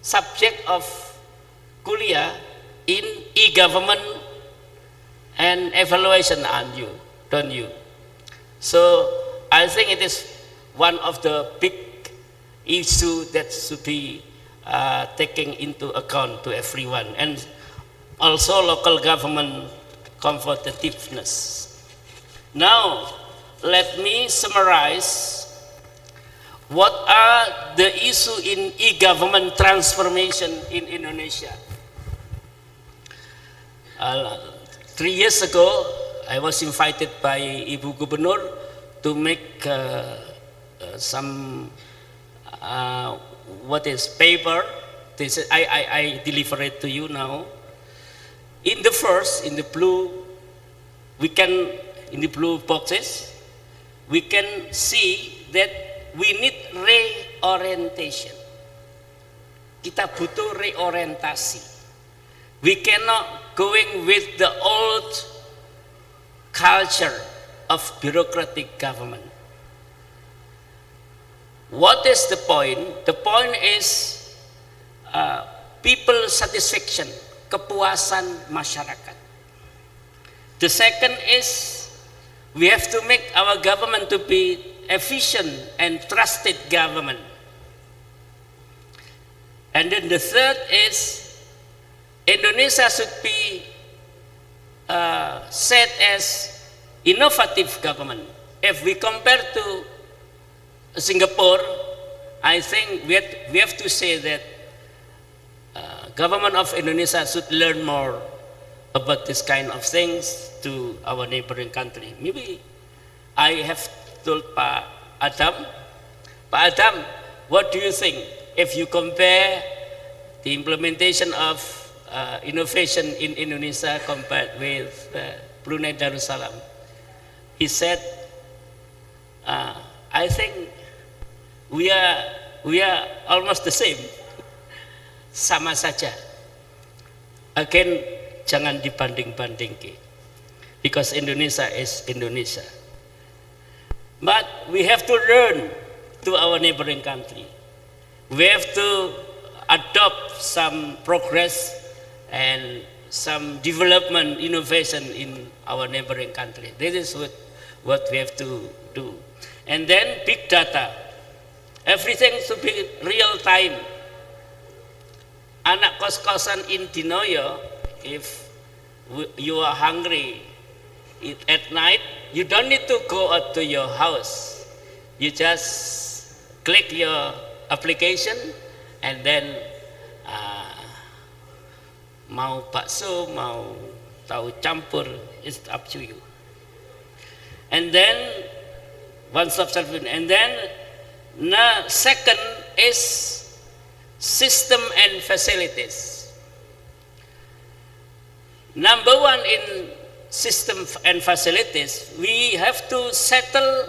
subject of kuliah in e-government and evaluation on you, don't you? So I think it is one of the big issues that should be taken into account to everyone, and also local government competitiveness. Now, let me summarize what are the issues in e-government transformation in Indonesia. 3 years ago, I was invited by Ibu Gubernur to make some paper. This I deliver it to you now. In the blue boxes, we can see that we need reorientation. Kita butuh reorientasi. We cannot going with the old culture of bureaucratic government. What is the point? The point is people satisfaction, kepuasan masyarakat. The second is we have to make our government to be efficient and trusted government. And then the third is Indonesia should be set as innovative government. If we compare to Singapore, I think we have to say that government of Indonesia should learn more about this kind of things to our neighboring country. Maybe I have told Pak Adam, what do you think if you compare the implementation of innovation in Indonesia compared with Brunei Darussalam? He said, I think we are almost the same, sama saja. Again, jangan dibanding-bandingkan, because Indonesia is Indonesia. But we have to learn to our neighboring country. We have to adopt some progress and some development, innovation in our neighboring country. This is what we have to do. And then big data. Everything should be real time. Anak kos-kosan in Dinoyo, if you are hungry at night, you don't need to go out to your house. You just click your application and then mau bakso, mau tahu campur, it's up to you. And then one-stop service. And then second is system and facilities. Number one in system and facilities, we have to settle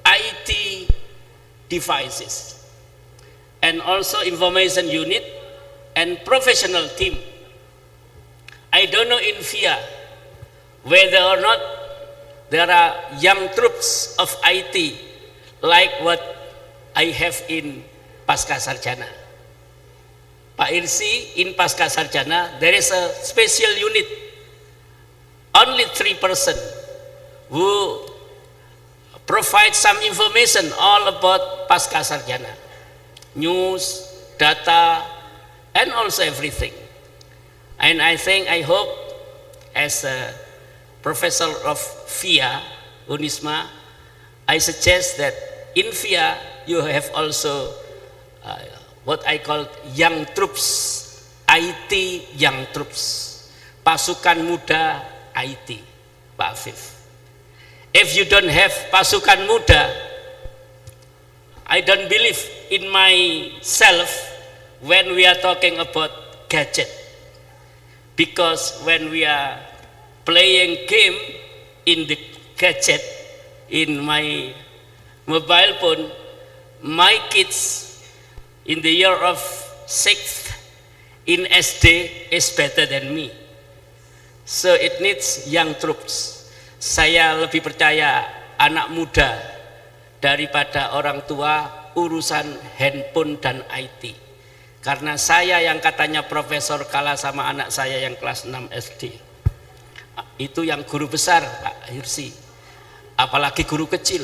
IT devices and also information unit and professional team. I don't know in VIA whether or not there are young troops of IT like what I have in Pasca Sarjana. Pak Irsi, in Pasca Sarjana, there is a special unit, only 3 person who provide some information all about Pasca Sarjana, news, data, and also everything. And I think, I hope, as a professor of VIA, Unisma, I suggest that in VIA you have also what I call young troops, IT young troops, pasukan muda IT, Pak Afif. If you don't have pasukan muda, I don't believe in myself when we are talking about gadget. Because when we are playing game in the gadget, in my mobile phone, my kids in the year of 6th in SD is better than me. So it needs young troops. Saya lebih percaya anak muda daripada orang tua urusan handphone dan IT. Karena saya yang katanya profesor kalah sama anak saya yang kelas 6 SD. Itu yang guru besar, Pak Hirsi. Apalagi guru kecil.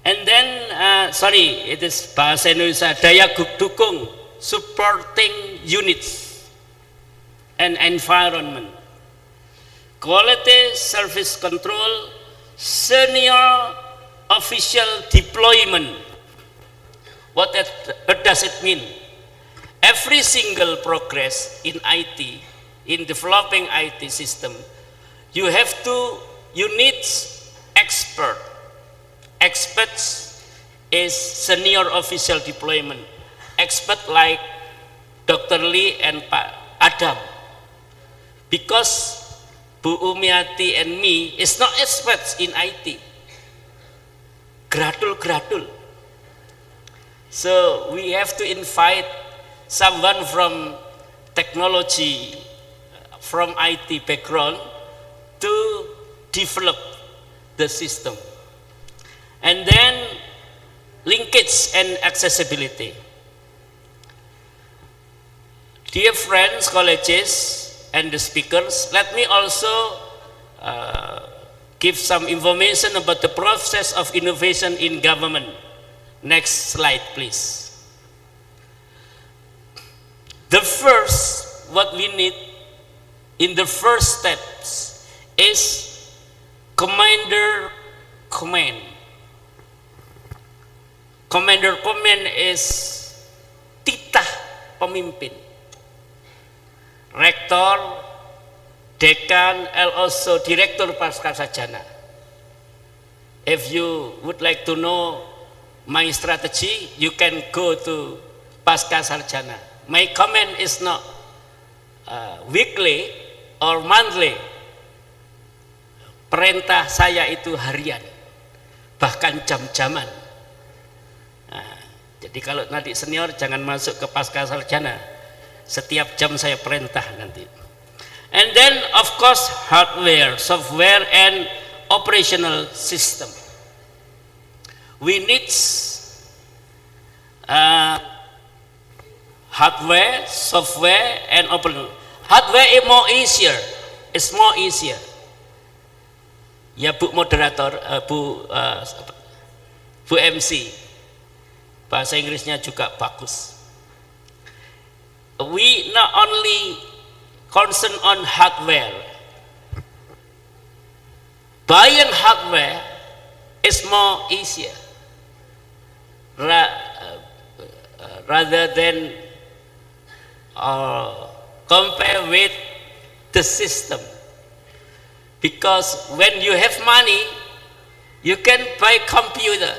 And then, sorry, it is bahasa Indonesia, daya dukung, supporting units and environment. Quality service control, senior official deployment. What does it mean? Every single progress in IT, in developing IT system, you need expert. Experts is senior official deployment. Expert like Dr. Lee and Pak Adam. Because Bu Umiati and me is not experts in IT. Gradul. So we have to invite someone from technology, from IT background to develop the system. And then linkage and accessibility. Dear friends, colleges, and the speakers, let me also give some information about the process of innovation in government. Next slide, please. The first, what we need in the first steps is commander command. Commander Command is titah pemimpin. Rektor, dekan, and also direktur pasca sarjana. If you would like to know my strategy, you can go to pasca sarjana. My comment is not weekly or monthly. Perintah saya itu harian, bahkan jam-jaman. Nah, jadi kalau nanti senior jangan masuk ke pasca sarjana, setiap jam saya perintah nanti. And then of course hardware, software, and operational system. We need hardware, software, and operational. Hardware is more easier. It's more easier. Ya Bu moderator, Bu MC, bahasa Inggrisnya juga bagus. We not only concern on hardware. Buying hardware is more easier rather than compare with the system. Because when you have money, you can buy computer,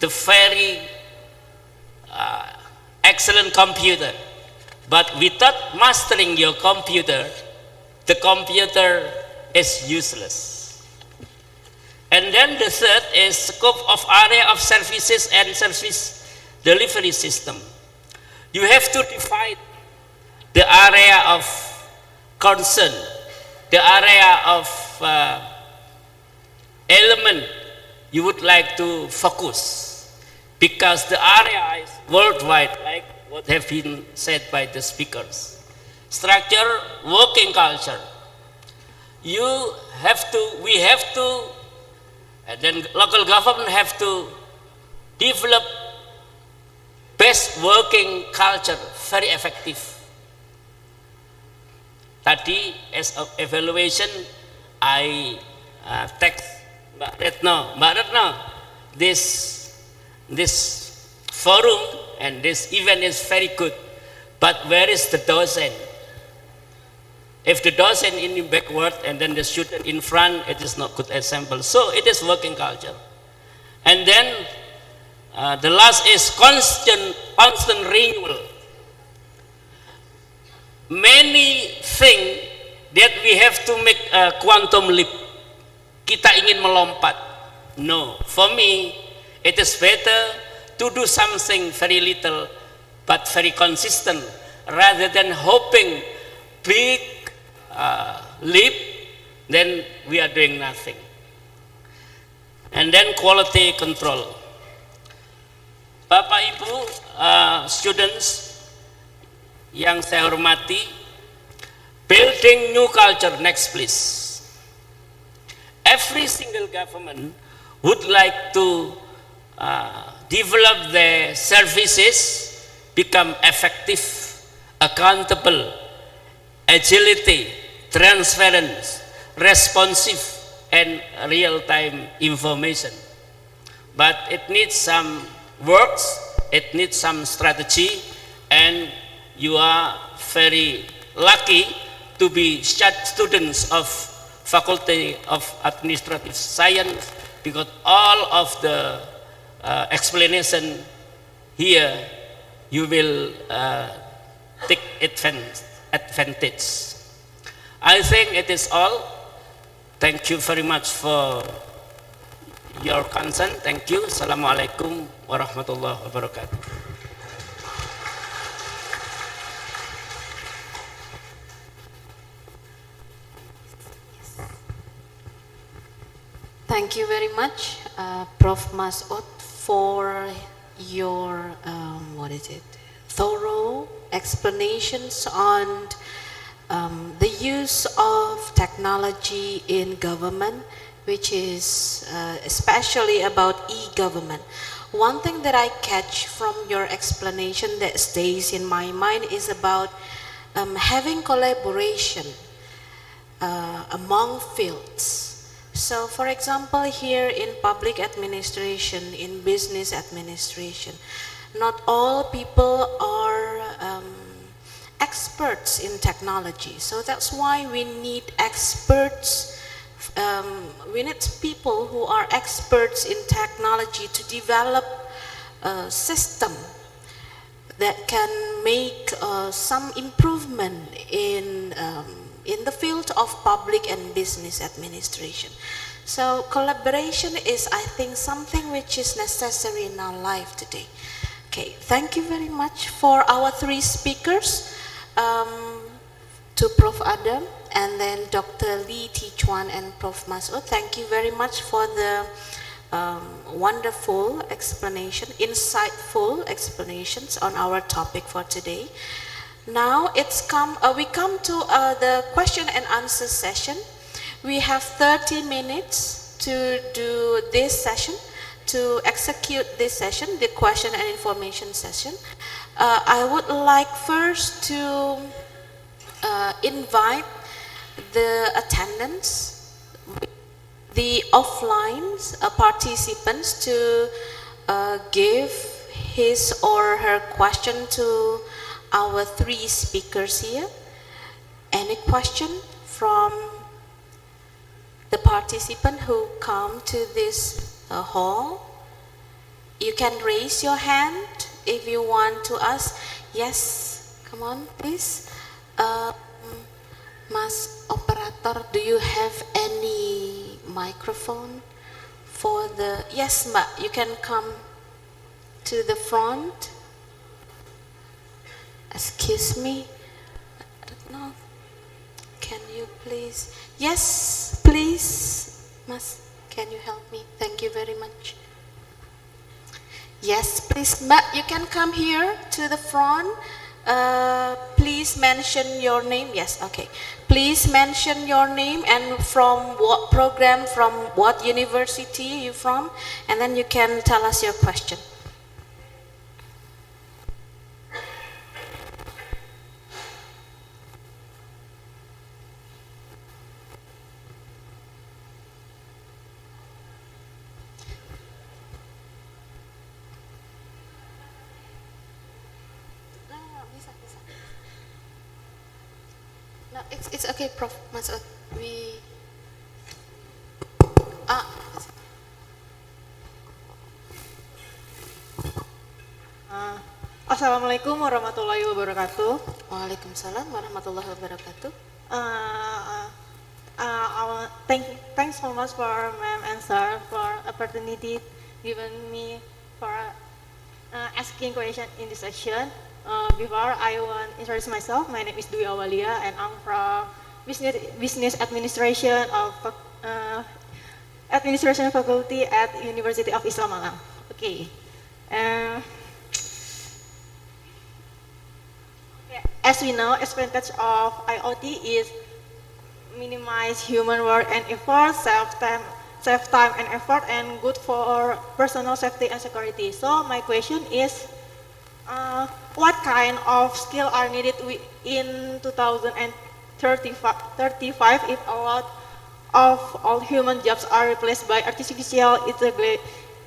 the very excellent computer. But without mastering your computer, the computer is useless. And then the third is scope of area of services and service delivery system. You have to define the area of concern, the area of element you would like to focus, because the area is worldwide, like what have been said by the speakers. Structure, working culture. We have to, and then local government have to develop best working culture, very effective. Tadi as of evaluation, I text Mbak Retno, this forum and this event is very good, but where is the docent? If the docent in the backward and then the student in front, it is not good example. So it is working culture. And then the last is constant renewal. Many things that we have to make a quantum leap. Kita ingin melompat. No, for me, it is better to do something very little but very consistent rather than hoping big leap, then we are doing nothing. And then quality control. Bapak Ibu, students yang saya hormati, building new culture, next please. Every single government would like to develop their services, become effective, accountable, agility, transparent, responsive, and real-time information. But it needs some works, it needs some strategy, and you are very lucky to be students of Faculty of Administrative Science, because all of the explanation here you will take advantage. I think it is all. Thank you very much for your concern. Thank you. Assalamualaikum warahmatullahi wabarakatuh. Thank you very much, Prof. Masud, for your thorough explanations on the use of technology in government, which is especially about e-government. One thing that I catch from your explanation that stays in my mind is about having collaboration among fields. So for example, here in public administration, in business administration, not all people are experts in technology. So that's why we need experts, we need people who are experts in technology to develop a system that can make some improvement in the field of public and business administration. So collaboration is, I think, something which is necessary in our life today. Okay, thank you very much for our three speakers, to Prof. Adam, and then Dr. Lee Thi Chuan and Prof. Masud. Thank you very much for the wonderful explanation, insightful explanations on our topic for today. Now we come to the question and answer session. We have 30 minutes to do this session, to execute this session, the question and information session. I would like first to invite the attendants, the offline participants, to give his or her question to our three speakers here. Any question from the participant who come to this hall? You can raise your hand if you want to ask. Yes, come on please. Mas Operator, do you have any microphone for the... Yes, Mbak, you can come to the front. Excuse me, I don't know. Can you please? Yes, please. Mas, can you help me? Thank you very much. Yes, please, Mbak, you can come here to the front. Please mention your name. Yes, okay. Please mention your name and from what program, from what university you from, and then you can tell us your question. No, it's okay, Prof. Masud. Assalamualaikum warahmatullahi wabarakatuh. Waalaikumsalam warahmatullahi wabarakatuh. Thanks so much for ma'am and sir for opportunity given me for asking question in this session. Before I want to introduce myself, my name is Dwi Awalia and I'm from Business Administration of Administration Faculty at University of Islam Malang. Okay. As we know, advantage of IoT is minimize human work and effort, save time and effort, and good for personal safety and security. So my question is, what kind of skill are needed in 2035 if a lot of all human jobs are replaced by artificial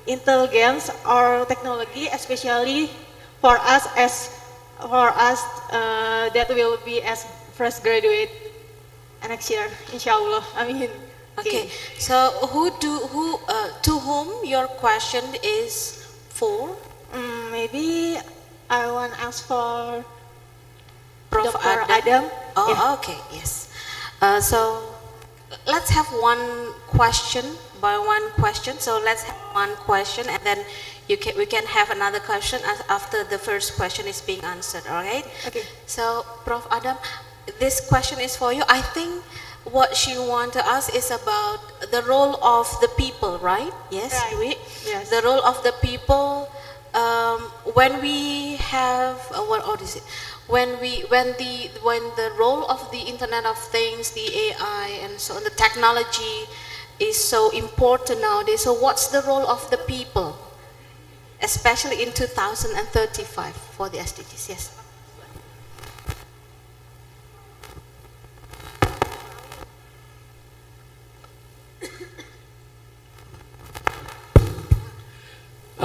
intelligence or technology, especially for us that will be as fresh graduate next year, inshallah. I mean, okay. So to whom your question is for? Maybe I want to ask for Prof. Dr. Adam. Oh, Yeah. okay, yes. So let's have one question by one question. So let's have one question, and then we can have another question after the first question is being answered. All right? Okay. So Prof. Adam, this question is for you. I think what she wants to ask is about the role of the people, right? Yes, Right. Dwi? Yes. The role of the people when we have what is it? When the role of the Internet of Things, the AI, and so on, the technology is so important nowadays. So what's the role of the people, especially in 2035 for the SDGs? Yes.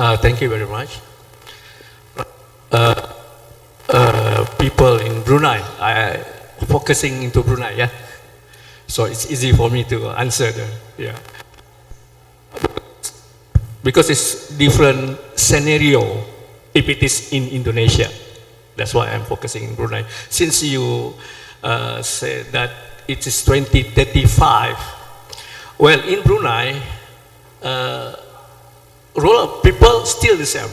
Thank you very much. People in Brunei, I focusing into Brunei, yeah. So it's easy for me to answer because it's different scenario if it is in Indonesia. That's why I'm focusing in Brunei. Since you said that it is 2035, well, in Brunei, role of people still the same.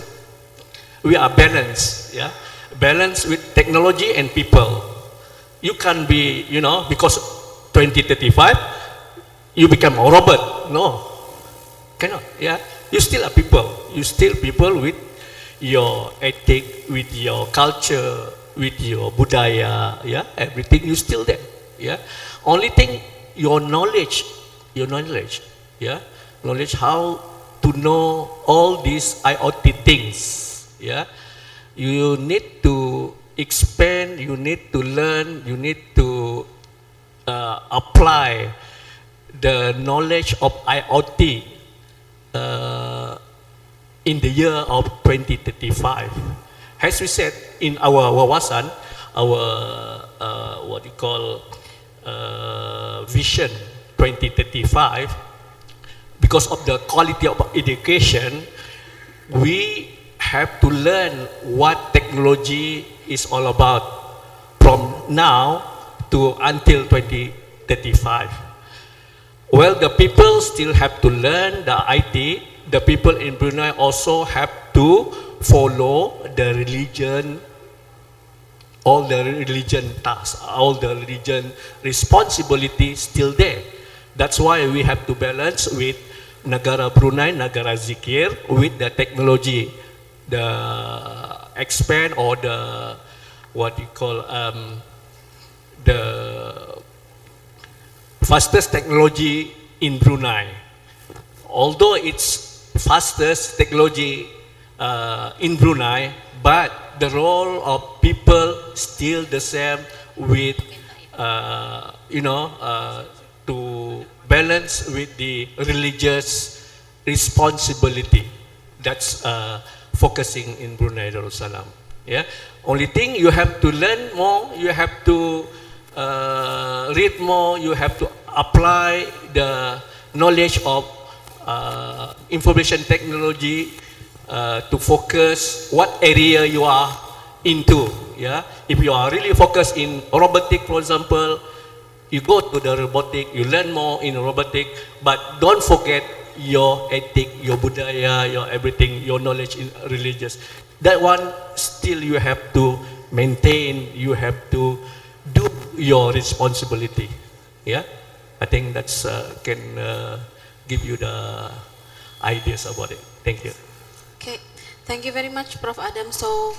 We are balanced, yeah, balanced with technology and people. You can be, because 2035, you become a robot. No, cannot. Yeah, you still are people. You still people with your ethic, with your culture, with your budaya. Yeah, everything you still there. Yeah, only thing your knowledge. Yeah, knowledge how to know all these IoT things. Yeah, you need to expand, you need to learn, you need to apply the knowledge of IoT in the year of 2035. As we said in our wawasan, our what you call vision 2035, because of the quality of education, we have to learn what technology is all about from now to until 2035. Well, the people still have to learn the IT. The people in Brunei also have to follow the religion, all the religion tasks, all the religion responsibility still there. That's why we have to balance with Negara Brunei, Negara Zikir, with the technology, the expand or the what you call the fastest technology in Brunei. Although it's fastest technology in Brunei, but the role of people still the same with to balance with the religious responsibility. That's focusing in Brunei Darussalam. Yeah. Only thing you have to learn more. You have to read more. You have to apply the knowledge of information technology to focus what area you are into. Yeah. If you are really focused in robotic, for example, you go to the robotic, you learn more in robotic, but don't forget your ethic, your budaya, your everything, your knowledge in religious. That one still you have to maintain, you have to do your responsibility. Yeah, I think that's can give you the ideas about it. Thank you. Okay, thank you very much, Prof. Adam. So,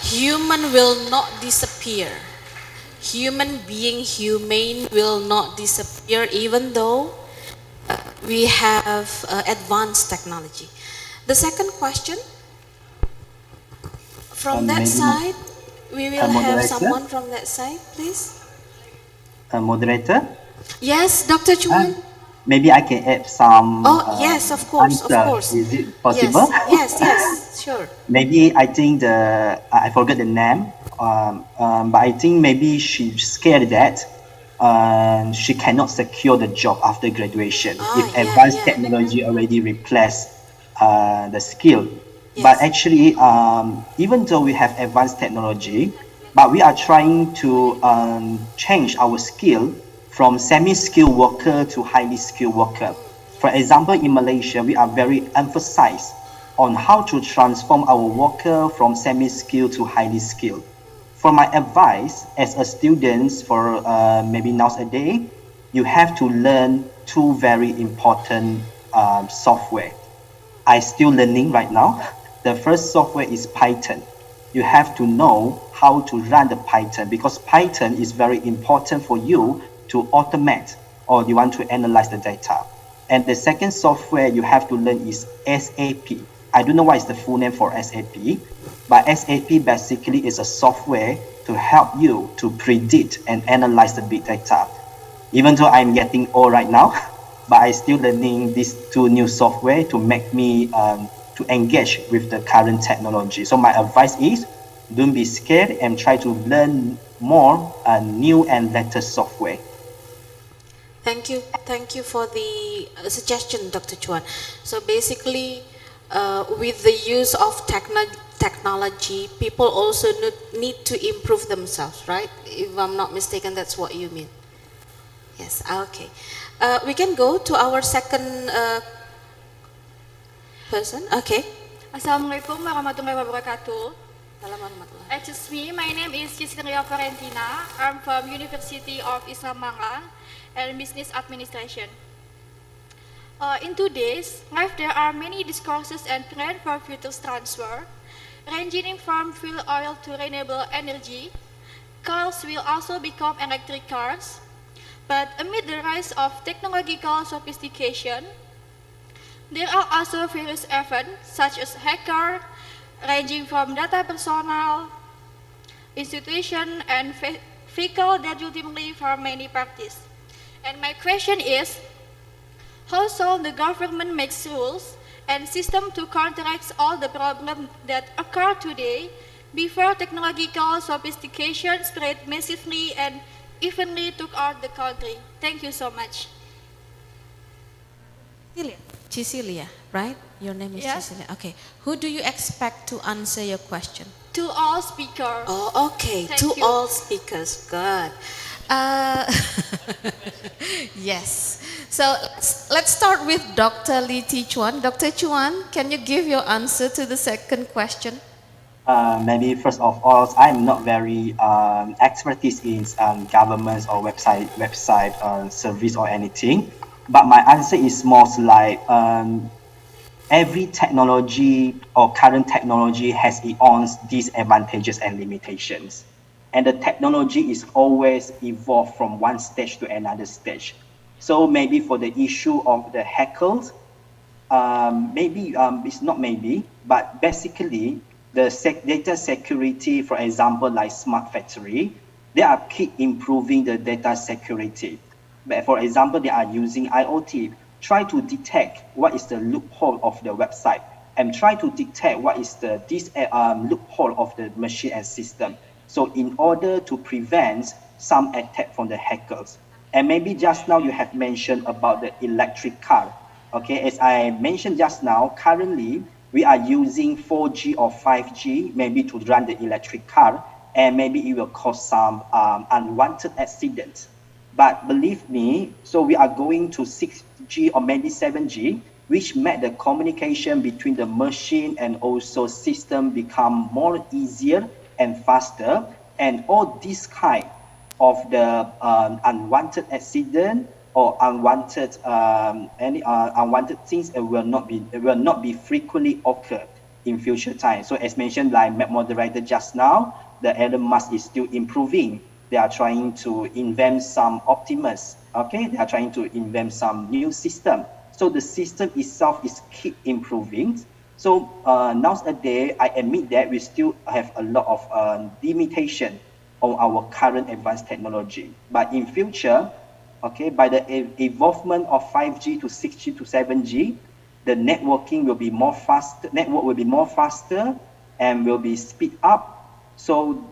human will not disappear. Human being, humane will not disappear even though we have advanced technology. The second question, from that side, we will have someone from that side, please. Moderator? Yes, Dr. Chuan. Maybe I can add some. Yes, of course, answer. of course. Is it possible? Yes, sure. Maybe I think I forgot the name, but I think maybe she's scared that she cannot secure the job after graduation if advanced technology already replaced the skill. Yes. But actually, even though we have advanced technology, but we are trying to change our skill from semi-skilled worker to highly skilled worker. For example, in Malaysia, we are very emphasized on how to transform our worker from semi-skilled to highly skilled. For my advice as a student for maybe nowadays, you have to learn two very important software. I'm still learning right now. The first software is Python. You have to know how to run the Python because Python is very important for you to automate or you want to analyze the data. And the second software you have to learn is SAP. I don't know what is the full name for SAP, but SAP basically is a software to help you to predict and analyze the big data. Even though I'm getting old right now, but I still learning these two new software to make me to engage with the current technology. So my advice is, don't be scared and try to learn more new and latest software. Thank you for the suggestion, Dr. Chuan. So basically, with the use of technology, people also need to improve themselves, right? If I'm not mistaken, that's what you mean. Yes, okay. We can go to our second person. Okay. Assalamualaikum warahmatullahi wabarakatuh. Excuse me, my name is Cecilia Valentina. I'm from University of Islam Manga and Business Administration. In today's life, there are many discourses and plans for future transfer, ranging from fuel oil to renewable energy. Cars will also become electric cars. But amid the rise of technological sophistication, there are also various events such as hacker, ranging from data personal, institution, and vehicle that ultimately for many parties. And my question is, how shall the government make rules and system to counteract all the problems that occur today before technological sophistication spread massively and evenly took out the country? Thank you so much. Cecilia, right? Your name is Yes. Cecilia. Okay. Who do you expect to answer your question? To all speakers. Oh, okay. Thank To you. all speakers. Good. Yes. So let's start with Dr. Lee T. Chuan. Dr. Chuan, can you give your answer to the second question? Maybe first of all, I'm not very expertise in governments or website service or anything, but my answer is most like every technology or current technology has its own disadvantages and limitations, and the technology is always evolved from one stage to another stage. So maybe for the issue of the hackers, maybe it's not maybe, but basically the data security, for example, like smart factory, they are keep improving the data security. But for example, they are using IoT, try to detect what is the loophole of the website and try to detect what is the loophole of the machine and system. So in order to prevent some attack from the hackers. And maybe just now you have mentioned about the electric car. Okay, as I mentioned just now, currently we are using 4G or 5G maybe to run the electric car, and maybe it will cause some unwanted accidents. But believe me, so we are going to 6G or maybe 7G, which make the communication between the machine and also system become more easier and faster, and all this kind of the unwanted accident or unwanted unwanted things will not be frequently occur in future time. So as mentioned by moderator just now, the Elon Musk is still improving. They are trying to invent some Optimus. Okay, they are trying to invent some new system. So the system itself is keep improving. So nowadays, I admit that we still have a lot of limitation on our current advanced technology. But in future, okay, by the evolvement of 5G to 6G to 7G, the networking will be more faster. Network will be more faster and will be speed up. So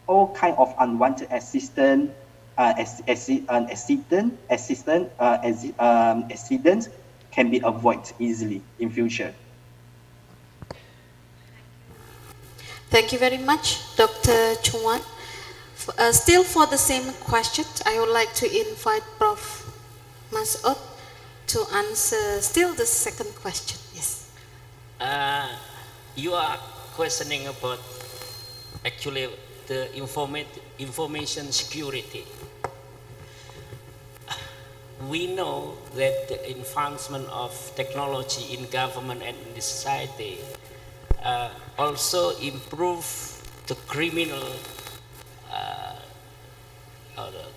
all kind of unwanted accidents can be avoided easily in future. Thank you very much, Dr. Chuan. Still for the same question, I would like to invite Prof. Masud to answer still the second question. Yes. You are questioning about actually the information security. We know that the advancement of technology in government and in the society also improve the criminal,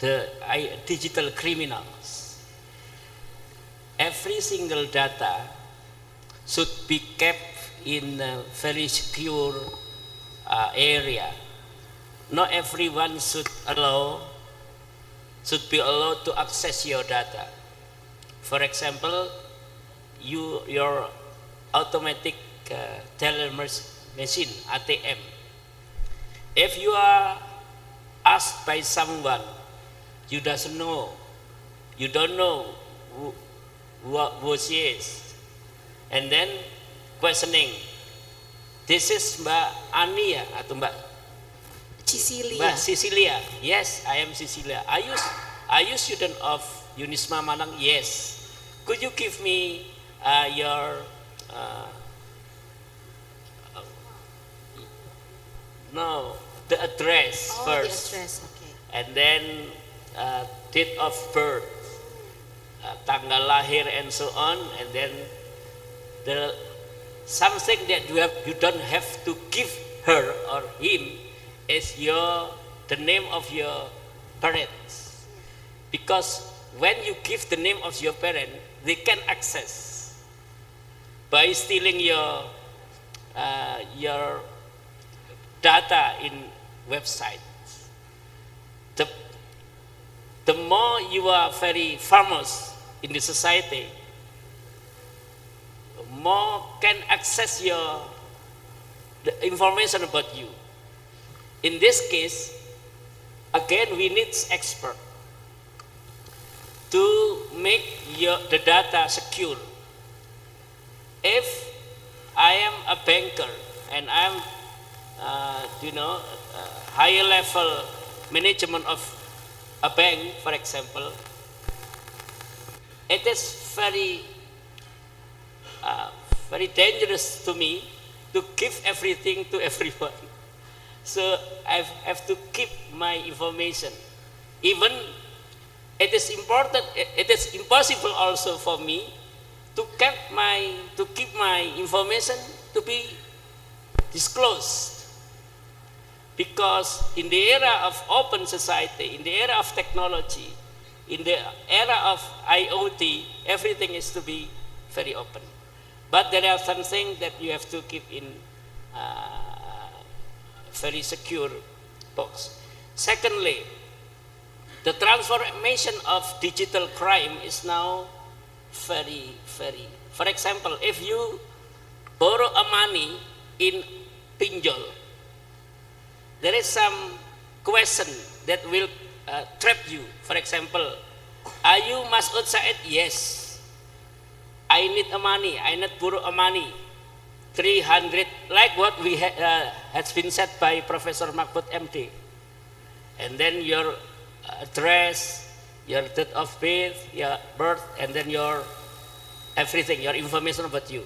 the digital criminals. Every single data should be kept in a very secure area. Not everyone should be allowed to access your data. For example, your automatic teller machine, ATM. If you are asked by someone you don't know who she is, and then questioning, this is Mbak Ani ya atau Mbak Cecilia? Yes, I am Cecilia. Are you student of Unisma Malang? Yes. Could you give me your the address first, the address, okay. And then date of birth, tanggal lahir, and so on, and then something that you don't have to give her or him is the name of your parents, because when you give the name of your parent, they can access by stealing your data in websites. The more you are very famous in the society, more can access the information about you. In this case, again, we need expert to make the data secure. If I am a banker and I am higher level management of a bank, for example, it is very dangerous to me to give everything to everyone. So I have to keep my information. Even it is impossible also for me to keep my information to be disclosed. Because in the era of open society, in the era of technology, in the era of IoT, everything is to be very open. But there are some things that you have to keep in very secure box. Secondly, the transformation of digital crime is now very. For example, if you borrow a money in pinjol, there is some question that will trap you. For example, are you Mas'ud Said? Yes. I need a money. I need borrow a money. 300, like what we has been said by Professor Mahfud MD. And then your address, your date of birth, and then your everything, your information about you.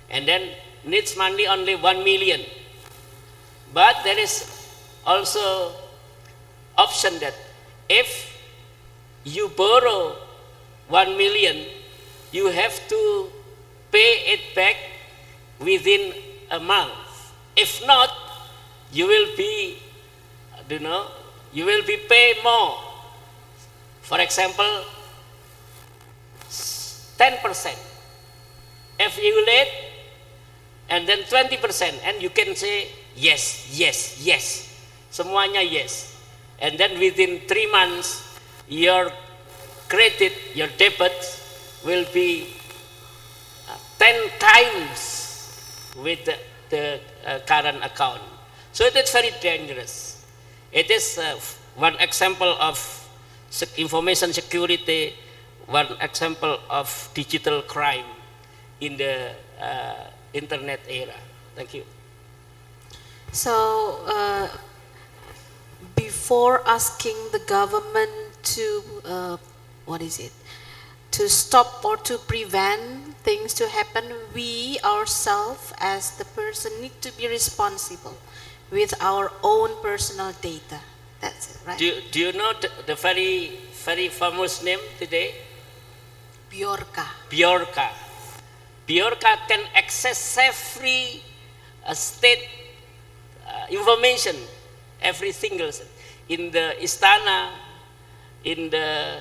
And then needs money only 1 million. But there is also option that if you borrow 1 million, you have to pay it back within a month. If not, you will be pay more. For example, 10%. If you late, and then 20%, and you can say yes. Semuanya yes. And then within 3 months, your credit, your debit will be 10 times with the current account. So it is very dangerous. It is one example of information security, one example of digital crime in the internet era. Thank you. So before asking the government to to stop or to prevent things to happen, we ourselves as the person need to be responsible with our own personal data. That's it, right? Do you know the very famous name today? Bjorka. Bjorka can access every state information, every single in the istana, in the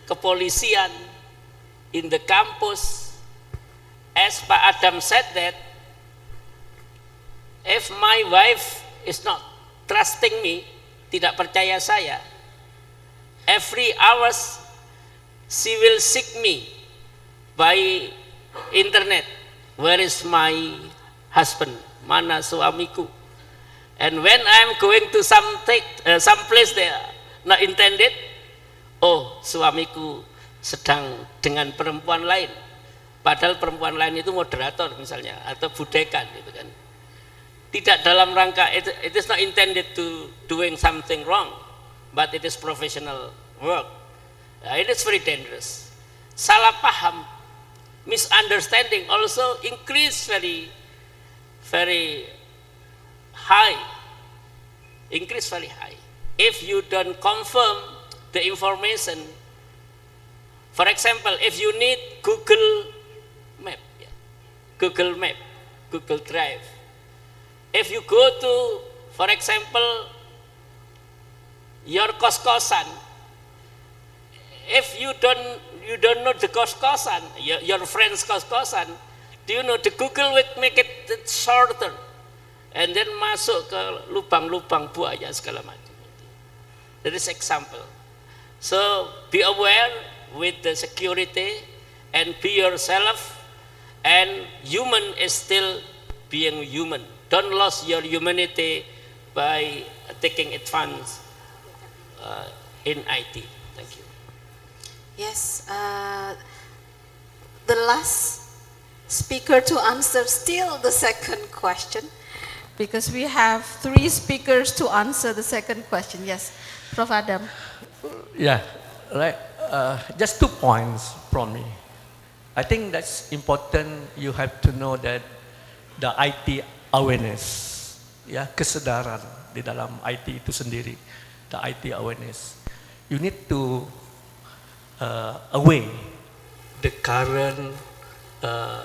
kepolisian, in the campus. As Pak Adam said that, if my wife is not trusting me, tidak percaya saya, every hours she will seek me by internet, where is my husband? Mana suamiku? And when I'm going to some place they are not intended, oh suamiku sedang dengan perempuan lain. Padahal perempuan lain itu moderator misalnya atau budekan gitu kan. Tidak dalam rangka it is not intended to doing something wrong, but it is professional work. It is very dangerous. Salah paham, misunderstanding also increase very high. Increase very high. If you don't confirm the information, for example, if you need Google Map, Google Drive. If you go to, for example, your kos-kosan, if you don't know the kos-kosan, your friend's kos-kosan, do you know the Google will make it shorter, and then masuk ke lubang-lubang buaya segala macam. That is example. So be aware with the security and be yourself, and human is still being human. Don't lose your humanity by taking advance in IT. Thank you. Yes, the last speaker to answer still the second question, because we have 3 speakers to answer the second question. Yes, Prof. Adam. Yeah, right. Just 2 points from me. I think that's important. You have to know that the IT awareness, ya, kesadaran di dalam IT itu sendiri, the IT awareness. You need to aware the current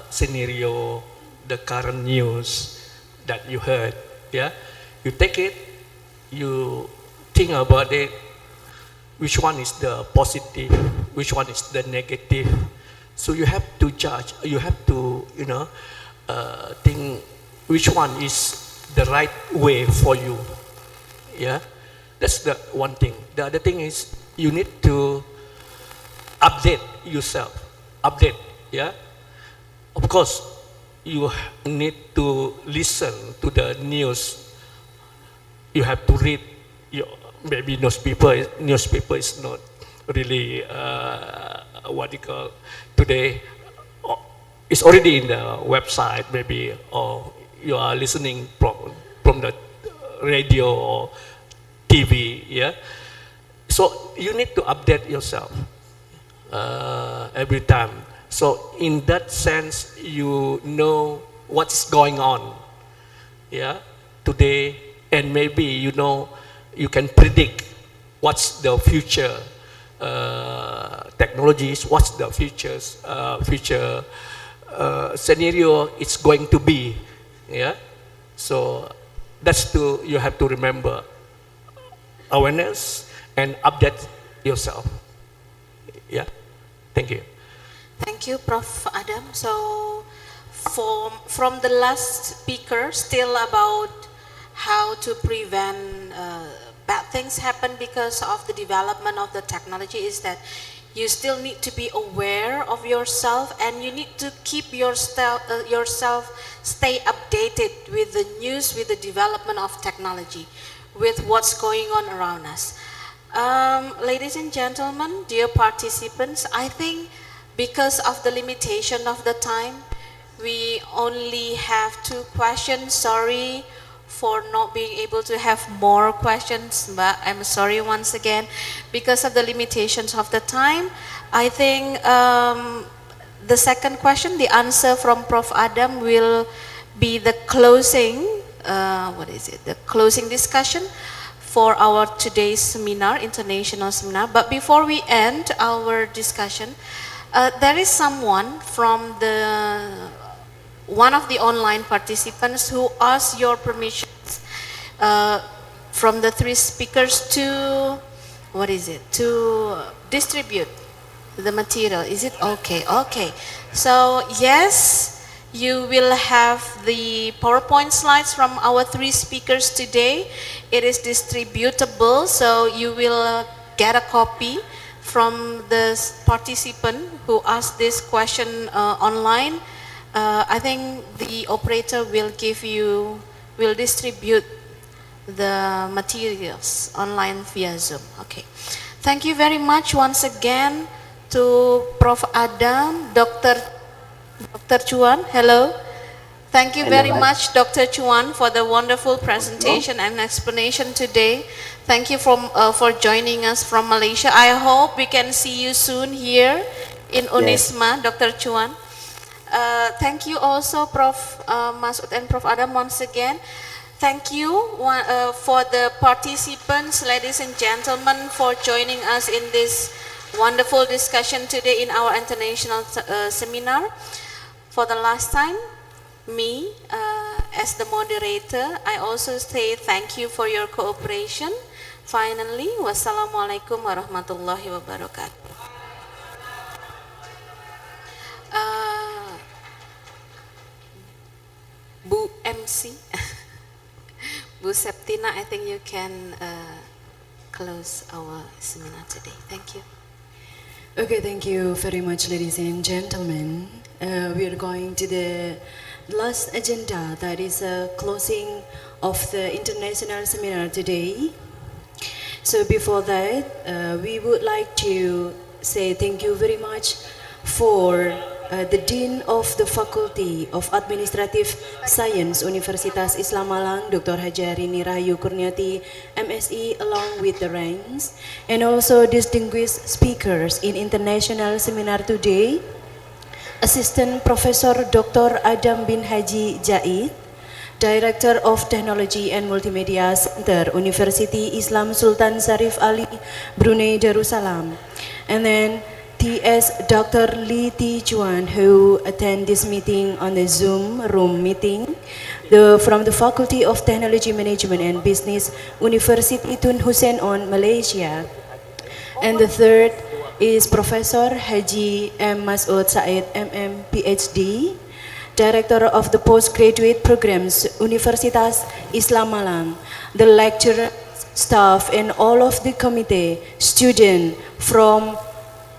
scenario, the current news that you heard. Yeah, you take it, you think about it. Which one is the positive? Which one is the negative? So you have to judge. You have to, think which one is the right way for you. Yeah, that's the one thing. The other thing is you need to update yourself. Update. Yeah, of course you need to listen to the news. You have to read. Maybe newspaper is not really what you call today. It's already in the website maybe, or you are listening from the radio or TV. Yeah, so you need to update yourself every time. So in that sense, you know what's going on. Yeah, today, and maybe you can predict what's the future technologies, what's the future scenario it's going to be. Yeah, so that's you have to remember awareness and update yourself. Yeah, thank you. Thank you, Prof. Adam. So from the last speaker, still about how to prevent bad things happen because of the development of the technology, is that you still need to be aware of yourself, and you need to keep yourself stay updated with the news, with the development of technology, with what's going on around us. Ladies and gentlemen, dear participants, I think because of the limitation of the time, we only have 2 questions. Sorry for not being able to have more questions, but I'm sorry once again. Because of the limitations of the time, I think the second question, the answer from Prof. Adam will be the closing, the closing discussion for our today's seminar, international seminar. But before we end our discussion, there is someone from one of the online participants who asked your permissions from the 3 speakers to, to distribute the material. Is it okay? Okay. So yes, you will have the PowerPoint slides from our 3 speakers today. It is distributable, so you will get a copy from the participant who asked this question online, I think the operator will distribute the materials online via Zoom. Okay. Thank you very much once again to Prof. Adam, Dr. Chuan. Hello. Thank you very much, Dr. Chuan, for the wonderful presentation and explanation today. Thank you for joining us from Malaysia. I hope we can see you soon here in UNISMA, Dr. Chuan. Thank you also, Prof. Masud and Prof. Adam, once again. Thank you for the participants, ladies and gentlemen, for joining us in this wonderful discussion today in our international seminar. For the last time, me, as the moderator, I also say thank you for your cooperation. Finally, wassalamualaikum warahmatullahi wabarakatuh. Bu MC, Bu Septina, I think you can close our seminar today. Thank you. Okay, thank you very much, ladies and gentlemen. We are going to the last agenda, that is a closing of the international seminar today. So before that, we would like to say thank you very much for the Dean of the Faculty of Administrative Science Universitas Islam Malang, Dr. Hajarini Rahayu Kurniati, MSc, along with the ranks, and also distinguished speakers in international seminar today, Assistant Professor Dr. Adam bin Haji Jaid, Director of Technology and Multimedia Center, University Islam Sultan Sarif Ali, Brunei Darussalam, and then T.S. Dr. Lee T. Chuan, who attend this meeting on the Zoom room meeting, from the Faculty of Technology Management and Business, University Tun Hussein on Malaysia. And the third is Professor Haji M. Masud Said, MM, PhD, Director of the Postgraduate Programs, Universitas Islam Malang, the lecturer, staff, and all of the committee, student from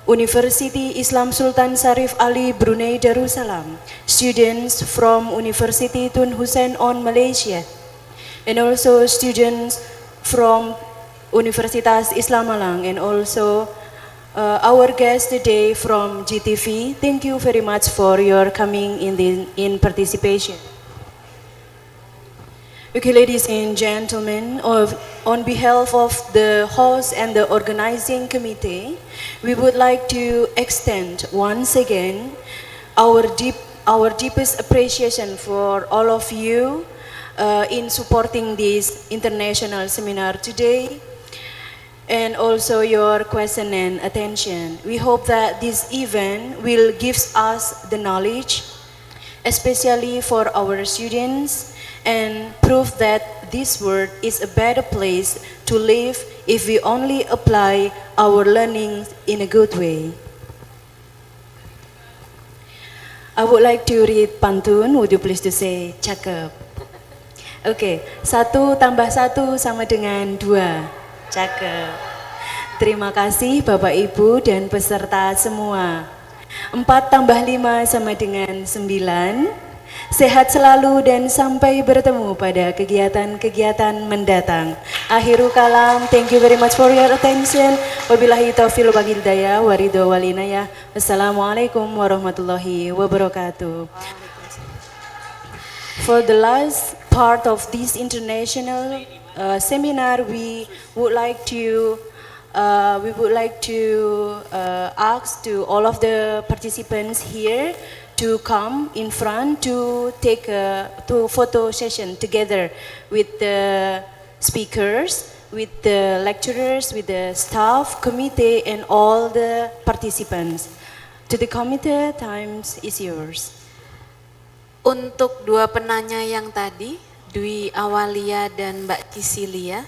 University Islam Sultan Sarif Ali, Brunei Darussalam, students from University Tun Hussein on Malaysia, and also students from Universitas Islam Malang, and also our guest today from GTV. Thank you very much for your coming in participation. Okay, ladies and gentlemen, on behalf of the host and the organizing committee, we would like to extend once again our deepest appreciation for all of you in supporting this international seminar today, and also your question and attention. We hope that this event will give us the knowledge, especially for our students, and prove that this world is a better place to live if we only apply our learning in a good way. I would like to read pantun. Would you please to say cakep? Okay, 1 tambah 1 sama dengan 2. Cakep. Terima kasih Bapak Ibu dan peserta semua. 4 tambah 5 sama dengan 9. Sehat selalu dan sampai bertemu pada kegiatan-kegiatan mendatang. Akhiru kalam, thank you very much for your attention. Wabillahi taufiq wal hidayah wa ridha wal inayah. Wassalamualaikum warahmatullahi wabarakatuh. For the last part of this international seminar, we would like to ask to all of the participants here to come in front to take a photo session together with the speakers, with the lecturers, with the staff, committee, and all the participants. To the committee, time is yours. Untuk dua penanya yang tadi, Dwi Awalia dan Mbak Cicilia,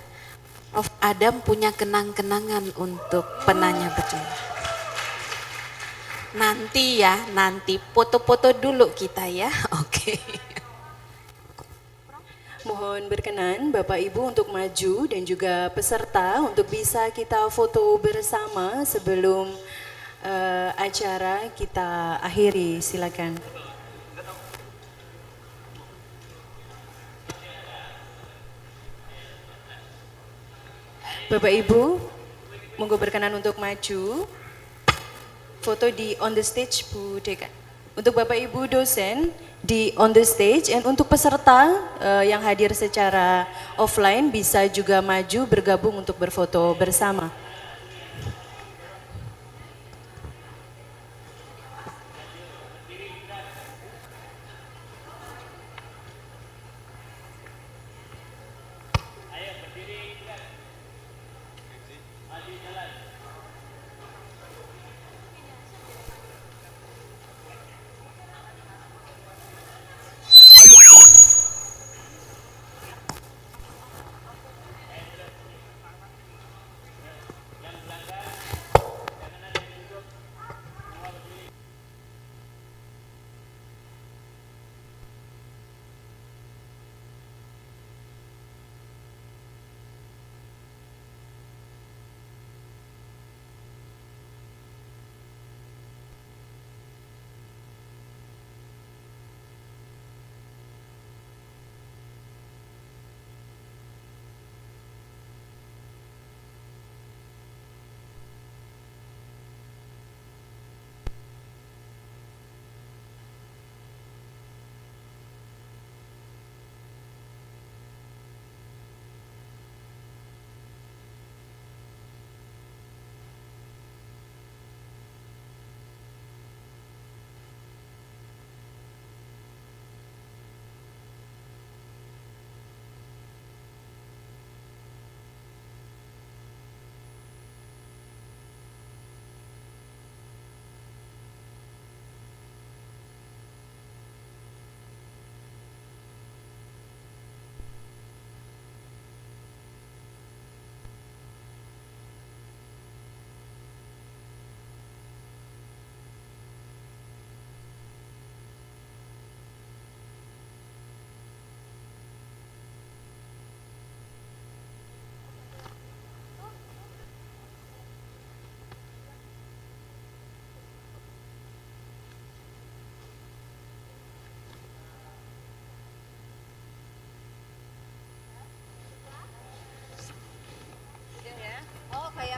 Prof. Adam punya kenang-kenangan untuk penanya berdua. Nanti ya, nanti foto-foto dulu kita ya. Oke. Mohon Mohon berkenan Bapak Ibu untuk maju dan juga peserta untuk bisa kita foto bersama sebelum acara kita akhiri. Silakan. Bapak Ibu, monggo berkenan untuk maju. Foto di on the stage Bu Dekan. Untuk Bapak Ibu dosen di on the stage, dan untuk peserta yang hadir secara offline bisa juga maju bergabung untuk berfoto bersama.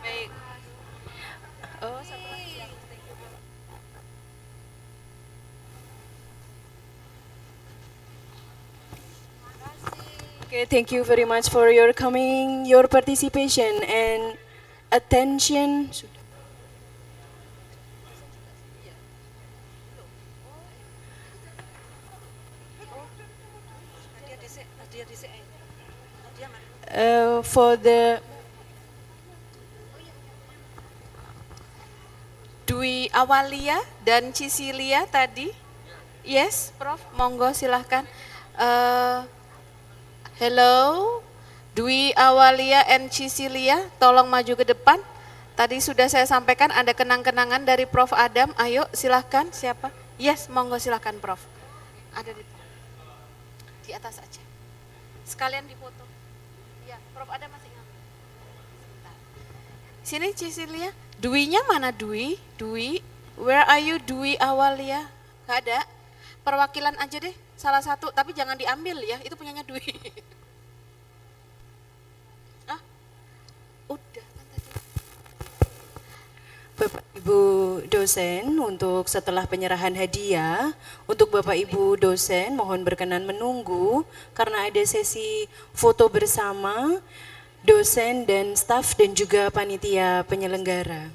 Baik. Oh, satu lagi. Okay, thank you very much for your coming, your participation and attention. For the Dwi Awalia dan Cicilia tadi. Yes, Prof. Monggo silahkan. Hello, Dwi Awalia and Cicilia, tolong maju ke depan. Tadi sudah saya sampaikan ada kenang-kenangan dari Prof. Adam. Ayo silahkan, siapa? Yes, monggo silahkan Prof. Ada di atas aja. Sekalian dipoto. Ya, Prof. Adam masih ingat. Sini Cicilia. Dwi-nya mana Dwi? Dwi, where are you Dwi Awalia? Gak ada. Perwakilan aja deh, salah satu, tapi jangan diambil ya, itu punyanya Dwi. Ah, udah kan tadi. Bapak Ibu dosen, untuk setelah penyerahan hadiah, untuk Bapak Ibu dosen mohon berkenan menunggu karena ada sesi foto bersama dosen dan staf dan juga panitia penyelenggara.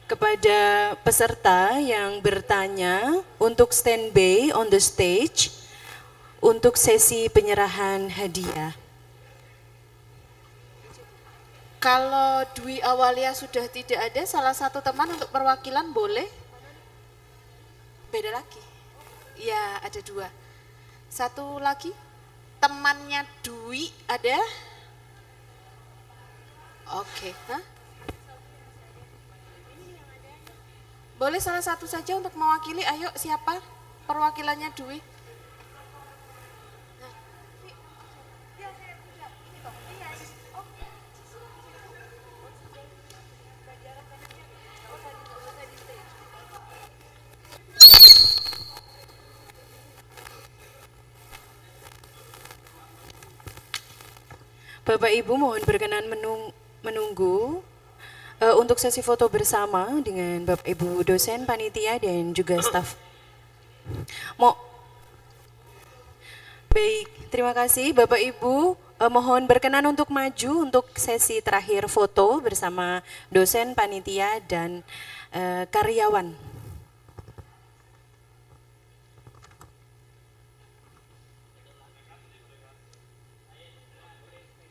Kepada peserta yang bertanya untuk standby on the stage untuk sesi penyerahan hadiah. Kalau Dwi Awalia sudah tidak ada, salah satu teman untuk perwakilan boleh? Beda lagi. Ya, ada dua. Satu lagi, temannya Dwi ada? Oke, Boleh salah satu saja untuk mewakili, ayo siapa perwakilannya Dwi? Bapak Ibu mohon berkenan menunggu untuk sesi foto bersama dengan Bapak Ibu dosen, panitia dan juga staf. Baik, terima kasih Bapak Ibu. Mohon berkenan untuk maju untuk sesi terakhir foto bersama dosen, panitia dan karyawan.